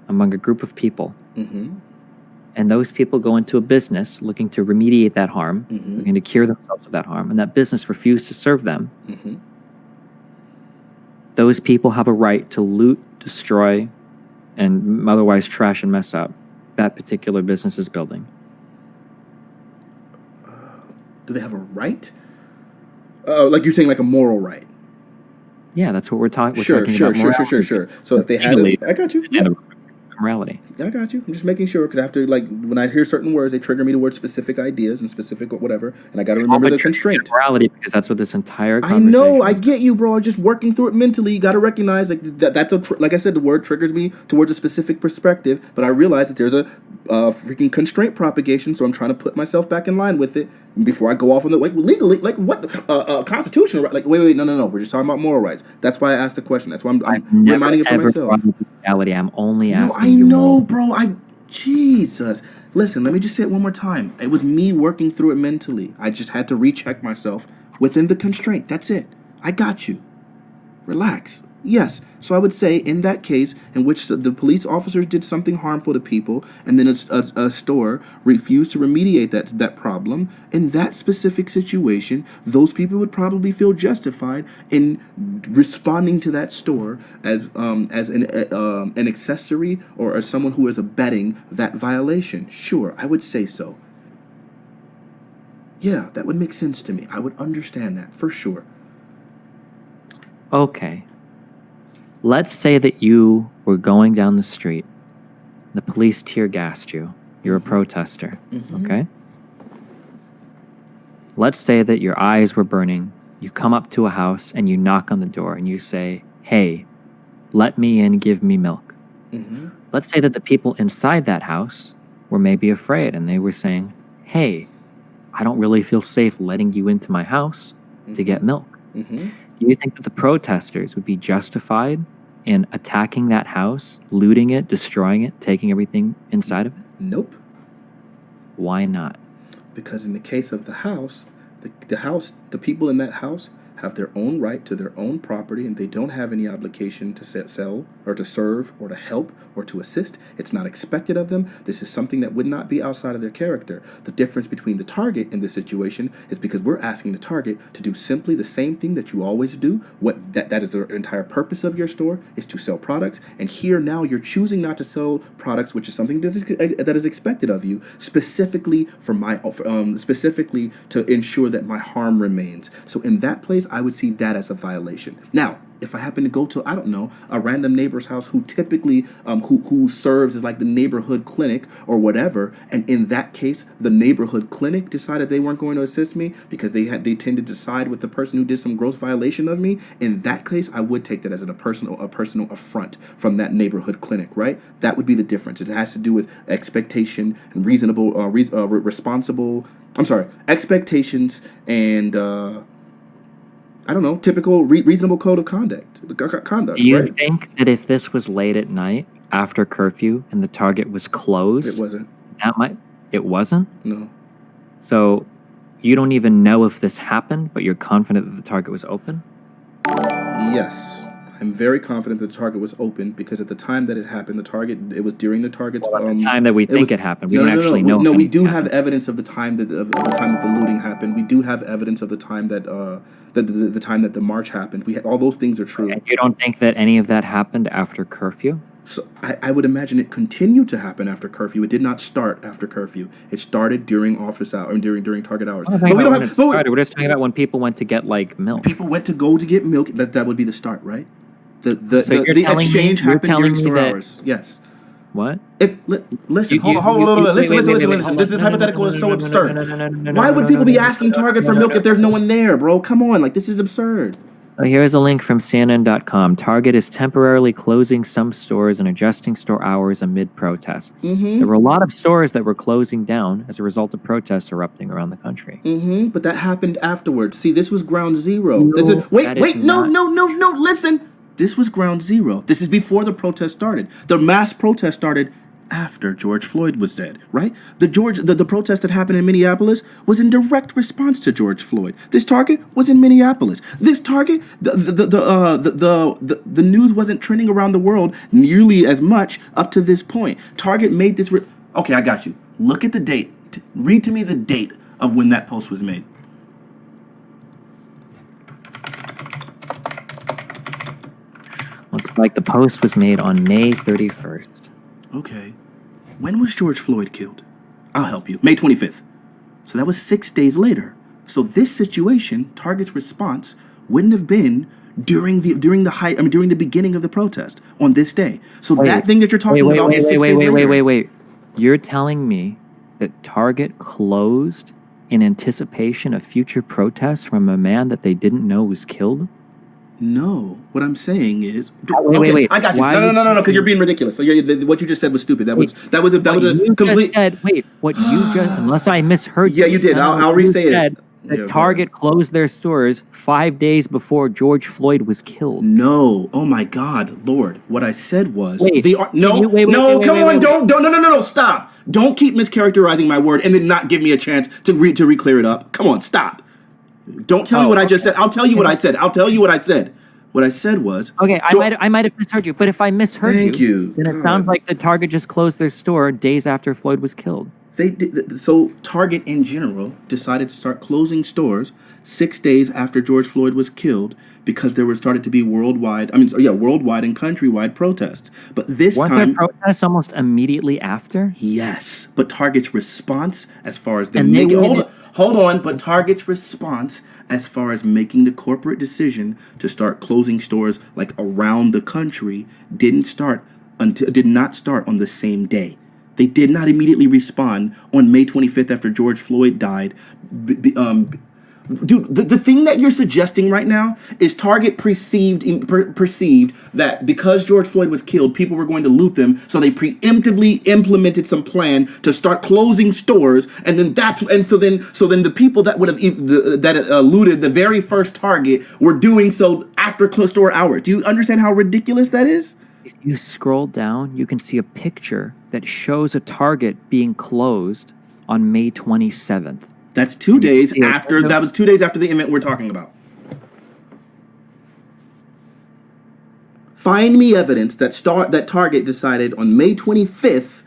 among a group of people, and those people go into a business looking to remediate that harm, looking to cure themselves of that harm, and that business refused to serve them, those people have a right to loot, destroy, and otherwise trash and mess up that particular business's building. Do they have a right? Like you're saying, like a moral right? Yeah, that's what we're talking. Sure. About So if they had I got you. Yeah. Morality. I got you. I'm just making sure because after, like, when I hear certain words, they trigger me towards specific ideas and specific whatever, and I got to remember the constraint. Morality, because that's what this entire I conversation know. I is. get you, bro. Just working through it mentally. You got to recognize that's like I said, the word triggers me towards a specific perspective, but I realize that there's a freaking constraint propagation, so I'm trying to put myself back in line with it before I go off on the legally, like what constitutional right? Like wait, no. We're just talking about moral rights. That's why I asked the question. That's why I'm reminding it for myself. Reality. I'm only asking. I know, bro. Jesus. Listen, let me just say it one more time. It was me working through it mentally. I just had to recheck myself within the constraint. That's it. I got you. Relax. Yes. So I would say in that case in which the police officers did something harmful to people and then a store refused to remediate that problem, in that specific situation, those people would probably feel justified in responding to that store as an accessory or as someone who is abetting that violation. Sure, I would say so. Yeah, that would make sense to me. I would understand that for sure. Okay. Let's say that you were going down the street. The police tear gassed you. You're a protester. Okay? Let's say that your eyes were burning. You come up to a house and you knock on the door and you say, "Hey, let me in, give me milk." Let's say that the people inside that house were maybe afraid and they were saying, "Hey, I don't really feel safe letting you into my house to get milk." Do you think that the protesters would be justified in attacking that house, looting it, destroying it, taking everything inside of it? Nope. Why not? Because in the case of the house, the people in that house have their own right to their own property, and they don't have any obligation to sell or to serve or to help or to assist. It's not expected of them. This is something that would not be outside of their character. The difference between the target in this situation is because we're asking the target to do simply the same thing that you always do. What that is the entire purpose of your store, is to sell products. And here now you're choosing not to sell products, which is something that is expected of you, specifically specifically to ensure that my harm remains. So in that place, I would see that as a violation. Now, if I happen to go to, I don't know, a random neighbor's house who typically, who serves as like the neighborhood clinic or whatever, and in that case, the neighborhood clinic decided they weren't going to assist me because they tended to side with the person who did some gross violation of me, in that case, I would take that as a personal affront from that neighborhood clinic, right? That would be the difference. It has to do with expectation and expectations and, I don't know, typical reasonable code of conduct. Do you think that if this was late at night after curfew and the Target was closed, It wasn't. It wasn't? No. So you don't even know if this happened, but you're confident that the Target was open? Yes. I'm very confident that the Target was open because at the time that it happened, it was during the Target's... Well, at the time that we think it happened. We don't actually know. No, we do have evidence of the time that the looting happened. We do have evidence of the time that the time that the march happened. All those things are true. And you don't think that any of that happened after curfew? So I would imagine it continued to happen after curfew. It did not start after curfew. It started during office hours, during Target hours. But we don't have. We're just talking about when people went to get like milk. People went to go to get milk. That would be the start, right? The exchange happened during store hours. Yes. What? Listen, hold on. Listen. This hypothetical is so absurd. Why would people be asking Target for milk if there's no one there, bro? Come on, like this is absurd. So here's a link from CNN.com. Target is temporarily closing some stores and adjusting store hours amid protests. Mm-hmm. There were a lot of stores that were closing down as a result of protests erupting around the country. Mm-hmm. But that happened afterwards. See, this was ground zero. No, No, listen. This was ground zero. This is before the protest started. The mass protest started after George Floyd was dead, right? The protest that happened in Minneapolis was in direct response to George Floyd. This Target was in Minneapolis. This Target, the news wasn't trending around the world nearly as much up to this point. Target made this. Okay, I got you. Look at the date. Read to me the date of when that post was made. Looks like the post was made on May 31st. Okay. When was George Floyd killed? I'll help you. May 25th. So that was 6 days later. So this situation, Target's response, wouldn't have been during the beginning of the protest on this day. So that thing that you're talking about is 6 days later. Wait. You're telling me that Target closed in anticipation of future protests from a man that they didn't know was killed? No, what I'm saying is. Wait. I got you. No, because you're being ridiculous. So what you just said was stupid. That was a complete. What you just, unless I misheard. Yeah, you did. I'll re-say it. That Target closed their stores 5 days before George Floyd was killed. No, oh my God, Lord! What I said was stop! Don't keep mischaracterizing my word and then not give me a chance to re-clear it up. Come on, stop! Don't tell me what I just said. I'll tell you what I said. What I said was... Okay, I might have misheard you, but if I misheard you, then it sounds like the Target just closed their store days after Floyd was killed. They did, so Target in general decided to start closing stores 6 days after George Floyd was killed because there started to be worldwide and countrywide protests. But this Weren't there protests almost immediately after? Yes, but Target's response as far as Target's response as far as making the corporate decision to start closing stores like around the country did not start on the same day. They did not immediately respond on May 25th after George Floyd died. Dude, the thing that you're suggesting right now is Target perceived that because George Floyd was killed, people were going to loot them, so they preemptively implemented some plan to start closing stores, and then so then the people that would have looted the very first Target were doing so after closed store hours. Do you understand how ridiculous that is? If you scroll down, you can see a picture that shows a Target being closed on May 27th. That's 2 days after. That was 2 days after the event we're talking about. find me evidence that Target decided on May 25th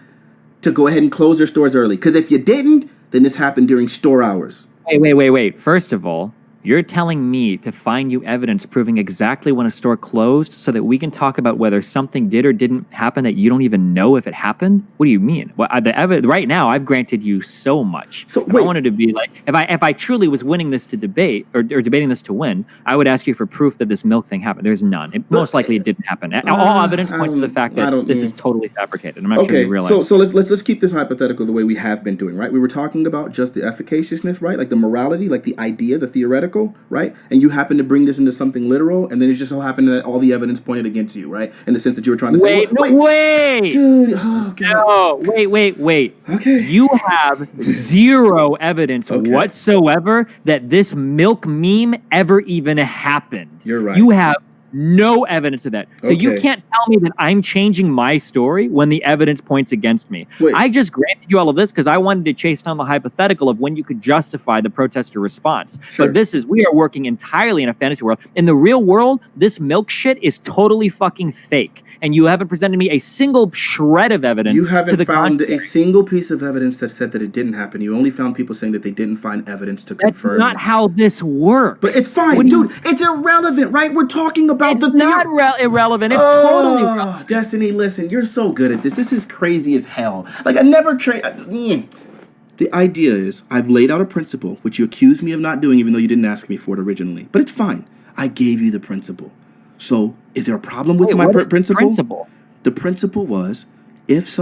to go ahead and close their stores early. Because if you didn't, then this happened during store hours. Wait. First of all, you're telling me to find you evidence proving exactly when a store closed so that we can talk about whether something did or didn't happen that you don't even know if it happened? What do you mean? Well, right now, I've granted you so much. So I wanted to be like, if I truly was winning this to debate or debating this to win, I would ask you for proof that this milk thing happened. There's none. Most likely it didn't happen. All evidence points to the fact that this is totally fabricated. I'm not sure you realize. So let's keep this hypothetical the way we have been doing, right? We were talking about just the efficaciousness, right? Like the morality, like the idea, the theoretical, right? And you happen to bring this into something literal, and then it just so happened that all the evidence pointed against you, right? In the sense that you were trying to say, wait, dude, oh god, no, wait. Okay, you have zero evidence whatsoever that this milk meme ever even happened. You're right. You have no evidence of that. So you can't tell me that I'm changing my story when the evidence points against me. Wait. I just granted you all of this because I wanted to chase down the hypothetical of when you could justify the protester response. Sure. But we are working entirely in a fantasy world. In the real world, this milk shit is totally fucking fake. And you haven't presented me a single shred of evidence. You haven't to the found contrary. a single piece of evidence that said that it didn't happen. You only found people saying that they didn't find evidence to confirm. That's not how this works. But it's fine, dude. It's irrelevant, right? We're talking about it's not irrelevant. It's totally irrelevant. Destiny, listen, you're so good at this. This is crazy as hell. Like, I never The idea is, I've laid out a principle, which you accused me of not doing, even though you didn't ask me for it originally. But it's fine. I gave you the principle. So, is there a problem with my principle? The principle was, if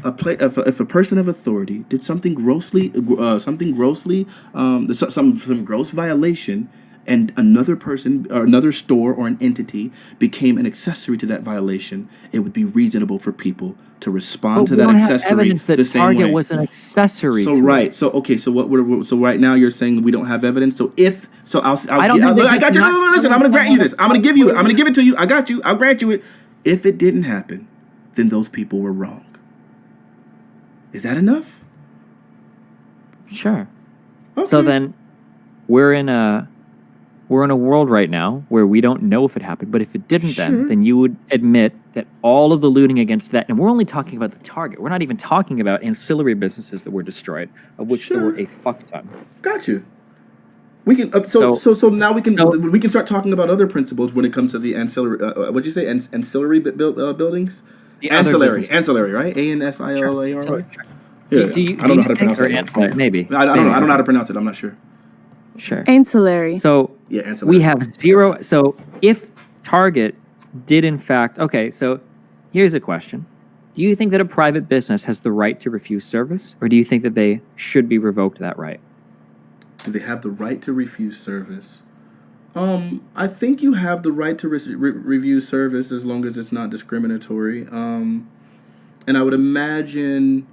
a person of authority did something some gross violation, and another person or another store or an entity became an accessory to that violation, it would be reasonable for people to respond to that accessory the same way. Target was an accessory. So right. So okay. So so right now you're saying we don't have evidence. So I got you. Listen, I'm going to grant you this. I'm going to give it to you. I got you. I'll grant you it. If it didn't happen, then those people were wrong. Is that enough? Sure. Okay. So then we're in a world right now where we don't know if it happened, but if it didn't, then you would admit that all of the looting against that, and we're only talking about the Target. We're not even talking about ancillary businesses that were destroyed, of which there were a fuck ton. Got you. We can so now we can start talking about other principles when it comes to the ancillary. What'd you say? Ancillary buildings. Ancillary, right? ANSILLARY. Sure. Yeah. I don't know how to pronounce it. Maybe. I don't know how to pronounce it. I'm not sure. Sure. Ancillary. So yeah, ancillary. We have zero. So if Target did in fact, so here's a question. Do you think that a private business has the right to refuse service, or do you think that they should be revoked that right? Do they have the right to refuse service? I think you have the right to review service as long as it's not discriminatory. And I would imagine,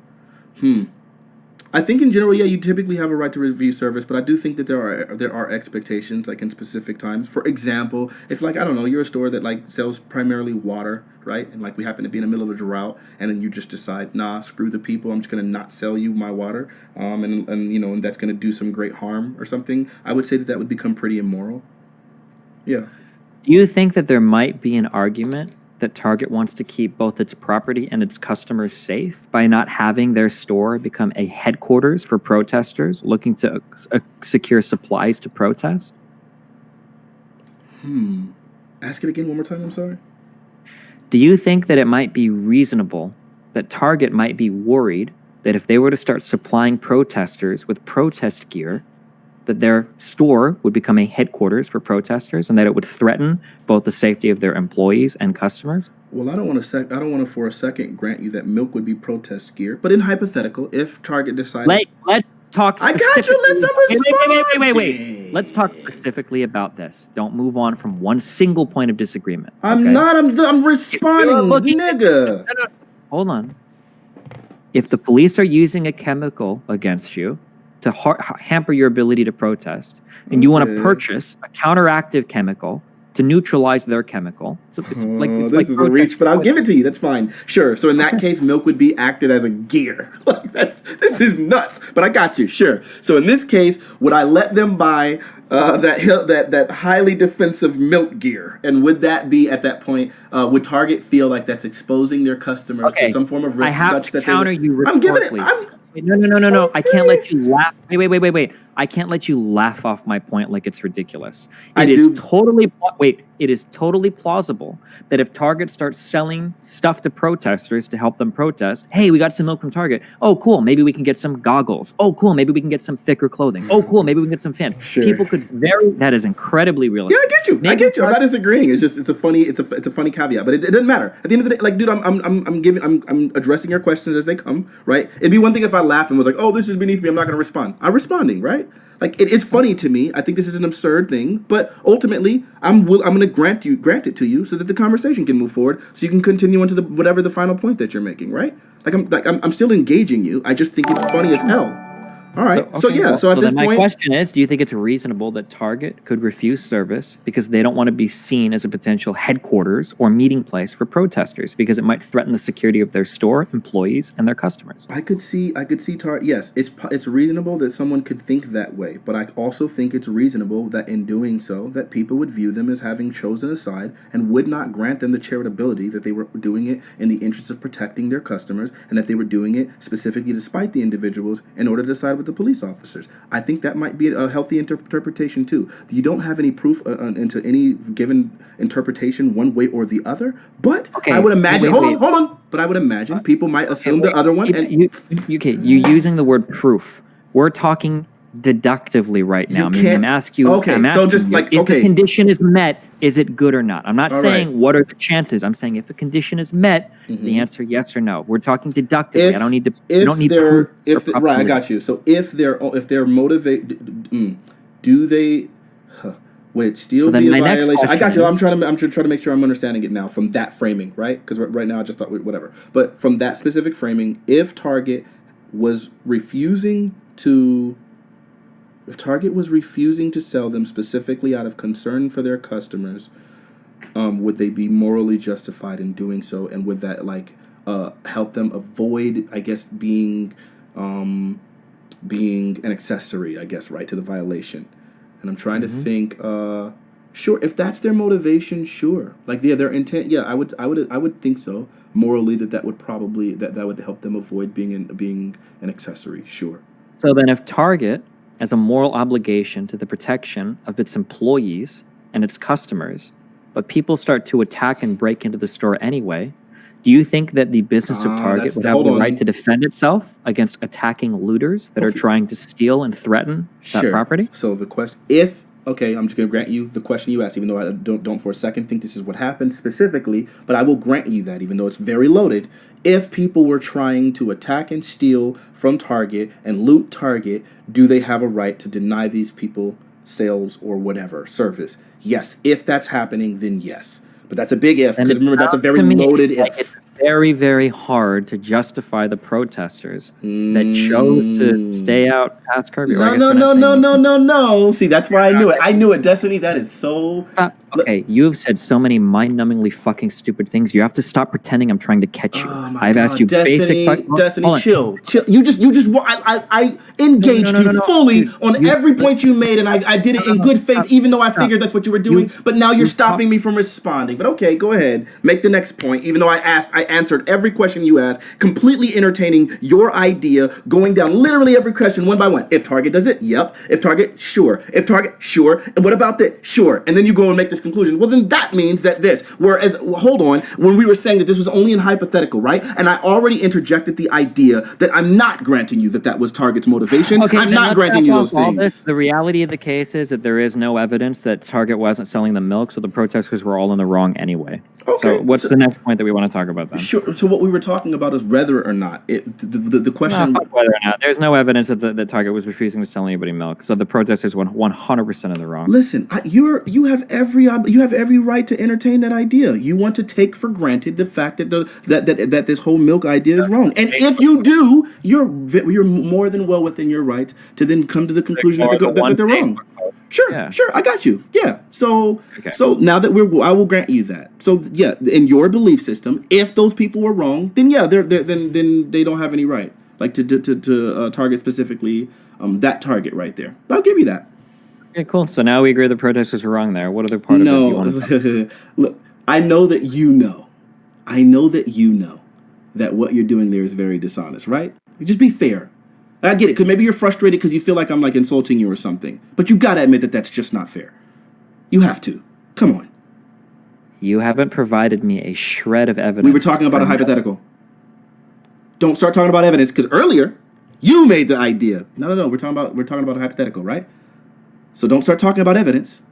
I think in general, you typically have a right to review service, but I do think that there are expectations, like in specific times. For example, if you're a store that sells primarily water, right? And we happen to be in the middle of a drought, and then you just decide, nah, screw the people, I'm just gonna not sell you my water, and that's gonna do some great harm or something. I would say that would become pretty immoral. Yeah. Do you think that there might be an argument that Target wants to keep both its property and its customers safe by not having their store become a headquarters for protesters looking to secure supplies to protest? Ask it again one more time, I'm sorry. Do you think that it might be reasonable that Target might be worried that if they were to start supplying protesters with protest gear, that their store would become a headquarters for protesters, and that it would threaten both the safety of their employees and customers? Well, I don't want to for a second grant you that milk would be protest gear, but in hypothetical, if Target decided, let's talk. I got you. Wait. Let's talk specifically about this. Don't move on from one single point of disagreement. I'm responding, nigga. No. Hold on. If the police are using a chemical against you to hamper your ability to protest, and you want to purchase a counteractive chemical to neutralize their chemical. So it's this is a reach, but I'll give it to you. That's fine. Sure. So in that case, milk would be acted as a gear. Like this is nuts. But I got you. Sure. So in this case, would I let them buy that highly defensive milk gear? And would that be at that point? Would Target feel like that's exposing their customers to some form of risk? I have such to that counter you. I'm giving it. No. Okay. I can't let you laugh. Wait. I can't let you laugh off my point like it's ridiculous. It is totally plausible that if Target starts selling stuff to protesters to help them protest, hey, we got some milk from Target. Oh, cool. Maybe we can get some goggles. Oh, cool. Maybe we can get some thicker clothing. Oh, cool. Maybe we can get some fans. Sure. People could that is incredibly realistic. Yeah, I get you. I'm not disagreeing. It's a funny caveat, but it doesn't matter. At the end of the day, like, dude, I'm addressing your questions as they come, right? It'd be one thing if I laughed and was like, oh, this is beneath me, I'm not going to respond. I'm responding, right? Like, it's funny to me. I think this is an absurd thing, but ultimately, I'm going to grant it to you so that the conversation can move forward, so you can continue into whatever the final point that you're making, right? I'm still engaging you. I just think it's funny as hell. All right. So at this point, my question is: do you think it's reasonable that Target could refuse service because they don't want to be seen as a potential headquarters or meeting place for protesters because it might threaten the security of their store, employees, and their customers? I could see Target. Yes, it's reasonable that someone could think that way, but I also think it's reasonable that in doing so, that people would view them as having chosen a side and would not grant them the charitability that they were doing it in the interest of protecting their customers, and that they were doing it specifically despite the individuals in order to decide with the police officers. I think that might be a healthy interpretation too. You don't have any proof into any given interpretation one way or the other, but I would imagine. Hold on. But I would imagine people might assume the other one. You're using the word proof. We're talking deductively right now. I'm asking you. Okay, so just like if the condition is met, is it good or not? I'm not saying what are the chances. I'm saying if a condition is met, is the answer yes or no? We're talking deductively. I don't need to. You don't need proof. Right, I got you. So if they're motivated, do they? Would it still be a violation? I got you. I'm trying to make sure I'm understanding it now from that framing, right? Because right now I just thought whatever. But from that specific framing, if Target was refusing to sell them specifically out of concern for their customers, would they be morally justified in doing so? And would that help them avoid, I guess, being an accessory, I guess, right, to the violation? And I'm trying to think. Sure, if that's their motivation, sure. Like their intent, I would think so. Morally, that would probably that would help them avoid being an accessory. Sure. So then, if Target has a moral obligation to the protection of its employees and its customers, but people start to attack and break into the store anyway, do you think that the business of Target would have the right to defend itself against attacking looters that are trying to steal and threaten that property? So the question, I'm just going to grant you the question you asked, even though I don't for a second think this is what happened specifically, but I will grant you that, even though it's very loaded. If people were trying to attack and steal from Target and loot Target, do they have a right to deny these people sales or whatever service? Yes. If that's happening, then yes. But that's a big if, because remember, that's a very loaded if. It's very, very hard to justify the protesters that chose to stay out past curfew. No. See, that's why I knew it. Destiny, that is so... Okay, you have said so many mind-numbingly fucking stupid things. You have to stop pretending I'm trying to catch you. I've asked you basic... Destiny, chill. I engaged you fully on every point you made, and I did it in good faith, even though I figured that's what you were doing. But now you're stopping me from responding. But okay, go ahead. Make the next point, even though I answered every question you asked, completely entertaining your idea, going down literally every question one by one. If Target does it, yep. If Target, sure. If Target, sure. And what about this? Sure. And then you go and make this conclusion. Well, then that means that this. Whereas, hold on, when we were saying that this was only in hypothetical, right? And I already interjected the idea that I'm not granting you that was Target's motivation. Okay, I'm not granting you those things. The reality of the case is that there is no evidence that Target wasn't selling the milk, so the protesters were all in the wrong anyway. Okay. So what's the next point that we want to talk about then? Sure. So what we were talking about is whether or not the question. No, whether or not. There's no evidence that Target was refusing to sell anybody milk. So the protesters were 100% in the wrong. Listen, you have every right to entertain that idea. You want to take for granted the fact that this whole milk idea is wrong. And if you do, you're more than well within your rights to then come to the conclusion that they're wrong. Sure, Yeah. sure, I got you. Yeah. So, Okay. so now that I will grant you that. So, yeah, in your belief system, if those people were wrong, then yeah, then they don't have any right, like to target specifically that target right there. I'll give you that. Okay, cool. So now we agree the protesters were wrong there. What other part of it do you No, want to talk about? look, I know that you know. I know that you know that what you're doing there is very dishonest, right? Just be fair. I get it, because maybe you're frustrated because you feel like I'm like insulting you or something. But you gotta admit that that's just not fair. You have to. Come on. You haven't provided me a shred of evidence. We were talking about a hypothetical. Don't start talking about evidence, because earlier you made the idea. No. We're talking about a hypothetical, right? So don't start talking about evidence.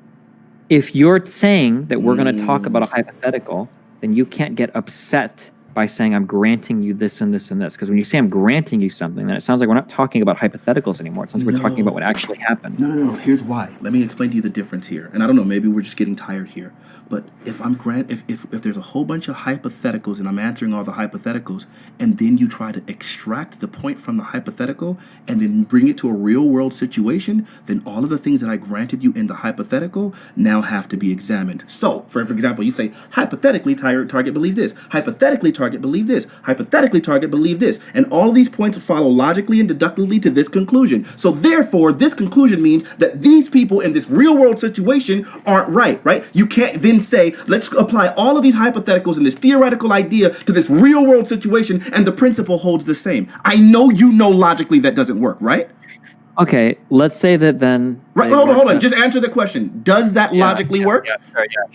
If you're saying that we're going to talk about a hypothetical, then you can't get upset by saying I'm granting you this and this and this. Because when you say I'm granting you something, then it sounds like we're not talking about hypotheticals anymore. It sounds like we're talking about what actually happened. No. Here's why. Let me explain to you the difference here. And I don't know, maybe we're just getting tired here. But if there's a whole bunch of hypotheticals and I'm answering all the hypotheticals, and then you try to extract the point from the hypothetical and then bring it to a real world situation, then all of the things that I granted you in the hypothetical now have to be examined. So, for example, you say, hypothetically, target believe this. Hypothetically, target believe this. Hypothetically, target believe this. And all of these points follow logically and deductively to this conclusion. So therefore, this conclusion means that these people in this real world situation aren't right? You can't then say, let's apply all of these hypotheticals and this theoretical idea to this real world situation, and the principle holds the same. I know you know logically that doesn't work, right? Okay, let's say that then... Right, hold on. Just answer the question. Does that logically work? Yeah,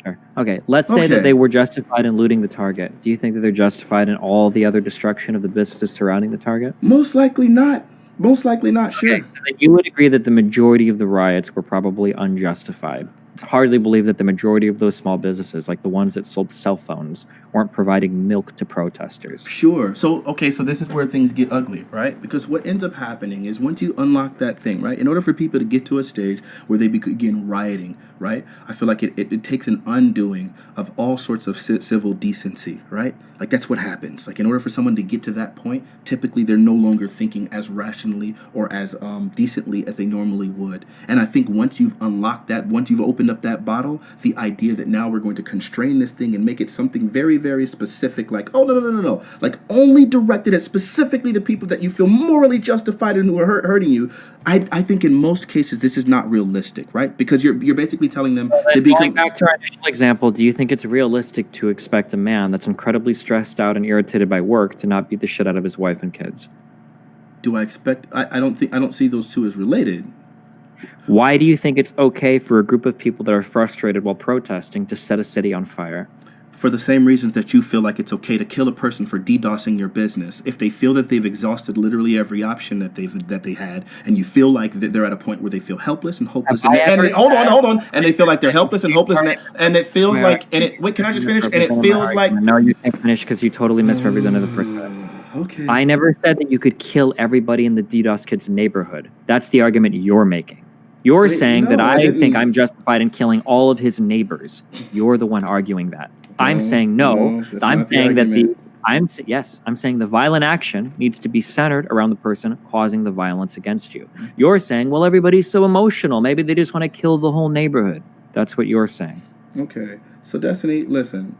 sure. Okay, let's say that they were justified in looting the target. Do you think that they're justified in all the other destruction of the businesses surrounding the target? Most likely not. Sure. Okay, so then you would agree that the majority of the riots were probably unjustified. It's hardly believed that the majority of those small businesses, like the ones that sold cell phones, weren't providing milk to protesters. Sure. So this is where things get ugly, right? Because what ends up happening is once you unlock that thing, right? In order for people to get to a stage where they begin rioting, right? I feel like it takes an undoing of all sorts of civil decency, right? Like that's what happens. Like in order for someone to get to that point, typically they're no longer thinking as rationally or as decently as they normally would. And I think once you've unlocked that, once you've opened up that bottle, the idea that now we're going to constrain this thing and make it something very, very specific, like, oh, no, like only directed at specifically the people that you feel morally justified in who are hurting you, I think in most cases this is not realistic, right? Because you're basically telling them to be... Going back to our initial example, do you think it's realistic to expect a man that's incredibly stressed out and irritated by work to not beat the shit out of his wife and kids? Do I expect... I don't see those two as related. Why do you think it's okay for a group of people that are frustrated while protesting to set a city on fire? For the same reasons that you feel like it's okay to kill a person for DDoSing your business. If they feel that they've exhausted literally every option that they had, and you feel like that they're at a point where they feel helpless and hopeless, hold on, and they feel like they're helpless and hopeless, and it feels like, wait, can I just finish? And it feels like... No, you can't finish because you totally misrepresented the first part. Okay. I never said that you could kill everybody in the DDoS kids' neighborhood. That's the argument you're making. You're saying that I think I'm justified in killing all of his neighbors. You're the one arguing that. I'm saying no. I'm saying that I'm saying the violent action needs to be centered around the person causing the violence against you. You're saying, well, everybody's so emotional. Maybe they just want to kill the whole neighborhood. That's what you're saying. Okay. So Destiny, listen,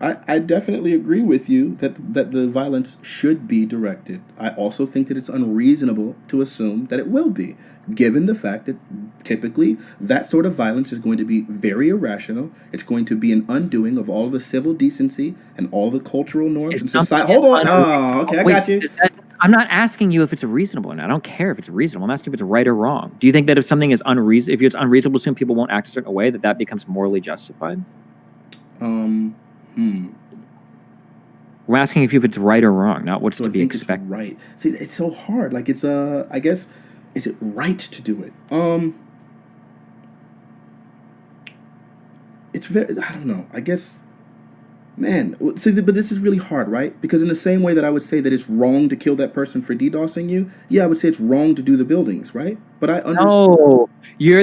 I definitely agree with you that the violence should be directed. I also think that it's unreasonable to assume that it will be, given the fact that typically that sort of violence is going to be very irrational. It's going to be an undoing of all the civil decency and all the cultural norms and society. Hold on. Oh, okay, I got you. I'm not asking you if it's reasonable, and I don't care if it's reasonable. I'm asking if it's right or wrong. Do you think that if something is unreasonable, if it's unreasonable to assume people won't act a certain way, that becomes morally justified? We're asking if it's right or wrong, not what's to be expected. Right. See, it's so hard. Like it's I guess, is it right to do it? It's very, I don't know. I guess, man. See, but this is really hard, right? Because in the same way that I would say that it's wrong to kill that person for DDoSing you, yeah, I would say it's wrong to do the buildings, right? But I understand. No,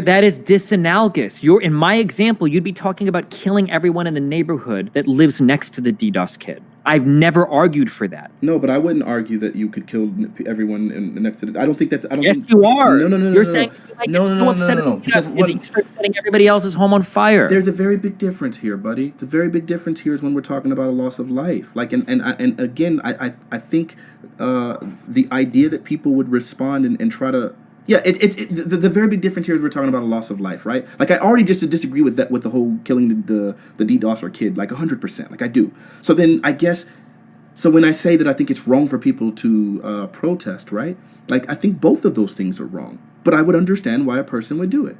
that is disanalogous. In my example, you'd be talking about killing everyone in the neighborhood that lives next to the DDoS kid. I've never argued for that. No, but I wouldn't argue that you could kill everyone next to the. I don't think that's. I don't Yes, think. you are. No, no, no, You're no, saying no, you like no, get no, so no, no, upset no, no. at Because that you start setting everybody else's home on fire. there's a very big difference here, buddy. The very big difference here is when we're talking about a loss of life. Like, and again, I think the idea that people would respond and try to. Yeah, the very big difference here is we're talking about a loss of life, right? Like, I already just disagree with that, with the whole killing the DDoSer kid, like 100%, like I do. So then I guess, so when I say that I think it's wrong for people to protest, right? Like, I think both of those things are wrong, but I would understand why a person would do it.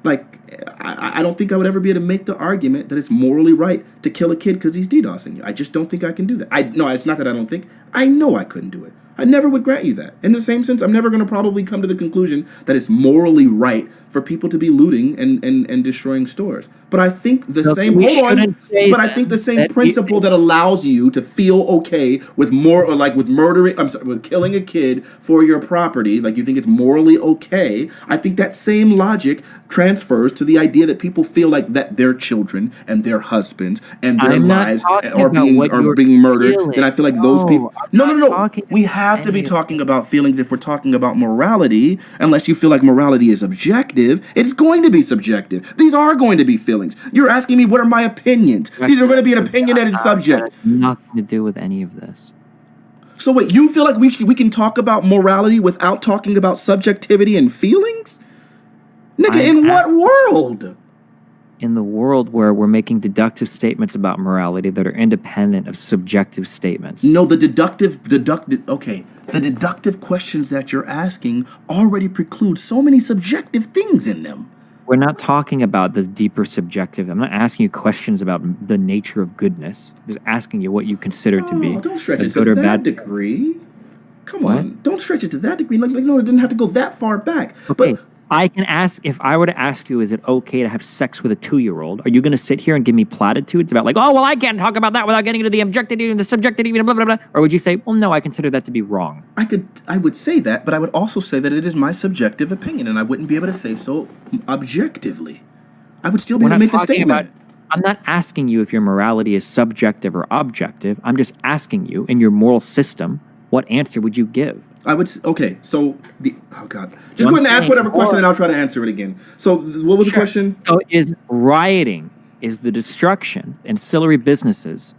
Like, I don't think I would ever be able to make the argument that it's morally right to kill a kid because he's DDoSing you. I just don't think I can do that. No, it's not that I don't think. I know I couldn't do it. I never would grant you that. In the same sense, I'm never going to probably come to the conclusion that it's morally right for people to be looting and destroying stores. But I think the So same. we Hold on. shouldn't say But I think the then same that principle that allows you to feel okay with more, or like with murdering. I'm sorry, with killing a kid for your property. Like, you think it's morally okay. I think that same logic transfers to the idea that people feel like that their children and their husbands and their I'm not lives talking are about being what you're murdered. feeling. Then I feel like those people. I'm No, not no, no. talking We about have to be any of talking about feelings if we're talking about morality. Unless you feel like morality is objective, it's going to be subjective. These are going to be feelings. You're asking me what are my opinions. These are going to be an opinionated That subject. has nothing to do with any of this. So wait, you feel like we can talk about morality without talking about subjectivity and feelings? Nigga, in what world? In the world where we're making deductive statements about morality that are independent of subjective statements. No, the deductive questions that you're asking already preclude so many subjective things in them. We're not talking about the deeper subjective. I'm not asking you questions about the nature of goodness. I'm just asking you what you consider to be don't stretch a it good to or that bad. degree. Come What? on, don't stretch it to that degree. Like, no, it didn't have to go that far back. Okay, But I can ask, if I were to ask you, is it okay to have sex with a 2-year-old? Are you going to sit here and give me platitudes about like, oh, well, I can't talk about that without getting into the objectivity and the subjectivity, blah, blah, blah. Or would you say, well, no, I consider that to be wrong? I would say that, but I would also say that it is my subjective opinion, and I wouldn't be able to say so objectively. I would still be able to make the statement. I'm not asking you if your morality is subjective or objective. I'm just asking you, in your moral system, what answer would you give? I would. Okay, so oh god, just go ahead and ask whatever question, and I'll try to answer it again. So, what was the question? So, is rioting, is the destruction ancillary businesses,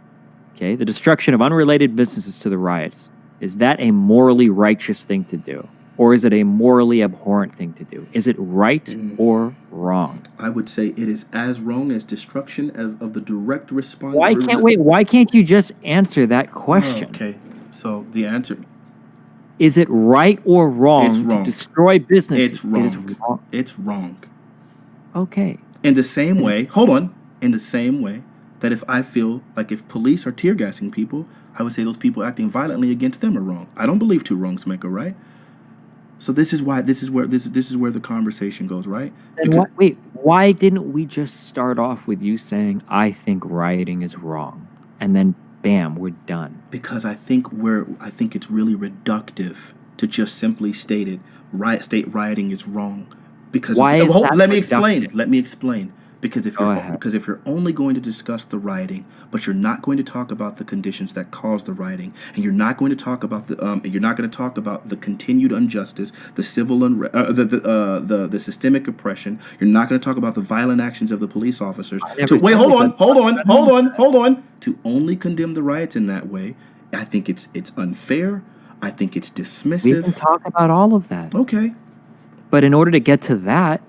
okay, the destruction of unrelated businesses to the riots, is that a morally righteous thing to do, or is it a morally abhorrent thing to do? Is it right or wrong? I would say it is as wrong as destruction of the direct response. Why can't you just answer that question? Okay, so the answer. Is it right or wrong, It's wrong. to destroy businesses? It's wrong. It is wrong. It's wrong. Okay. In the same way, hold on. In the same way that if I feel like if police are tear gassing people, I would say those people acting violently against them are wrong. I don't believe two wrongs make a right. So this is where the conversation goes, right? Why didn't we just start off with you saying, I think rioting is wrong, and then bam, we're done? Because I think it's really reductive to just simply state rioting is wrong. Because let me explain. Because if you're only going to discuss the rioting, but you're not going to talk about the conditions that caused the rioting, and you're not going to talk about the continued injustice, the civil unrest, the systemic oppression. You're not going to talk about the violent actions of the police officers. Hold on. To only condemn the riots in that way, I think it's unfair. I think it's dismissive. We can talk about all of that. Okay. But in order to get to that,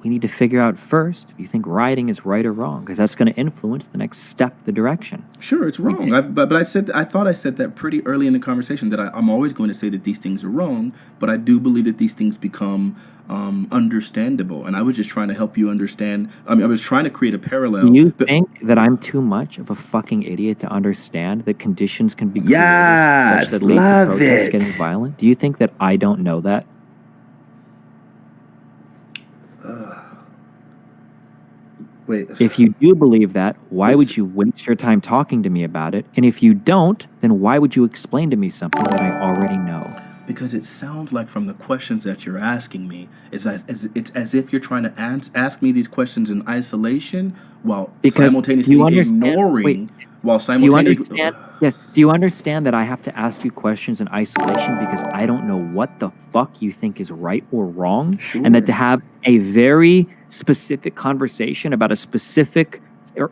we need to figure out first if you think rioting is right or wrong, because that's going to influence the next step, the direction. Sure, it's wrong. But I thought I said that pretty early in the conversation, that I'm always going to say that these things are wrong, but I do believe that these things become understandable. And I was just trying to help you understand. I was trying to create a parallel. Do you think that I'm too much of a fucking idiot to understand that conditions can be created such that lead to protests getting violent? Do you think that I don't know that? Wait. If you do believe that, why would you waste your time talking to me about it? And if you don't, then why would you explain to me something that I already know? Because it sounds like from the questions that you're asking me, it's as if you're trying to ask me these questions in isolation while simultaneously ignoring. Do you understand Yes. Do you understand that I have to ask you questions in isolation because I don't know what the fuck you think is right or wrong? Sure. And that to have a very specific conversation about a specific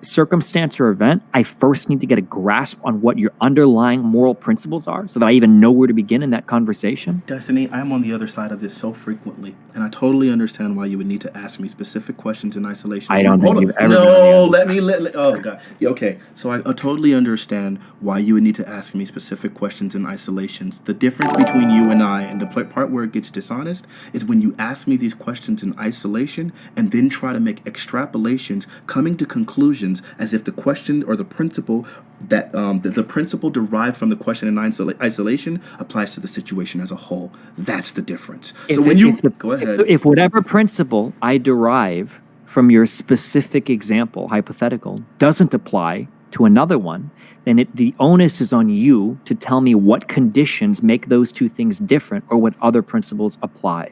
circumstance or event, I first need to get a grasp on what your underlying moral principles are so that I even know where to begin in that conversation. Destiny, I'm on the other side of this so frequently, and I totally understand why you would need to ask me specific questions in isolation. I don't think you've ever been on the No, other let me let. Oh God. Yeah, okay. So I totally understand why you would need to ask me specific questions in isolations. The difference between you and I, and the part where it gets dishonest, is when you ask me these questions in isolation and then try to make extrapolations, coming to conclusions as if the question or the principle that the principle derived from the question in isolation applies to the situation as a whole. That's the difference. So when you go ahead, if whatever principle I derive from your specific example, hypothetical, doesn't apply to another one, then the onus is on you to tell me what conditions make those two things different or what other principles apply.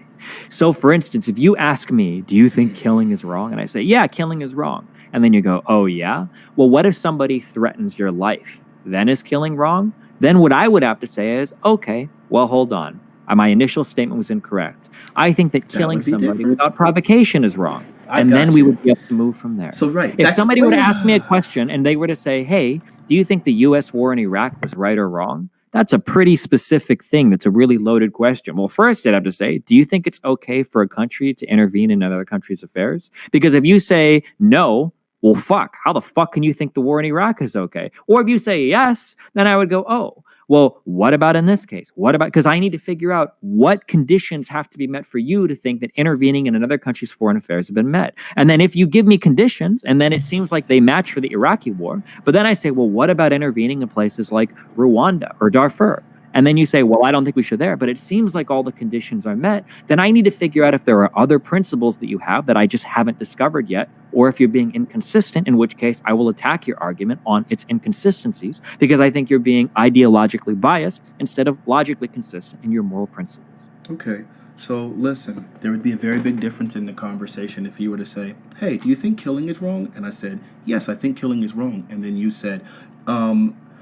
So, for instance, if you ask me, do you think killing is wrong? And I say, yeah, killing is wrong. And then you go, oh, yeah? Well, what if somebody threatens your life? Then is killing wrong? Then what I would have to say is, okay, well, hold on. My initial statement was incorrect. I think that killing somebody without provocation is wrong. And then we would be able to move from there. So, right. If somebody were to ask me a question and they were to say, hey, do you think the U.S. war in Iraq was right or wrong? That's a pretty specific thing. That's a really loaded question. Well, first I'd have to say, do you think it's okay for a country to intervene in another country's affairs? Because if you say no, well, fuck, how the fuck can you think the war in Iraq is okay? Or if you say yes, then I would go, oh, well, what about in this case? What about, because I need to figure out what conditions have to be met for you to think that intervening in another country's foreign affairs have been met. And then if you give me conditions and then it seems like they match for the Iraqi war, but then I say, well, what about intervening in places like Rwanda or Darfur? And then you say, well, I don't think we should there, but it seems like all the conditions are met. Then I need to figure out if there are other principles that you have that I just haven't discovered yet, or if you're being inconsistent, in which case I will attack your argument on its inconsistencies because I think you're being ideologically biased instead of logically consistent in your moral principles. Okay. So listen, there would be a very big difference in the conversation if you were to say, hey, do you think killing is wrong? And I said, yes, I think killing is wrong. And then you said,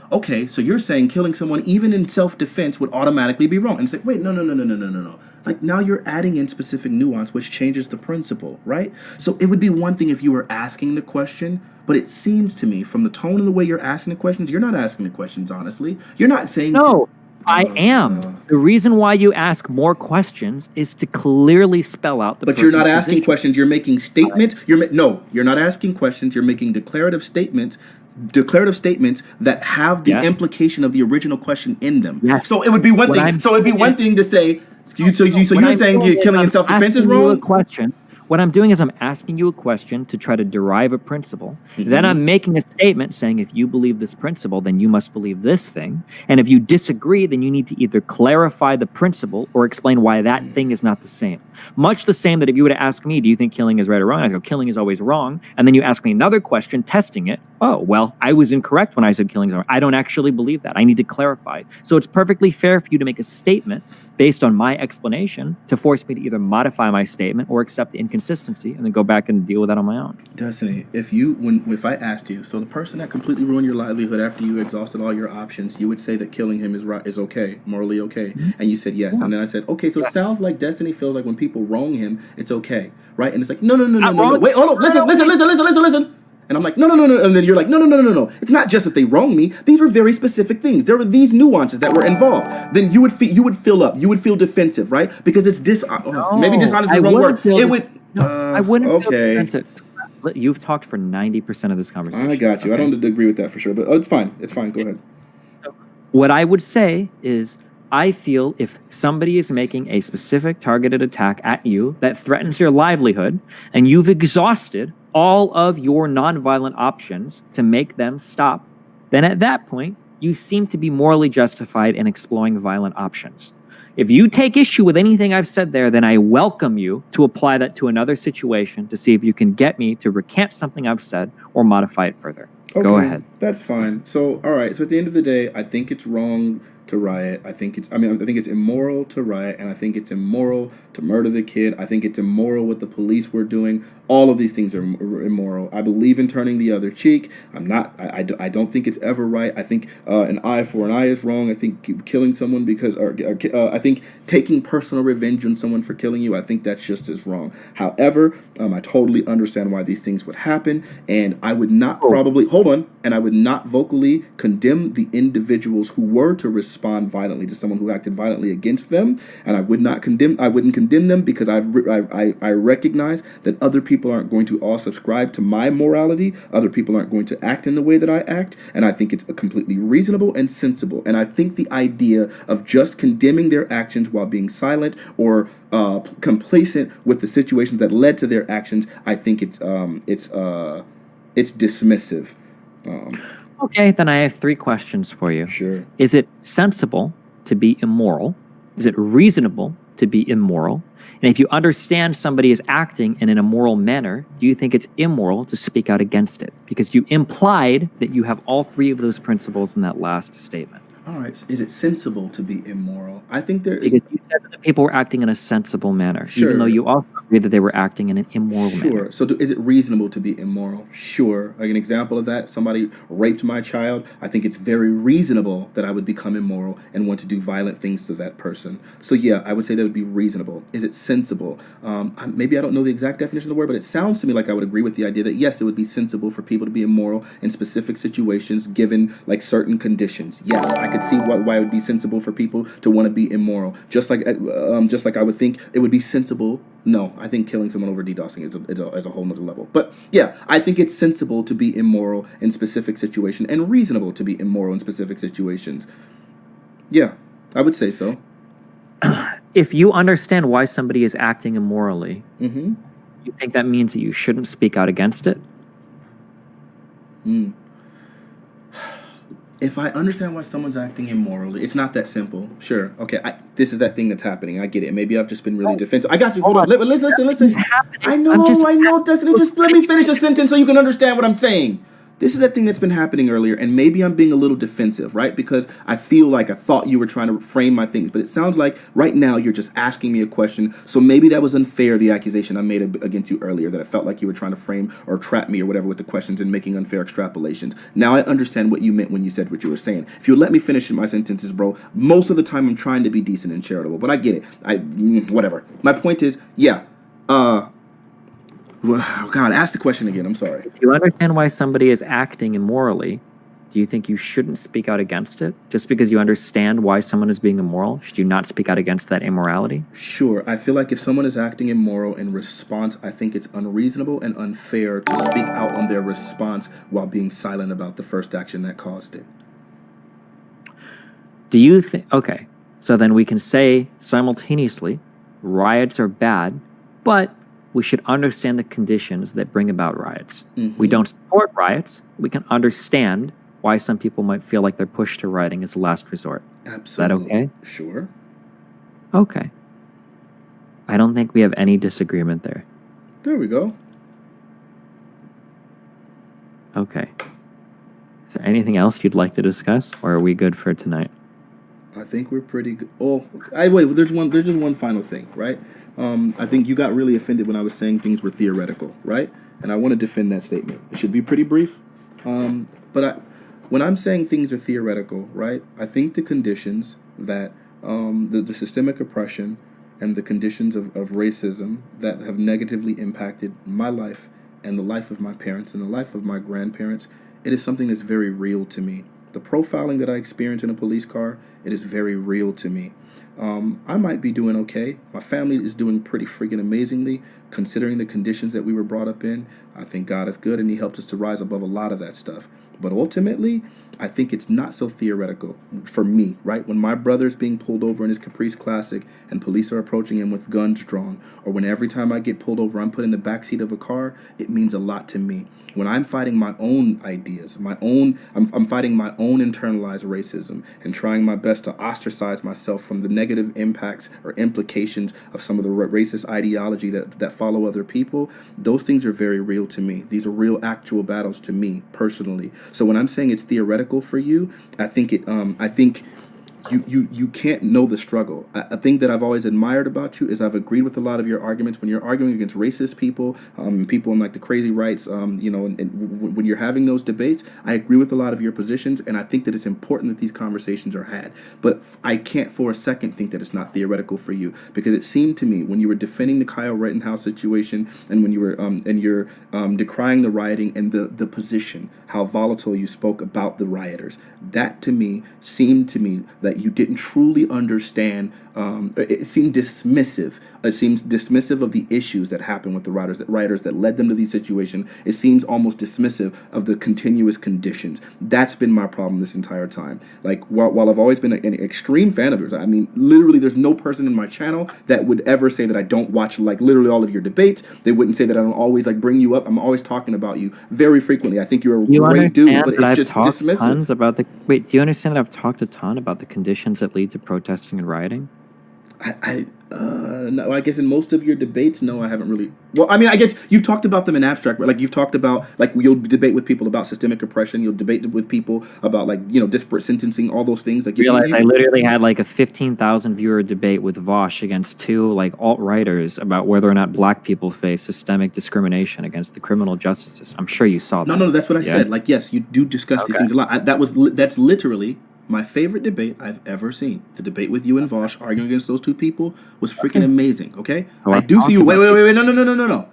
okay, so you're saying killing someone even in self-defense would automatically be wrong. And it's like, wait, no. Like now you're adding in specific nuance, which changes the principle, right? So it would be one thing if you were asking the question, but it seems to me from the tone and the way you're asking the questions, you're not asking the questions honestly. You're not saying... No, I am. The reason why you ask more questions is to clearly spell out the But you're not asking position. Questions. You're making statements. No, you're not asking questions. You're making declarative statements that have the implication of the original question in them. Yes. So it would be one thing. So it'd be one thing to say. So you're saying killing in self-defense is wrong? What I'm doing is I'm asking you a question to try to derive a principle. Mm-hmm. Then I'm making a statement saying if you believe this principle, then you must believe this thing. And if you disagree, then you need to either clarify the principle or explain why that thing is not the same. Much the same that if you were to ask me, do you think killing is right or wrong? I go, killing is always wrong. And then you ask me another question, testing it. Oh, well, I was incorrect when I said killing is wrong. I don't actually believe that. I need to clarify. So it's perfectly fair for you to make a statement based on my explanation to force me to either modify my statement or accept the inconsistency and then go back and deal with that on my own. Destiny, if I asked you, so the person that completely ruined your livelihood after you exhausted all your options, you would say that killing him is okay, morally okay, and you said yes, and then I said okay, so it sounds like Destiny feels like when people wrong him, it's okay, right? And it's like no, wait, hold on, listen. And I'm like, no. And then you're like, no. It's not just if they wrong me. These were very specific things. There were these nuances that were involved. Then you would fill up. You would feel defensive, right? Because it's maybe dishonest is the wrong word. I wouldn't feel defensive. You've talked for 90% of this conversation. I got you. Okay? I don't agree with that for sure, but it's fine. It's fine. Go ahead. So what I would say is I feel if somebody is making a specific targeted attack at you that threatens your livelihood and you've exhausted all of your nonviolent options to make them stop, then at that point, you seem to be morally justified in exploring violent options. If you take issue with anything I've said there, then I welcome you to apply that to another situation to see if you can get me to recant something I've said or modify it further. Okay, go ahead. That's fine. So, all right. So at the end of the day, I think it's wrong to riot. I think it's immoral to riot, and I think it's immoral to murder the kid. I think it's immoral what the police were doing. All of these things are immoral. I believe in turning the other cheek. I don't think it's ever right. I think an eye for an eye is wrong. I think killing someone I think taking personal revenge on someone for killing you, I think that's just as wrong. However, I totally understand why these things would happen, and I would not and I would not vocally condemn the individuals who were to respond violently to someone who acted violently against them, and I wouldn't condemn them because I recognize that other people aren't going to all subscribe to my morality. Other people aren't going to act in the way that I act, and I think it's completely reasonable and sensible. And I think the idea of just condemning their actions while being silent or complacent with the situations that led to their actions, I think it's dismissive. Okay, then I have 3 questions for you. Sure. Is it sensible to be immoral? Is it reasonable to be immoral? And if you understand somebody is acting in an immoral manner, do you think it's immoral to speak out against it? Because you implied that you have all 3 of those principles in that last statement. All right. Is it sensible to be immoral? I think there is. Because you said that the people were acting in a sensible manner, Sure. even though you also agree that they were acting in an immoral manner. Sure. So is it reasonable to be immoral? Sure. Like an example of that, somebody raped my child. I think it's very reasonable that I would become immoral and want to do violent things to that person. So yeah, I would say that would be reasonable. Is it sensible? Maybe I don't know the exact definition of the word, but it sounds to me like I would agree with the idea that yes, it would be sensible for people to be immoral in specific situations given like certain conditions. Yes, I could see why it would be sensible for people to want to be immoral. Just like I would think it would be sensible. No, I think killing someone over DDoSing is a whole nother level. But yeah, I think it's sensible to be immoral in specific situations and reasonable to be immoral in specific situations. Yeah, I would say so. If you understand why somebody is acting immorally, Mm-hmm. you think that means that you shouldn't speak out against it? If I understand why someone's acting immorally, it's not that simple. Sure. Okay. This is that thing that's happening. I get it. Maybe I've just been really defensive. I got you. Hold on. Listen. I know, Destiny. Just let me finish a sentence so you can understand what I'm saying. This is that thing that's been happening earlier, and maybe I'm being a little defensive, right? Because I feel like I thought you were trying to frame my things, but it sounds like right now you're just asking me a question, so maybe that was unfair, the accusation I made against you earlier, that I felt like you were trying to frame or trap me or whatever with the questions and making unfair extrapolations. Now I understand what you meant when you said what you were saying. If you let me finish my sentences, bro, most of the time I'm trying to be decent and charitable, but I get it. Whatever. My point is, yeah, oh God, ask the question again. I'm sorry. If you understand why somebody is acting immorally, do you think you shouldn't speak out against it? Just because you understand why someone is being immoral, should you not speak out against that immorality? Sure. I feel like if someone is acting immoral in response, I think it's unreasonable and unfair to speak out on their response while being silent about the first action that caused it. Do you think... Okay, so then we can say simultaneously, riots are bad, but we should understand the conditions that bring about riots. Mm-hmm. We don't support riots. We can understand why some people might feel like they're pushed to rioting as a last resort. Absolutely. Is that okay? Sure. Okay. I don't think we have any disagreement there. There we go. Okay. Is there anything else you'd like to discuss, or are we good for tonight? I think we're pretty good. Oh, wait. There's just one final thing, right? I think you got really offended when I was saying things were theoretical, right? And I want to defend that statement. It should be pretty brief. But when I'm saying things are theoretical, right, I think the conditions that the systemic oppression and the conditions of racism that have negatively impacted my life and the life of my parents and the life of my grandparents, it is something that's very real to me. The profiling that I experienced in a police car, it is very real to me. I might be doing okay. My family is doing pretty freaking amazingly, considering the conditions that we were brought up in. I think God is good, and He helped us to rise above a lot of that stuff. But ultimately, I think it's not so theoretical for me, right? When my brother's being pulled over in his Caprice Classic and police are approaching him with guns drawn, or when every time I get pulled over, I'm put in the backseat of a car, it means a lot to me. When I'm fighting my own ideas, I'm fighting my own internalized racism and trying my best to ostracize myself from the negative impacts or implications of some of the racist ideology that follow other people, those things are very real to me. These are real, actual battles to me personally. So when I'm saying it's theoretical for you, I think you can't know the struggle. A thing that I've always admired about you is I've agreed with a lot of your arguments when you're arguing against racist people, people in like the crazy rights. When you're having those debates, I agree with a lot of your positions, and I think that it's important that these conversations are had. But I can't for a second think that it's not theoretical for you, because it seemed to me when you were defending the Kyle Rittenhouse situation, and when you were and you're decrying the rioting and the position, how volatile you spoke about the rioters, that to me seemed to me that you didn't truly understand. It seemed dismissive. It seems dismissive of the issues that happened with the rioters that led them to these situations. It seems almost dismissive of the continuous conditions. That's been my problem this entire time. Like while I've always been an extreme fan of yours, I mean, literally, there's no person in my channel that would ever say that I don't watch like literally all of your debates. They wouldn't say that I don't always like bring you up. I'm always talking about you very frequently. I think you're a great dude, but it's just dismissive. Tons about the wait. Do you understand that I've talked a ton about the conditions that lead to protesting and rioting? No, I guess in most of your debates, no, I haven't really. Well, I mean, I guess you've talked about them in abstract, right? Like you've talked about, like you'll debate with people about systemic oppression. You'll debate with people about like disparate sentencing, all those things. Like I literally had like a 15,000 viewer debate with Vosh against two like alt-righters about whether or not black people face systemic discrimination against the criminal justice system. I'm sure you saw that. No, that's what I said. Like, yes, you do discuss these things a lot. That's literally my favorite debate I've ever seen. The debate with you and Vosh arguing against those two people was freaking amazing. Okay, So I I do see you. talked Wait, about no.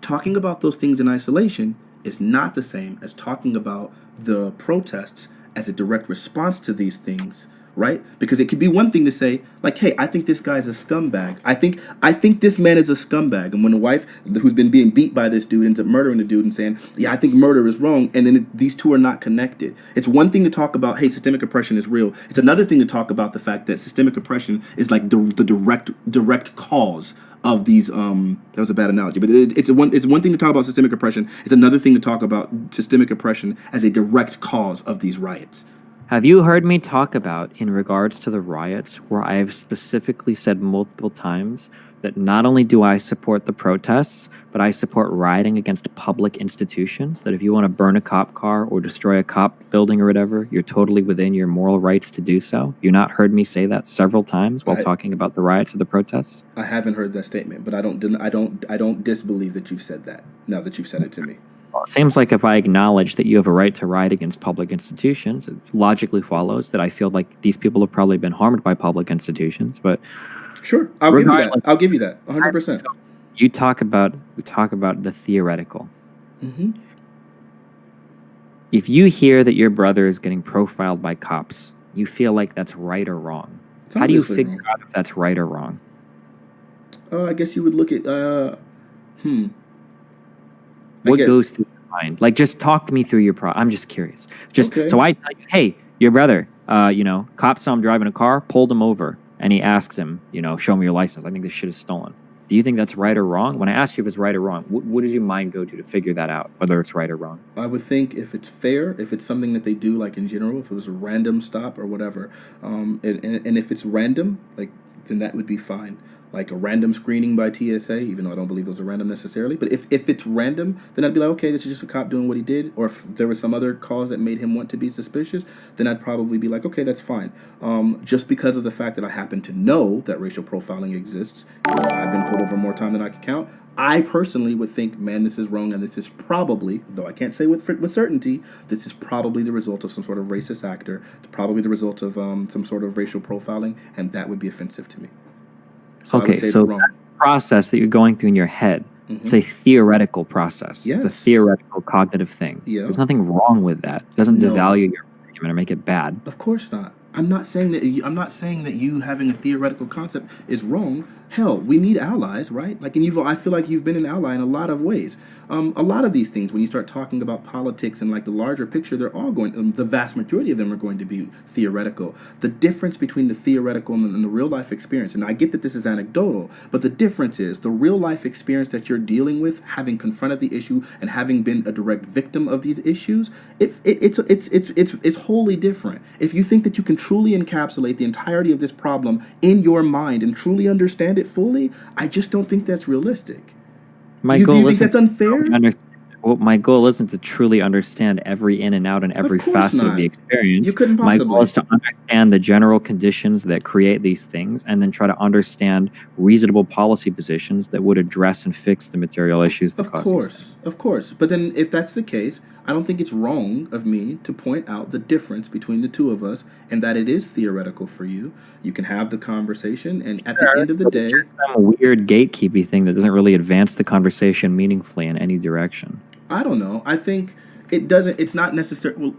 Talking about those things in isolation is not the same as talking about the protests as a direct response to these things, right? Because it could be one thing to say, like, hey, I think this guy's a scumbag. I think this man is a scumbag. And when a wife who's been being beat by this dude ends up murdering the dude and saying, yeah, I think murder is wrong, and then these two are not connected. It's one thing to talk about, hey, systemic oppression is real. It's another thing to talk about the fact that systemic oppression is like the direct cause of these. That was a bad analogy, but it's one thing to talk about systemic oppression. It's another thing to talk about systemic oppression as a direct cause of these riots. Have you heard me talk about, in regards to the riots, where I have specifically said multiple times that not only do I support the protests, but I support rioting against public institutions, that if you want to burn a cop car or destroy a cop building or whatever, you're totally within your moral rights to do so? You not heard me say that several times while talking about the riots or the protests? I haven't heard that statement, but I don't disbelieve that you've said that now that you've said it to me. Well, it seems like if I acknowledge that you have a right to riot against public institutions, it logically follows that I feel like these people have probably been harmed by public institutions. But sure, I'll give you that. I'll give you that 100%. So we talk about the theoretical. Mm-hmm. If you hear that your brother is getting profiled by cops, you feel like that's right or wrong. How do you figure out if that's right or wrong? I guess you would look at What goes through your mind? Like, just talk me through your I'm just curious. So I tell you, hey, your brother, cops saw him driving a car, pulled him over, and he asks him, show me your license. I think this shit is stolen. Do you think that's right or wrong? When I ask you if it's right or wrong, what does your mind go to figure that out, whether it's right or wrong? I would think if it's fair, if it's something that they do, like in general, if it was a random stop or whatever, and if it's random, like, then that would be fine. Like a random screening by TSA, even though I don't believe those are random necessarily. But if it's random, then I'd be like, okay, this is just a cop doing what he did. Or if there was some other cause that made him want to be suspicious, then I'd probably be like, okay, that's fine. Just because of the fact that I happen to know that racial profiling exists, I've been pulled over more time than I can count. I personally would think, man, this is wrong, and this is probably, though I can't say with certainty, this is probably the result of some sort of racist actor. It's probably the result of some sort of racial profiling, and that would be offensive to me. So okay, so that process that you're going through in your head, it's a theoretical process. Yes. It's a theoretical cognitive thing. Yeah. There's nothing wrong with that. It doesn't devalue your argument or make it bad. Of course not. I'm not saying that you having a theoretical concept is wrong. Hell, we need allies, right? Like, and I feel like you've been an ally in a lot of ways. A lot of these things, when you start talking about politics and like the larger picture, they're all the vast majority of them are going to be theoretical. The difference between the theoretical and the real life experience, and I get that this is anecdotal, but the difference is the real life experience that you're dealing with, having confronted the issue and having been a direct victim of these issues, it's wholly different. If you think that you can truly encapsulate the entirety of this problem in your mind and truly understand it fully, I just don't think that's realistic. Do you think that's unfair? Well, my goal isn't to truly understand every in and out and every Of course facet of the not. You experience. couldn't My goal possibly. is to understand the general conditions that create these things and then try to understand reasonable policy positions that would address and fix the material issues that cause these things. Of course. But then, if that's the case, I don't think it's wrong of me to point out the difference between the two of us and that it is theoretical for you. You can have the conversation, and at the Sure, end of the but it's day, just some weird gatekeeping thing that doesn't really advance the conversation meaningfully in any direction. I don't know. I think it doesn't. It's not necessary. Well,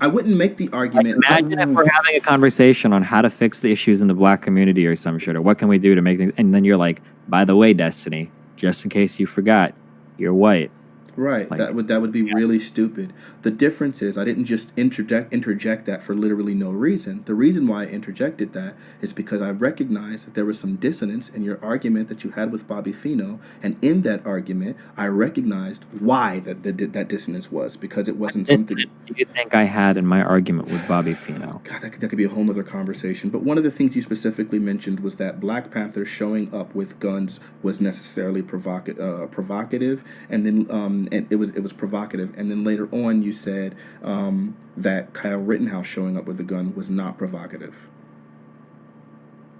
I wouldn't make the Like, argument. imagine if we're having a conversation on how to fix the issues in the black community or some shit, or what can we do to make things, and then you're like, by the way, Destiny, just in case you forgot, you're white. Right. Like, That would be yeah. really stupid. The difference is I didn't just interject that for literally no reason. The reason why I interjected that is because I recognized that there was some dissonance in your argument that you had with Bobby Fino, and in that argument, I recognized why that dissonance was because it wasn't something. Dissonance do you think I had in my argument with Bobby Fino? God, that could be a whole other conversation. But one of the things you specifically mentioned was that Black Panther showing up with guns was necessarily provocative, and then and it was provocative. And then later on, you said that Kyle Rittenhouse showing up with a gun was not provocative.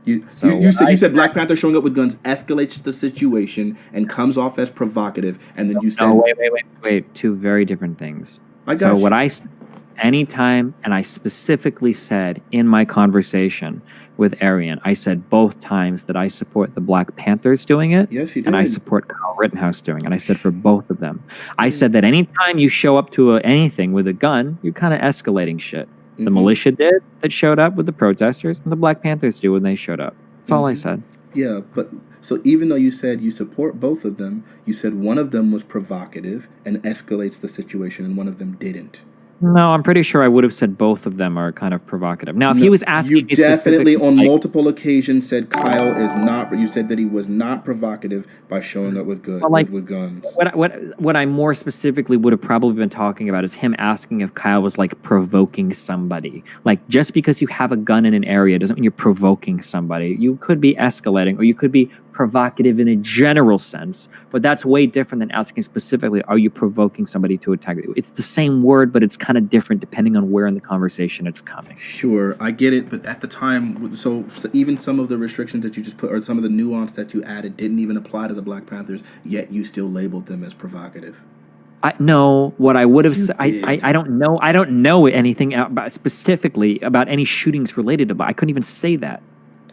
You said Black Panther showing up with guns escalates the situation and comes off as provocative, and then you said, No, wait. Two very different things. "I got So you." what I anytime, and I specifically said in my conversation with Arian, I said both times that I support the Black Panthers doing it, Yes, you and I did. support Kyle Rittenhouse doing it. And I said for both of them. I said that anytime you show up to anything with a gun, you're kind of escalating shit. The militia did that showed up with the protesters, and the Black Panthers do when they showed up. That's all I said. Yeah, but so even though you said you support both of them, you said one of them was provocative and escalates the situation, and one of them didn't. No, I'm pretty sure I would have said both of them are kind of provocative. Now, if No, he was you asking me definitely specifically, on like, multiple occasions said Kyle is not. You said that he was not provocative by showing up with well, like with guns. what I more specifically would have probably been talking about is him asking if Kyle was like provoking somebody. Like, just because you have a gun in an area doesn't mean you're provoking somebody. You could be escalating, or you could be provocative in a general sense, but that's way different than asking specifically, are you provoking somebody to attack you? It's the same word, but it's kind of different depending on where in the conversation it's coming. Sure, I get it, but at the time, so even some of the restrictions that you just put, or some of the nuance that you added, didn't even apply to the Black Panthers. Yet you still labeled them as provocative. I know what I would have said. did. I don't know. I don't know anything about, specifically about any shootings related to that. I couldn't even say that.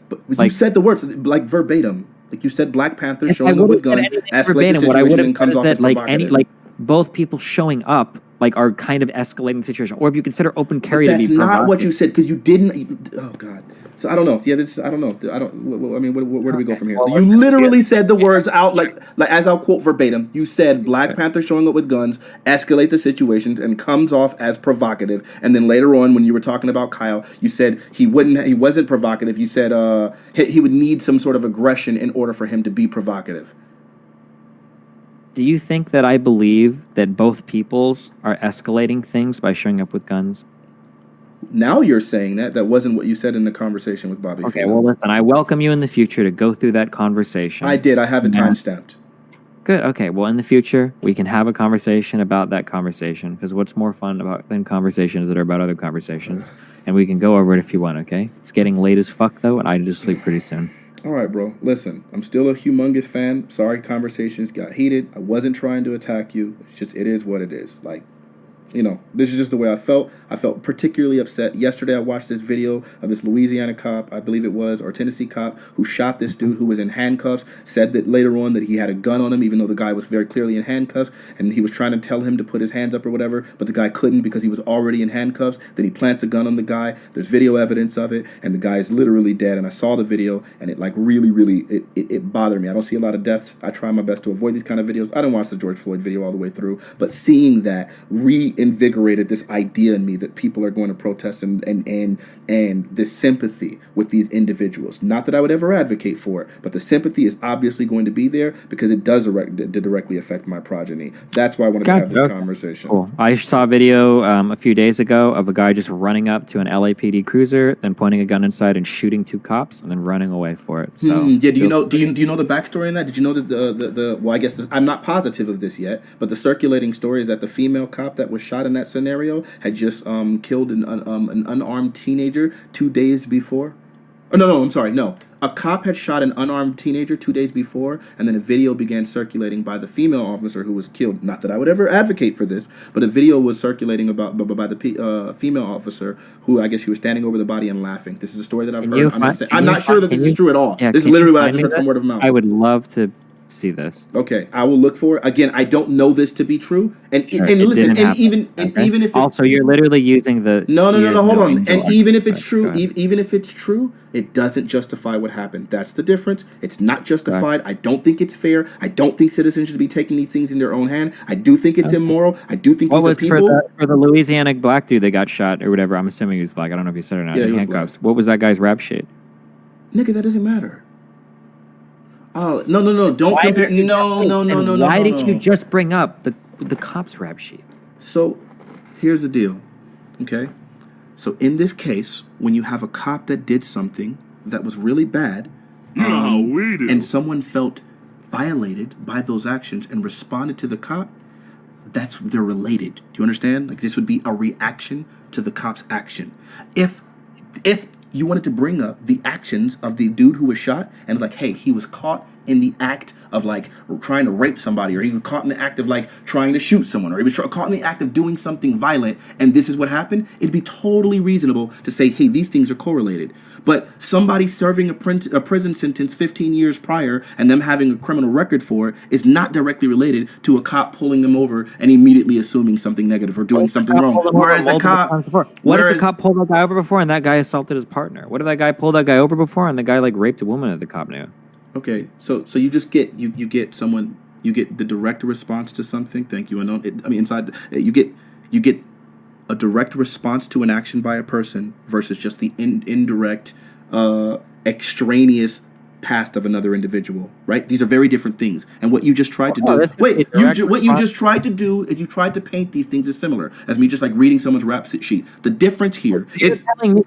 But you Like, said the words like verbatim. Like you said, Black Panther if I showing up would with have said guns anything escalate the verbatim, what I would situation have and said comes is off as that like provocative. both people showing up like are kind of escalating the situation. Or if you consider open carry to be That's not provocative. what you said because you didn't. Oh God. So I don't know. Yeah, I don't know. I don't. I mean, where do we go from here? Well, You literally said the words out like as I'll quote verbatim. You said Black Panther showing up with guns escalate the situations and comes off as provocative. And then later on, when you were talking about Kyle, you said he wasn't provocative. You said he would need some sort of aggression in order for him to be provocative. Do you think that I believe that both peoples are escalating things by showing up with guns? Now you're saying that wasn't what you said in the conversation with Bobby. Okay, Fino. well, listen, I welcome you in the future to go through that conversation. I did. I have it Yeah. time stamped. Good. Okay. Well, in the future, we can have a conversation about that conversation, because what's more fun than conversations that are about other conversations? And we can go over it if you want, okay? It's getting late as fuck, though, and I need to sleep pretty soon. All right, bro. Listen, I'm still a humongous fan. Sorry conversations got heated. I wasn't trying to attack you. It's just, it is what it is. Like, this is just the way I felt. I felt particularly upset. Yesterday, I watched this video of this Louisiana cop, I believe it was, or Tennessee cop, who shot this dude who was in handcuffs, said that later on that he had a gun on him, even though the guy was very clearly in handcuffs, and he was trying to tell him to put his hands up or whatever, but the guy couldn't because he was already in handcuffs. Then he plants a gun on the guy. There's video evidence of it, and the guy is literally dead, and I saw the video, and it like really, it bothered me. I don't see a lot of deaths. I try my best to avoid these kind of videos. I don't watch the George Floyd video all the way through, but seeing that invigorated this idea in me that people are going to protest and this sympathy with these individuals. Not that I would ever advocate for it, but the sympathy is obviously going to be there because it does directly affect my progeny. That's why I wanted to have this conversation. Cool. I saw a video a few days ago of a guy just running up to an LAPD cruiser, then pointing a gun inside and shooting 2 cops, and then running away for it. So yeah, do you know the backstory in that? Did you know that the well, I guess I'm not positive of this yet, but the circulating story is that the female cop that was shot in that scenario had just killed an unarmed teenager 2 days before. Oh, no, I'm sorry. No. A cop had shot an unarmed teenager 2 days before, and then a video began circulating by the female officer who was killed. Not that I would ever advocate for this, but a video was circulating by the female officer who, I guess she was standing over the body and laughing. This is a story that I've heard. I'm not sure that this is true at all. This is literally what I just heard from word of mouth. I would love to see this. Okay, I will look for it. Again, I don't know this to be true. And listen, and even if also you're literally using the no, hold on. And even if it's true, even if it's true, it doesn't justify what happened. That's the difference. It's not justified. I don't think it's fair. I don't think citizens should be taking these things in their own hand. I do think it's immoral. I do think these are people. For the Louisiana black dude that got shot or whatever? I'm assuming he was black. I don't know if he said it or not. Yeah, in handcuffs. What was that guy's rap sheet? Nigga, that doesn't matter. Oh, no. Don't compare. No. Why did you just bring up the cops rap sheet? So, here's the deal, okay? So, in this case, when you have a cop that did something that was really bad, and someone felt violated by those actions and responded to the cop, they're related. Do you understand? Like, this would be a reaction to the cop's action. If you wanted to bring up the actions of the dude who was shot and like, hey, he was caught in the act of like trying to rape somebody, or he was caught in the act of like trying to shoot someone, or he was caught in the act of doing something violent, and this is what happened, it'd be totally reasonable to say, hey, these things are correlated. But somebody serving a prison sentence 15 years prior and them having a criminal record for it is not directly related to a cop pulling them over and immediately assuming something negative or doing something wrong. Whereas the cop... What if the cop pulled that guy over before and that guy assaulted his partner? What if that guy pulled that guy over before and the guy like raped a woman that the cop knew? Okay, so you just get you get someone, you get the direct response to something. Thank you. You get a direct response to an action by a person versus just the indirect, extraneous past of another individual, right? These are very different things. And what you just tried to do, what you just tried to do is you tried to paint these things as similar as me just like reading someone's rap sheet. The difference here is...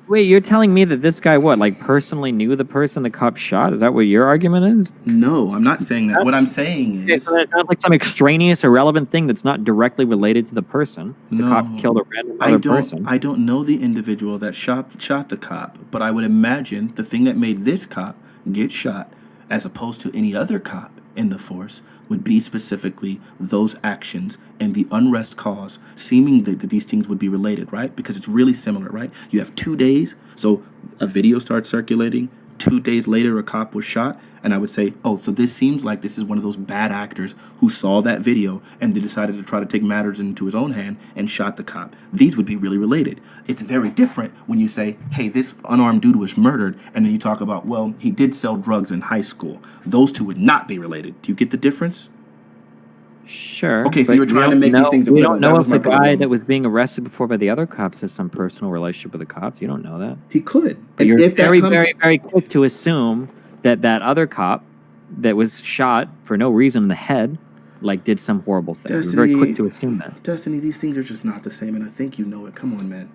You're telling me that this guy, like personally knew the person the cop shot? Is that what your argument is? No, I'm not saying that. What I'm saying is... So it's not like some extraneous, irrelevant thing that's not directly related to the person. The cop killed a random other person. I don't know the individual that shot the cop, but I would imagine the thing that made this cop get shot as opposed to any other cop in the force would be specifically those actions and the unrest cause, seeming that these things would be related, right? Because it's really similar, right? You have 2 days, so a video starts circulating. 2 days later, a cop was shot, and I would say, oh, so this seems like this is one of those bad actors who saw that video and they decided to try to take matters into his own hand and shot the cop. These would be really related. It's very different when you say, hey, this unarmed dude was murdered, and then you talk about, well, he did sell drugs in high school. Those two would not be related. Do you get the difference? Sure. Okay, so you're trying to make these things... We don't know if the guy that was being arrested before by the other cops has some personal relationship with the cops. You don't know that. He could. And you're very quick to assume that other cop that was shot for no reason in the head, like, did some horrible thing. You're very quick to assume that. Destiny, these things are just not the same, and I think you know it. Come on, man.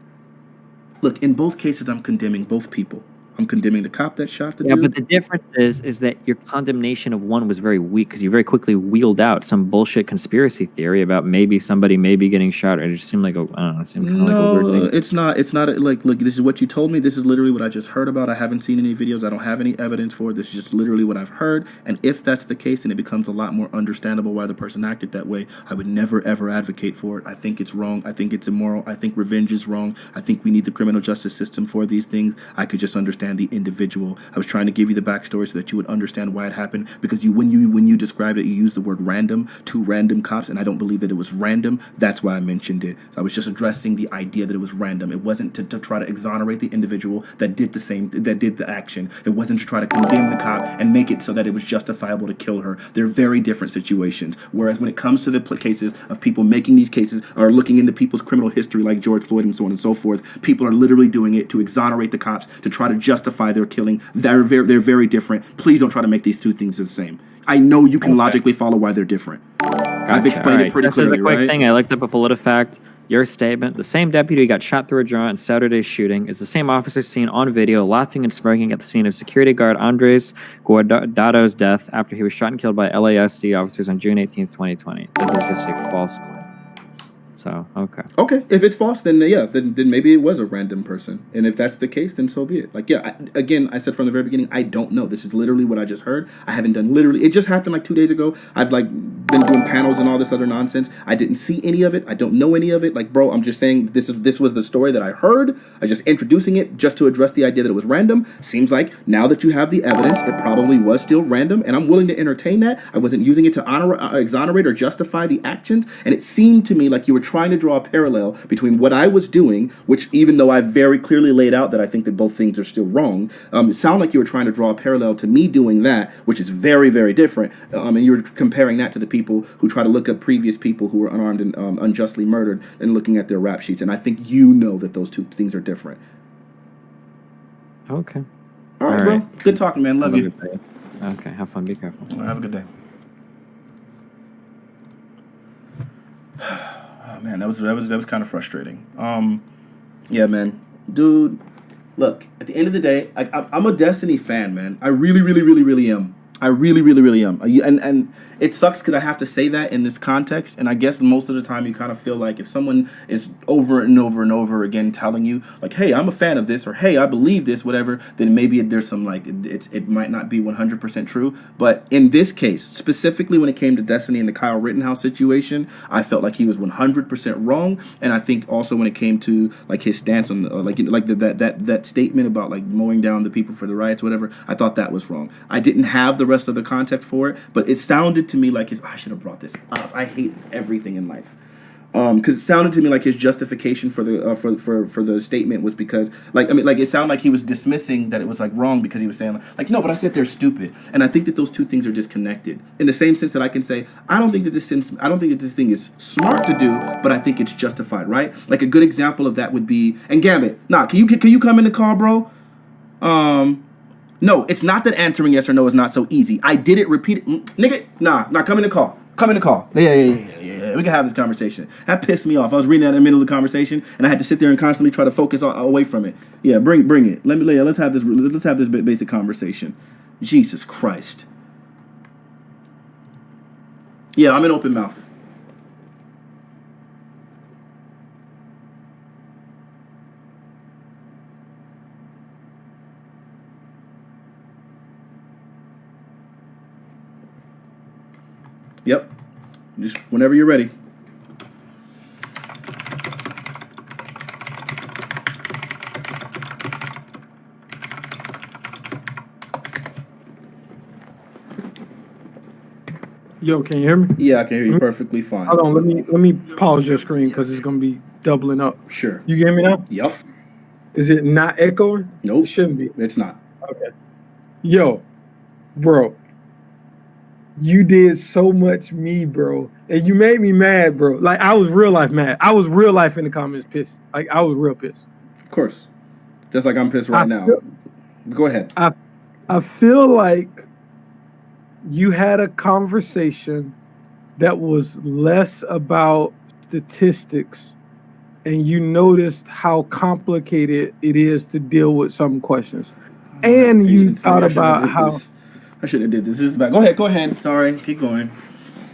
Look, in both cases, I'm condemning both people. I'm condemning the cop that shot the dude. Yeah, but the difference is that your condemnation of one was very weak because you very quickly wheeled out some bullshit conspiracy theory about maybe somebody maybe getting shot. It just seemed like it seemed kind of like a weird thing. It's not. It's not like, look, this is what you told me. This is literally what I just heard about. I haven't seen any videos. I don't have any evidence for it. This is just literally what I've heard. And if that's the case, and it becomes a lot more understandable why the person acted that way, I would never ever advocate for it. I think it's wrong. I think it's immoral. I think revenge is wrong. I think we need the criminal justice system for these things. I could just understand understand the individual. I was trying to give you the backstory so that you would understand why it happened. Because when you described it, you used the word random, 2 random cops, and I don't believe that it was random. That's why I mentioned it. So I was just addressing the idea that it was random. It wasn't to try to exonerate the individual that did the action. It wasn't to try to condemn the cop and make it so that it was justifiable to kill her. They're very different situations. Whereas when it comes to the cases of people making these cases or looking into people's criminal history like George Floyd and so on and so forth, people are literally doing it to exonerate the cops, to try to justify their killing. They're very different. Please don't try to make these 2 things the same. I know you can logically follow why they're different. Gotcha. I've explained it pretty This clearly, is a quick right? thing. I looked up a PolitiFact. Your statement: the same deputy who got shot through a draw in Saturday's shooting is the same officer seen on video laughing and smirking at the scene of security guard Andres Guardado's death after he was shot and killed by LASD officers on June 18th, 2020. This is just a false claim. So, okay. Okay, if it's false, then then maybe it was a random person, and if that's the case, then so be it. Like, I said from the very beginning, I don't know. This is literally what I just heard. I haven't done literally. It just happened like 2 days ago. I've been doing panels and all this other nonsense. I didn't see any of it. I don't know any of it. Like, bro, I'm just saying this was the story that I heard. I just introducing it just to address the idea that it was random. Seems like now that you have the evidence, it probably was still random, and I'm willing to entertain that. I wasn't using it to exonerate or justify the actions, and it seemed to me like you were trying to draw a parallel between what I was doing, which even though I very clearly laid out that I think that both things are still wrong, it sounded like you were trying to draw a parallel to me doing that, which is very, very different. And you were comparing that to the people who try to look up previous people who were unarmed and unjustly murdered and looking at their rap sheets. And I think you know that those 2 things are different. Okay. All right, bro. Good talking, man. Love you. Okay, have fun. Be careful. Have a good day. Man, that was kind of frustrating. Yeah, man, dude. Look, at the end of the day, I'm a Destiny fan, man. I really, really, really, really am. I really, really, really am. And it sucks because I have to say that in this context. And I guess most of the time you kind of feel like if someone is over and over and over again telling you like, hey, I'm a fan of this, or hey, I believe this, whatever, then maybe there's some like it might not be 100% true. But in this case, specifically when it came to Destiny and the Kyle Rittenhouse situation, I felt like he was 100% wrong. And I think also when it came to like his stance on that statement about like mowing down the people for the riots, whatever, I thought that was wrong. I didn't have the rest of the context for it, but it sounded to me like I should have brought this up. I hate everything in life. Because it sounded to me like his justification for the statement was because it sounded like he was dismissing that it was like wrong because he was saying like no, but I said they're stupid, and I think that those 2 things are disconnected in the same sense that I can say I don't think that this thing is smart to do, but I think it's justified, right? Like a good example of that would be, and Gambit, can you come in the car, bro? No, it's not that answering yes or no is not so easy. I did it repeated. Nigga, come in the call. Come in the call. Yeah. We can have this conversation. That pissed me off. I was reading that in the middle of the conversation, and I had to sit there and constantly try to focus away from it. Yeah, bring it. Let's have this basic conversation. Jesus Christ. Yeah, I'm an open mouth. Yep. Just whenever you're ready. Yo, can you hear me? Yeah, I can hear you perfectly fine. Hold on, let me pause your screen because it's gonna be doubling up. Sure. You hear me now? Yep. Is it not echoing? Nope. It shouldn't be. It's not. Okay. Yo, bro. You did so much me, bro. And you made me mad, bro. Like, I was real life mad. I was real life in the comments pissed. Like, I was real pissed. Of course. Just like I'm pissed right now. Go ahead. I feel like you had a conversation that was less about statistics, and you noticed how complicated it is to deal with some questions. And you thought about how... I shouldn't have did this. This is bad. Go ahead. Sorry. Keep going.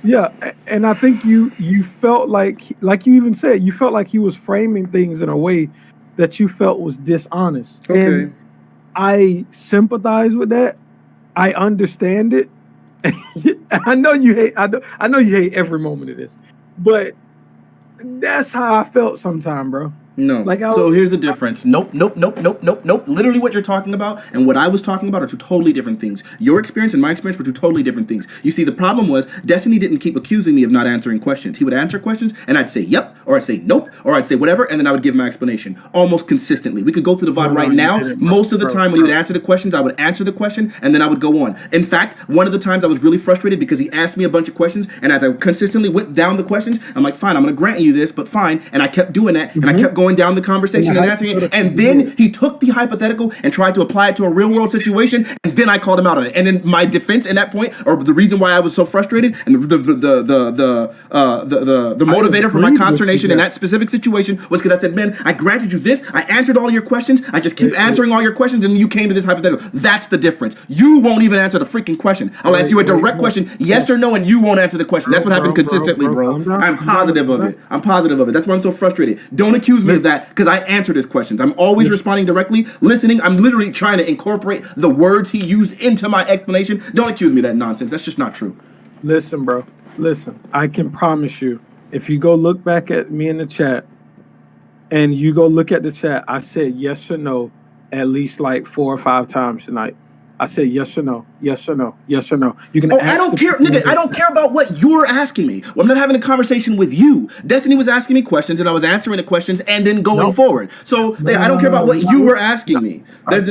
Yeah, and I think you felt like you even said, you felt like he was framing things in a way that you felt was dishonest. Okay. And I sympathize with that. I understand it. I know you hate every moment of this, but that's how I felt sometime, bro. No. Like, So here's the difference. Nope. Literally what you're talking about and what I was talking about are two totally different things. Your experience and my experience were two totally different things. You see, the problem was Destiny didn't keep accusing me of not answering questions. He would answer questions and I'd say yep, or I'd say nope, or I'd say whatever, and then I would give my explanation almost consistently. We could go through the VOD right now. Most of the time when he would answer the questions, I would answer the question and then I would go on. In fact, one of the times I was really frustrated because he asked me a bunch of questions and as I consistently went down the questions, I'm like, fine, I'm going to grant you this, but fine. And I kept doing that and I kept going down the conversation and answering it. And then he took the hypothetical and tried to apply it to a real world situation. And then I called him out on it. And then my defense in that point, or the reason why I was so frustrated and the motivator for my consternation in that specific situation was because I said, man, I granted you this. I answered all your questions. I just keep answering all your questions. And you came to this hypothetical. That's the difference. You won't even answer the freaking question. I'll answer you a direct question, yes or no, and you won't answer the question. That's what happened consistently, bro. I'm positive of it. I'm positive of it. That's why I'm so frustrated. Don't accuse me of that because I answered his questions. I'm always responding directly, listening. I'm literally trying to incorporate the words he used into my explanation. Don't accuse me of that nonsense. That's just not true. Listen, bro. Listen, I can promise you, if you go look back at me in the chat and you go look at the chat, I said yes or no at least like 4 or 5 times tonight. I said yes or no, yes or no, yes or no. You can. I don't care, nigga. I don't care about what you're asking me. Well, I'm not having a conversation with you. Destiny was asking me questions, and I was answering the questions, and then going forward. So I don't care about what you were asking me. God.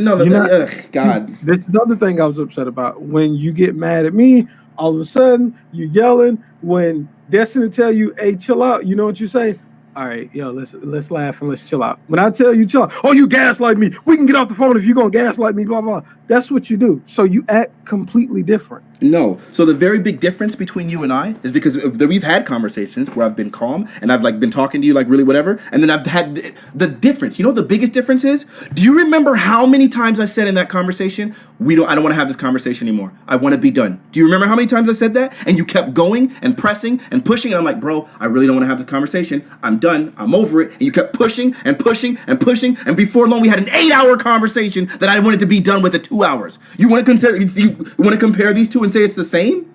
This is the other thing I was upset about. When you get mad at me, all of a sudden you yelling. When Destiny tell you, "Hey, chill out," you know what you say? All right, yo, let's laugh and let's chill out. When I tell you chill out, oh, you gaslight me. We can get off the phone if you're gonna gaslight me, blah, blah. That's what you do. So you act completely different. No. So the very big difference between you and I is because we've had conversations where I've been calm and I've like been talking to you like really whatever, and then I've had the difference. You know what the biggest difference is? Do you remember how many times I said in that conversation, I don't want to have this conversation anymore. I want to be done. Do you remember how many times I said that? And you kept going and pressing and pushing, and I'm like, bro, I really don't want to have this conversation. I'm done. I'm over it. And you kept pushing and pushing and pushing, and before long we had an 8-hour conversation that I wanted to be done with at 2 hours. You want to compare these two and say it's the same?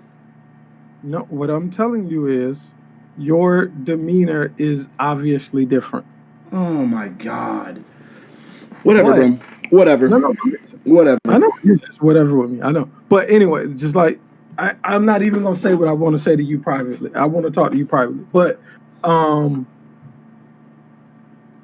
No, what I'm telling you is your demeanor is obviously different. Oh my God. Whatever, bro. Whatever. No, whatever. I know it's whatever with me. I know. But anyway, it's just like I'm not even gonna say what I want to say to you privately. I want to talk to you privately. But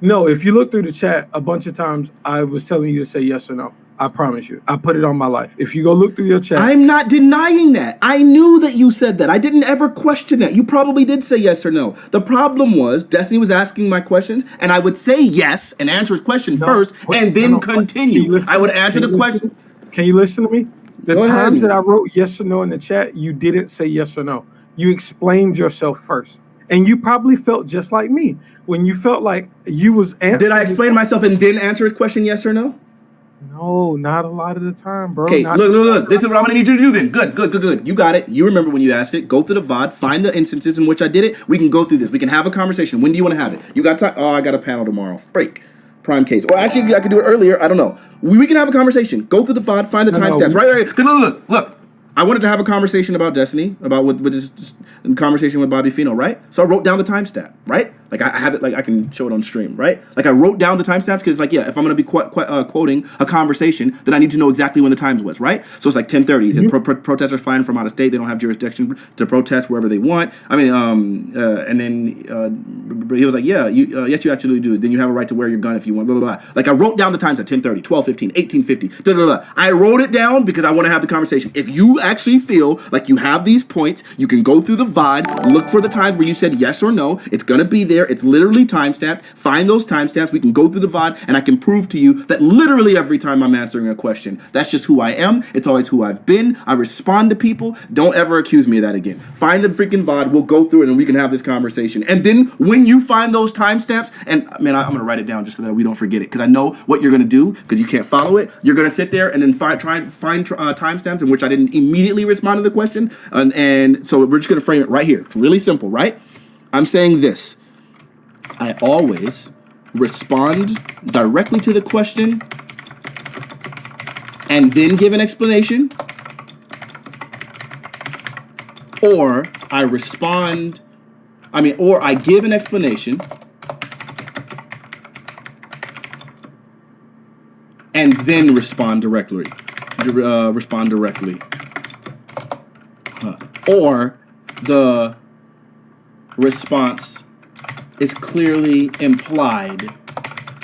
no, if you look through the chat a bunch of times, I was telling you to say yes or no. I promise you. I put it on my life. If you go look through your chat. I'm not denying that. I knew that you said that. I didn't ever question that. You probably did say yes or no. The problem was Destiny was asking my questions, and I would say yes and answer his question first, and then continue. I would answer the question. Can you listen to me? The times that I wrote yes or no in the chat, you didn't say yes or no. You explained yourself first. And you probably felt just like me when you felt like you was answering. Did I explain myself and then answer his question yes or no? No, not a lot of the time, bro. Okay, look. This is what I'm gonna need you to do then. Good. You got it. You remember when you asked it. Go through the VOD, find the instances in which I did it. We can go through this. We can have a conversation. When do you want to have it? You got time? Oh, I got a panel tomorrow. Freak. Prime case. Or actually, I could do it earlier. I don't know. We can have a conversation. Go through the VOD, find the timestamps. Right. Because look. I wanted to have a conversation about Destiny, with this conversation with Bobby Fino, right? So I wrote down the timestamp, right? Like I have it, like I can show it on stream, right? Like I wrote down the timestamps because, like, yeah, if I'm gonna be quoting a conversation, then I need to know exactly when the times was, right? So it's like 10:30. And protesters flying from out of state, they don't have jurisdiction to protest wherever they want. I mean, and then he was like, yeah, yes, you actually do. Then you have a right to wear your gun if you want. Blah blah blah. Like I wrote down the times at 10:30, 12:15, 18:50. Blah, blah, blah. I wrote it down because I want to have the conversation. If you actually feel like you have these points, you can go through the VOD, look for the times where you said yes or no. It's gonna be there. It's literally timestamped. Find those timestamps. We can go through the VOD, and I can prove to you that literally every time I'm answering a question, that's just who I am. It's always who I've been. I respond to people. Don't ever accuse me of that again. Find the freaking VOD. We'll go through it, and we can have this conversation. And then when you find those timestamps, and man, I'm gonna write it down just so that we don't forget it, because I know what you're gonna do, because you can't follow it. You're gonna sit there and then try and find timestamps in which I didn't immediately respond to the question, and so we're just gonna frame it right here. It's really simple, right? I'm saying this. I always respond directly to the question and then give an explanation, or I give an explanation and then respond directly. Respond directly. Or the response is clearly implied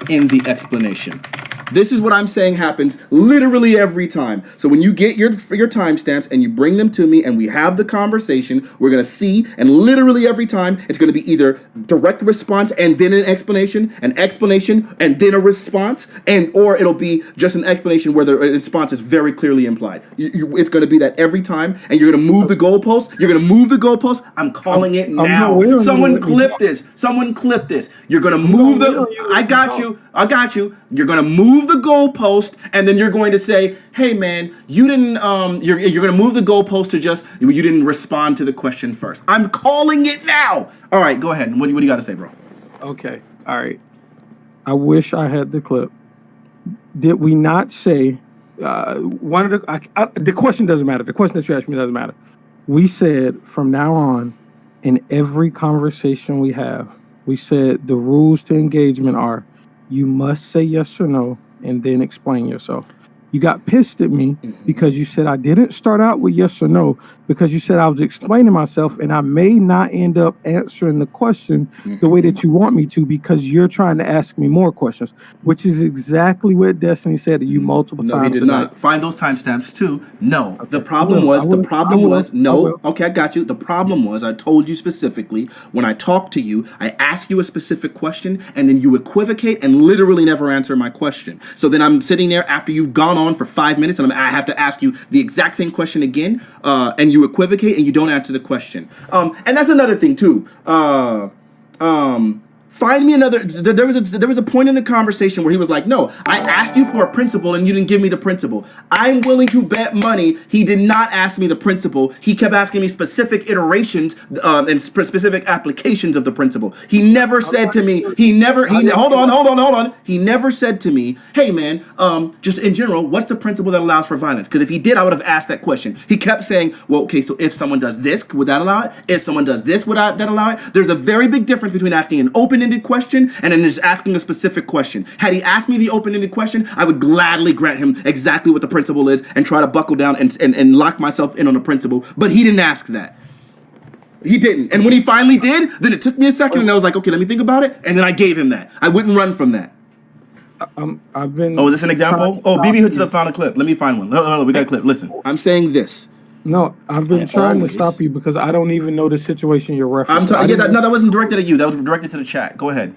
in the explanation. This is what I'm saying happens literally every time. So when you get your timestamps and you bring them to me and we have the conversation, we're going to see, and literally every time it's going to be either direct response and then an explanation and then a response, or it'll be just an explanation where the response is very clearly implied. It's going to be that every time, and you're going to move the goalpost. You're going to move the goalpost. I'm calling it now. Someone clip this. Someone clip this. You're going to move I got you. You're going to move the goalpost, and then you're going to say, "Hey, man, you didn't. You're going to move the goalpost to just you didn't respond to the question first." I'm calling it now. All right, go ahead. What do you got to say, bro? Okay, all right. I wish I had the clip. Did we not say one of the question doesn't matter. The question that you asked me doesn't matter. We said from now on, in every conversation we have, we said the rules to engagement are you must say yes or no and then explain yourself. You got pissed at me because you said I didn't start out with yes or no, because you said I was explaining myself and I may not end up answering the question the way that you want me to because you're trying to ask me more questions, which is exactly what Destiny said to you multiple times. No, he did not. Find those timestamps too. No. Okay. The problem was, no. Okay, I got you. The problem was, I told you specifically, when I talked to you, I asked you a specific question and then you equivocate and literally never answer my question. So then I'm sitting there after you've gone on for 5 minutes and I have to ask you the exact same question again, and you equivocate and you don't answer the question. And that's another thing too. Find me another. There was a point in the conversation where he was like, "No, I asked you for a principle and you didn't give me the principle. I'm willing to bet money he did not ask me the principle. He kept asking me specific iterations and specific applications of the principle. He never said to me. Hold on. He never said to me, "Hey man, just in general, what's the principle that allows for violence?" Because if he did, I would have asked that question. He kept saying, "Well, okay, so if someone does this, would that allow it? If someone does this, would that allow it?" There's a very big difference between asking an open-ended question and then just asking a specific question. Had he asked me the open-ended question, I would gladly grant him exactly what the principle is and try to buckle down and lock myself in on the principle. But he didn't ask that. He didn't. And when he finally did, then it took me a second and I was like, okay, let me think about it. And then I gave him that. I wouldn't run from that. I've been. Oh, is this an example? Oh, BB Hoods found a clip. Let me find one. No, we got a clip. Listen, I'm saying this. No, I've been trying to stop you because I don't even know the situation you're referencing. That wasn't directed at you. That was directed to the chat. Go ahead.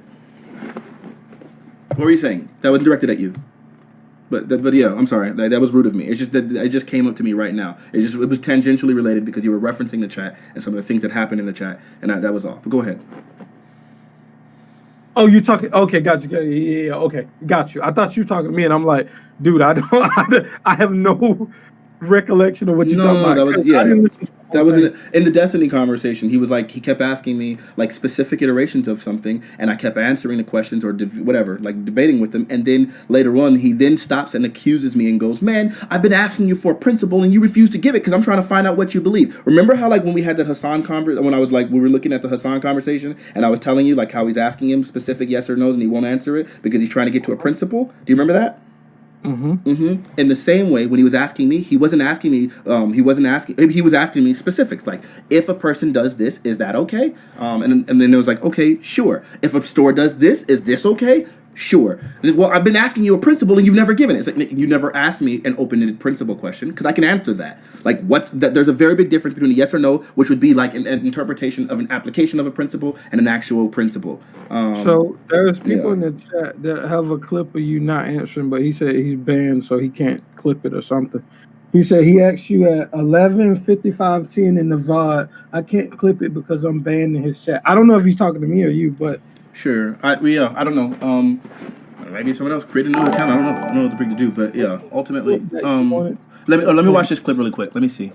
What were you saying? That was directed at you. But yeah, I'm sorry. That was rude of me. It's just that it just came up to me right now. It was tangentially related because you were referencing the chat and some of the things that happened in the chat, and that was all. But go ahead. Oh, you talking? Okay, got you. Yeah, okay, got you. I thought you were talking to me, and I'm like, dude, I have no recollection of what you're talking about. That was in the Destiny conversation. He was like, he kept asking me like specific iterations of something, and I kept answering the questions or whatever, like debating with him. And then later on, he then stops and accuses me and goes, "Man, I've been asking you for a principle and you refuse to give it because I'm trying to find out what you believe." Remember how like when we had the Hassan when I was like, we were looking at the Hassan conversation, and I was telling you like how he's asking him specific yes or no's and he won't answer it because he's trying to get to a principle. Do you remember that? In the same way, when he was asking me, he was asking me specifics, like if a person does this, is that okay? And then it was like, okay, sure. If a store does this, is this okay? Sure. Well, I've been asking you a principle and you've never given it. It's like you never asked me an open-ended principle question because I can answer that. Like there's a very big difference between a yes or no, which would be like an interpretation of an application of a principle and an actual principle. So there's people in the chat that have a clip of you not answering, but he said he's banned, so he can't clip it or something. He said he asked you at 11:55:10 in the VOD. I can't clip it because I'm banned in his chat. I don't know if he's talking to me or you, but. Sure. I don't know. Maybe someone else created a new account. I don't know what the big to do, but yeah. Ultimately, let me watch this clip really quick. Let me see.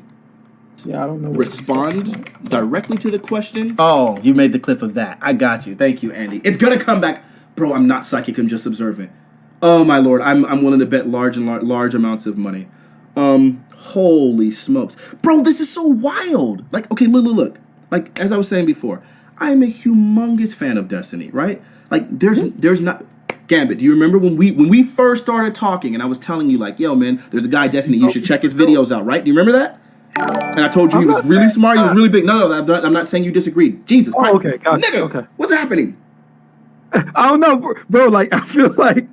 Yeah, I don't know. Respond directly to the question. Oh, you made the clip of that. I got you. Thank you, Andy. It's gonna come back, bro. I'm not psychic. I'm just observant. Oh my lord. I'm willing to bet large amounts of money. Holy smokes, bro. This is so wild. Like, okay, look. Like as I was saying before. I'm a humongous fan of Destiny, right? Like, there's not... Gambit, do you remember when we first started talking and I was telling you like, yo, man, there's a guy, Destiny, you should check his videos out, right? Do you remember that? And I told you he was really smart, he was really big. No, I'm not saying you disagreed. Jesus Christ. Okay, gotcha. Nigga, okay. What's happening? I don't know, bro. Like, I feel like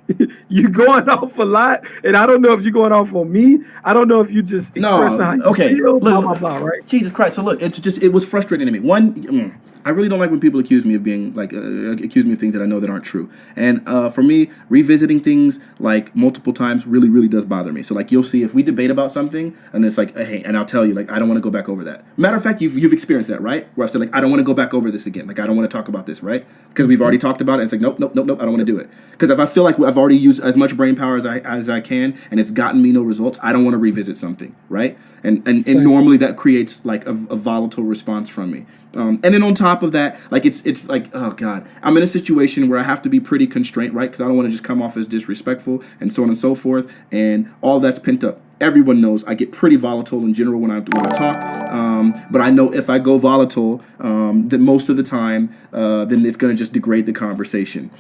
you going off a lot, and I don't know if you're going off on me. I don't know if you just expressing how you feel, blah, blah, blah, right? Jesus Christ. So look, it was frustrating to me. One, I really don't like when people accuse me of being like accuse me of things that I know that aren't true. And for me, revisiting things like multiple times really does bother me. So like you'll see if we debate about something and it's like, hey, and I'll tell you like I don't want to go back over that. Matter of fact, you've experienced that, right? Where I've said like I don't want to go back over this again. Like I don't want to talk about this, right? Because we've already talked about it. And it's like nope, I don't want to do it. Because if I feel like I've already used as much brain power as I can and it's gotten me no results, I don't want to revisit something, right? And normally that creates like a volatile response from me. And then on top of that, like it's like, oh God, I'm in a situation where I have to be pretty constrained, right? Because I don't want to just come off as disrespectful and so on and so forth. And all that's pent up. Everyone knows I get pretty volatile in general when I talk. But I know if I go volatile, then most of the time, then it's going to just degrade the conversation.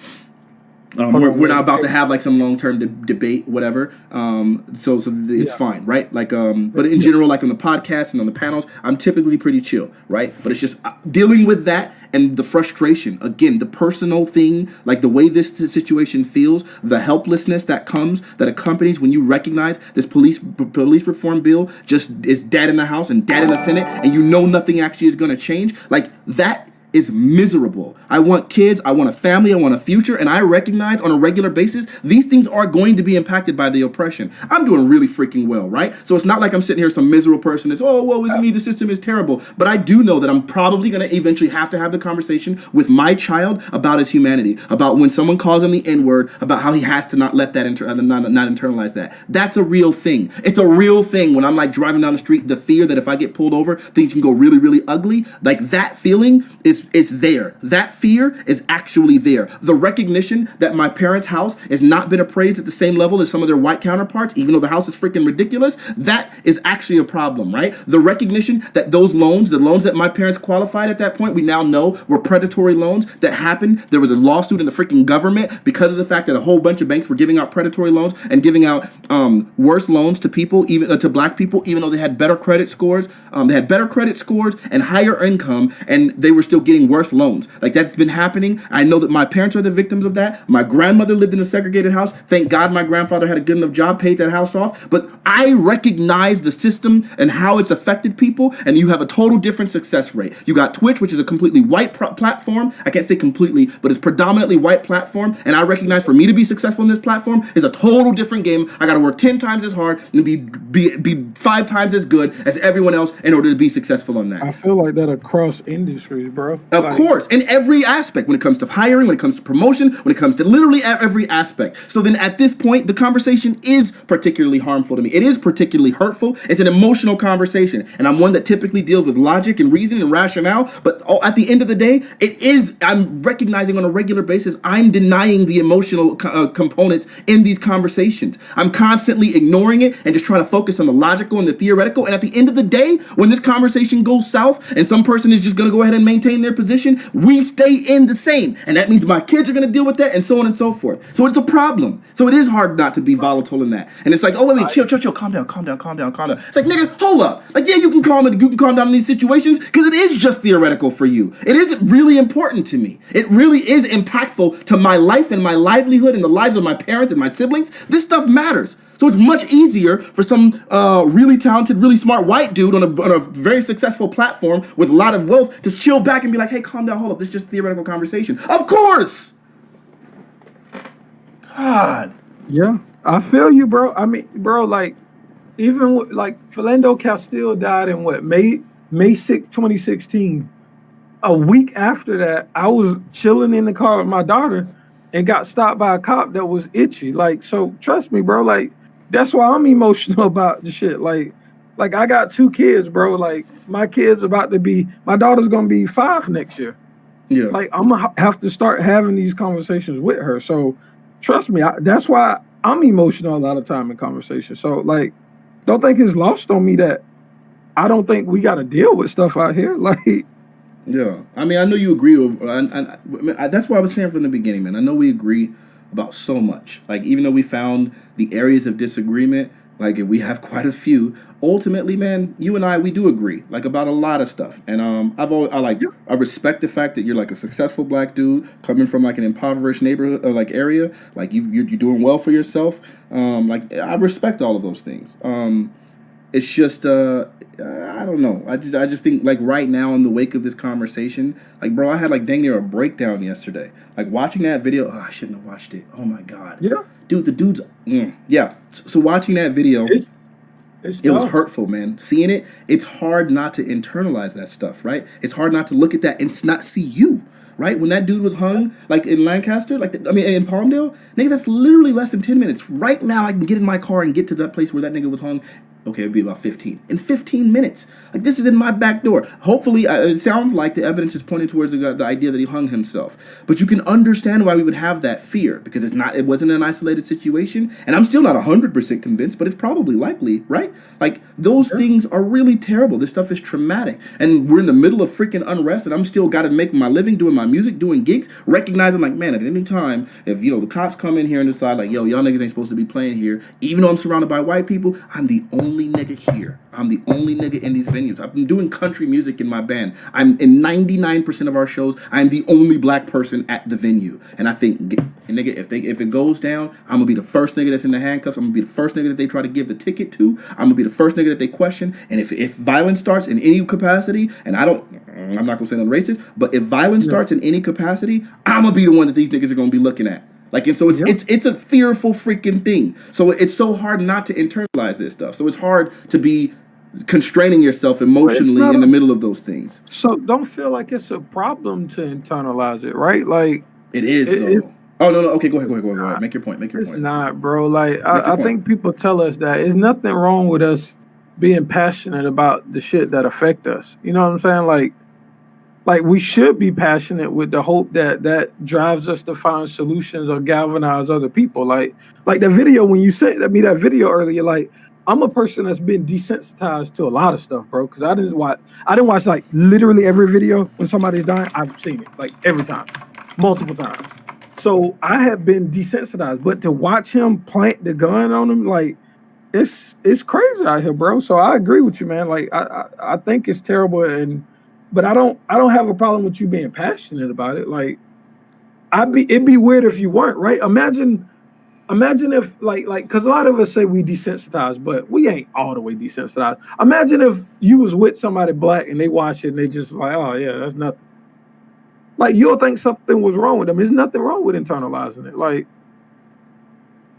We're not about to have like some long-term debate, whatever. So it's fine, right? Like, but in general, like on the podcast and on the panels, I'm typically pretty chill, right? But it's just dealing with that and the frustration, again, the personal thing, like the way this situation feels, the helplessness that accompanies when you recognize this police reform bill just is dead in the House and dead in the Senate, and you know nothing actually is going to change. Like that is miserable. I want kids, I want a family, I want a future, and I recognize on a regular basis these things are going to be impacted by the oppression. I'm doing really freaking well, right? So it's not like I'm sitting here some miserable person that's, oh, woe is me, the system is terrible. But I do know that I'm probably going to eventually have to have the conversation with my child about his humanity, about when someone calls him the N-word, about how he has to not let that not internalize that. That's a real thing. It's a real thing when I'm like driving down the street, the fear that if I get pulled over, things can go really ugly. Like that feeling is there. That fear is actually there. The recognition that my parents' house has not been appraised at the same level as some of their white counterparts, even though the house is freaking ridiculous, that is actually a problem, right? The recognition that those loans, the loans that my parents qualified at that point, we now know were predatory loans that happened. There was a lawsuit in the freaking government because of the fact that a whole bunch of banks were giving out predatory loans and giving out worse loans to people, even to black people, even though they had better credit scores. They had better credit scores and higher income, and they were still getting worse loans. Like that's been happening. I know that my parents are the victims of that. My grandmother lived in a segregated house. Thank God my grandfather had a good enough job, paid that house off. But I recognize the system and how it's affected people, and you have a total different success rate. You got Twitch, which is a completely white platform. I can't say completely, but it's predominantly white platform, and I recognize for me to be successful in this platform is a total different game. I got to work 10 times as hard and be 5 times as good as everyone else in order to be successful on that. I feel like that across industries, bro. Of course, in every aspect, when it comes to hiring, when it comes to promotion, when it comes to literally every aspect. So then at this point, the conversation is particularly harmful to me. It is particularly hurtful. It's an emotional conversation. And I'm one that typically deals with logic and reason and rationale. But at the end of the day, I'm recognizing on a regular basis, I'm denying the emotional components in these conversations. I'm constantly ignoring it and just trying to focus on the logical and the theoretical. And at the end of the day, when this conversation goes south and some person is just going to go ahead and maintain their position, we stay in the same. And that means my kids are going to deal with that and so on and so forth. So it's a problem. So it is hard not to be volatile in that. And it's like, oh, wait, chill, calm down. It's like, nigga, hold up. Like, yeah, you can calm down in these situations because it is just theoretical for you. It is really important to me. It really is impactful to my life and my livelihood and the lives of my parents and my siblings. This stuff matters. So it's much easier for some really talented, really smart white dude on a very successful platform with a lot of wealth to chill back and be like, hey, calm down, hold up, this is just a theoretical conversation. Of course! God. Yeah, I feel you, bro. I mean, bro, like, even with, like, Philando Castile died in what, May 6, 2016. A week after that, I was chilling in the car with my daughter and got stopped by a cop that was itchy. Like, so trust me, bro, like, that's why I'm emotional about the shit. Like I got 2 kids, bro. Like my daughter's gonna be 5 next year. Yeah. Like I'm gonna have to start having these conversations with her. So trust me, that's why I'm emotional a lot of time in conversations. So like, don't think it's lost on me that I don't think we got to deal with stuff out here. Like, yeah. I mean, I know you agree with, and that's what I was saying from the beginning, man. I know we agree about so much. Like, even though we found the areas of disagreement, like, and we have quite a few, ultimately, man, you and I, we do agree, like, about a lot of stuff. And I respect the fact that you're like a successful black dude coming from like an impoverished neighborhood or like area. Like, you're doing well for yourself. Like, I respect all of those things. It's just I don't know. I just think, like, right now in the wake of this conversation, like, bro, I had like dang near a breakdown yesterday. Like, watching that video, I shouldn't have watched it. Oh my god, Yeah, dude, the dude's yeah. So watching that video, it's it was tough. hurtful, man. Seeing it, it's hard not to internalize that stuff, right? It's hard not to look at that and not see you, right? When that dude was hung, like in Lancaster, in Palmdale, nigga, that's literally less than 10 minutes. Right now, I can get in my car and get to that place where that nigga was hung. Okay, it'd be about 15. In 15 minutes. Like, this is in my back door. Hopefully, it sounds like the evidence is pointing towards the idea that he hung himself. But you can understand why we would have that fear, because it wasn't an isolated situation. And I'm still not 100% convinced, but it's probably likely, right? Like, those things are really terrible. This stuff is traumatic. And we're in the middle of freaking unrest, and I'm still got to make my living doing my music, doing gigs, recognizing, like, man, at any time, if, the cops come in here and decide, like, yo, y'all niggas ain't supposed to be playing here, even though I'm surrounded by white people, I'm the only nigga here. I'm the only nigga in these venues. I've been doing country music in my band. I'm in 99% of our shows. I'm the only black person at the venue. And I think, nigga, if it goes down, I'm gonna be the first nigga that's in the handcuffs. I'm gonna be the first nigga that they try to give the ticket to. I'm gonna be the first nigga that they question. And if violence starts in any capacity, and I'm not gonna say I'm racist, but if violence starts in any capacity, I'm gonna be the one that these niggas are gonna be looking at. Like, and so it's a fearful freaking thing. So it's so hard not to internalize this stuff. So it's hard to be constraining yourself emotionally in the middle of those things. So don't feel like it's a problem to internalize it, right? Like, It is though. Oh no. Okay, go ahead. Make your point. It's not, bro. Like, I think people tell us that there's nothing wrong with us being passionate about the shit that affect us. You know what I'm saying? Like we should be passionate with the hope that drives us to find solutions or galvanize other people. Like that video when you sent me that video earlier. Like, I'm a person that's been desensitized to a lot of stuff, bro. Because I didn't watch like literally every video when somebody's dying. I've seen it like every time, multiple times. So I have been desensitized, but to watch him plant the gun on him, like, it's crazy out here, bro. So I agree with you, man. Like, I think it's terrible, but I don't have a problem with you being passionate about it. Like, it'd be weird if you weren't, right? Imagine if like because a lot of us say we desensitized, but we ain't all the way desensitized. Imagine if you was with somebody black and they watch it and they just like, oh yeah, that's nothing. Like, you'll think something was wrong with them. There's nothing wrong with internalizing it. Like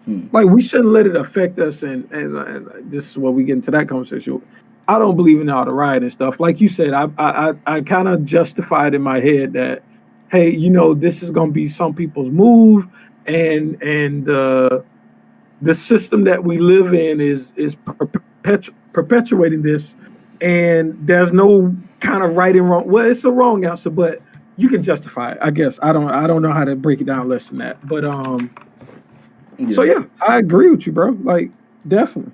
we shouldn't let it affect us. And this is where we get into that conversation. I don't believe in all the riot and stuff. Like you said, I kind of justified in my head that, hey, this is gonna be some people's move, and the system that we live in is perpetuating this, and there's no kind of right and wrong. Well, it's a wrong answer, but you can justify it, I guess. I don't know how to break it down less than that. But so yeah, I agree with you, bro. Like, definitely.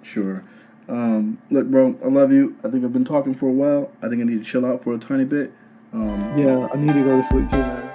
Sure. Look, bro, I love you. I think I've been talking for a while. I think I need to chill out for a tiny bit. Yeah, I need to go to sleep too, man.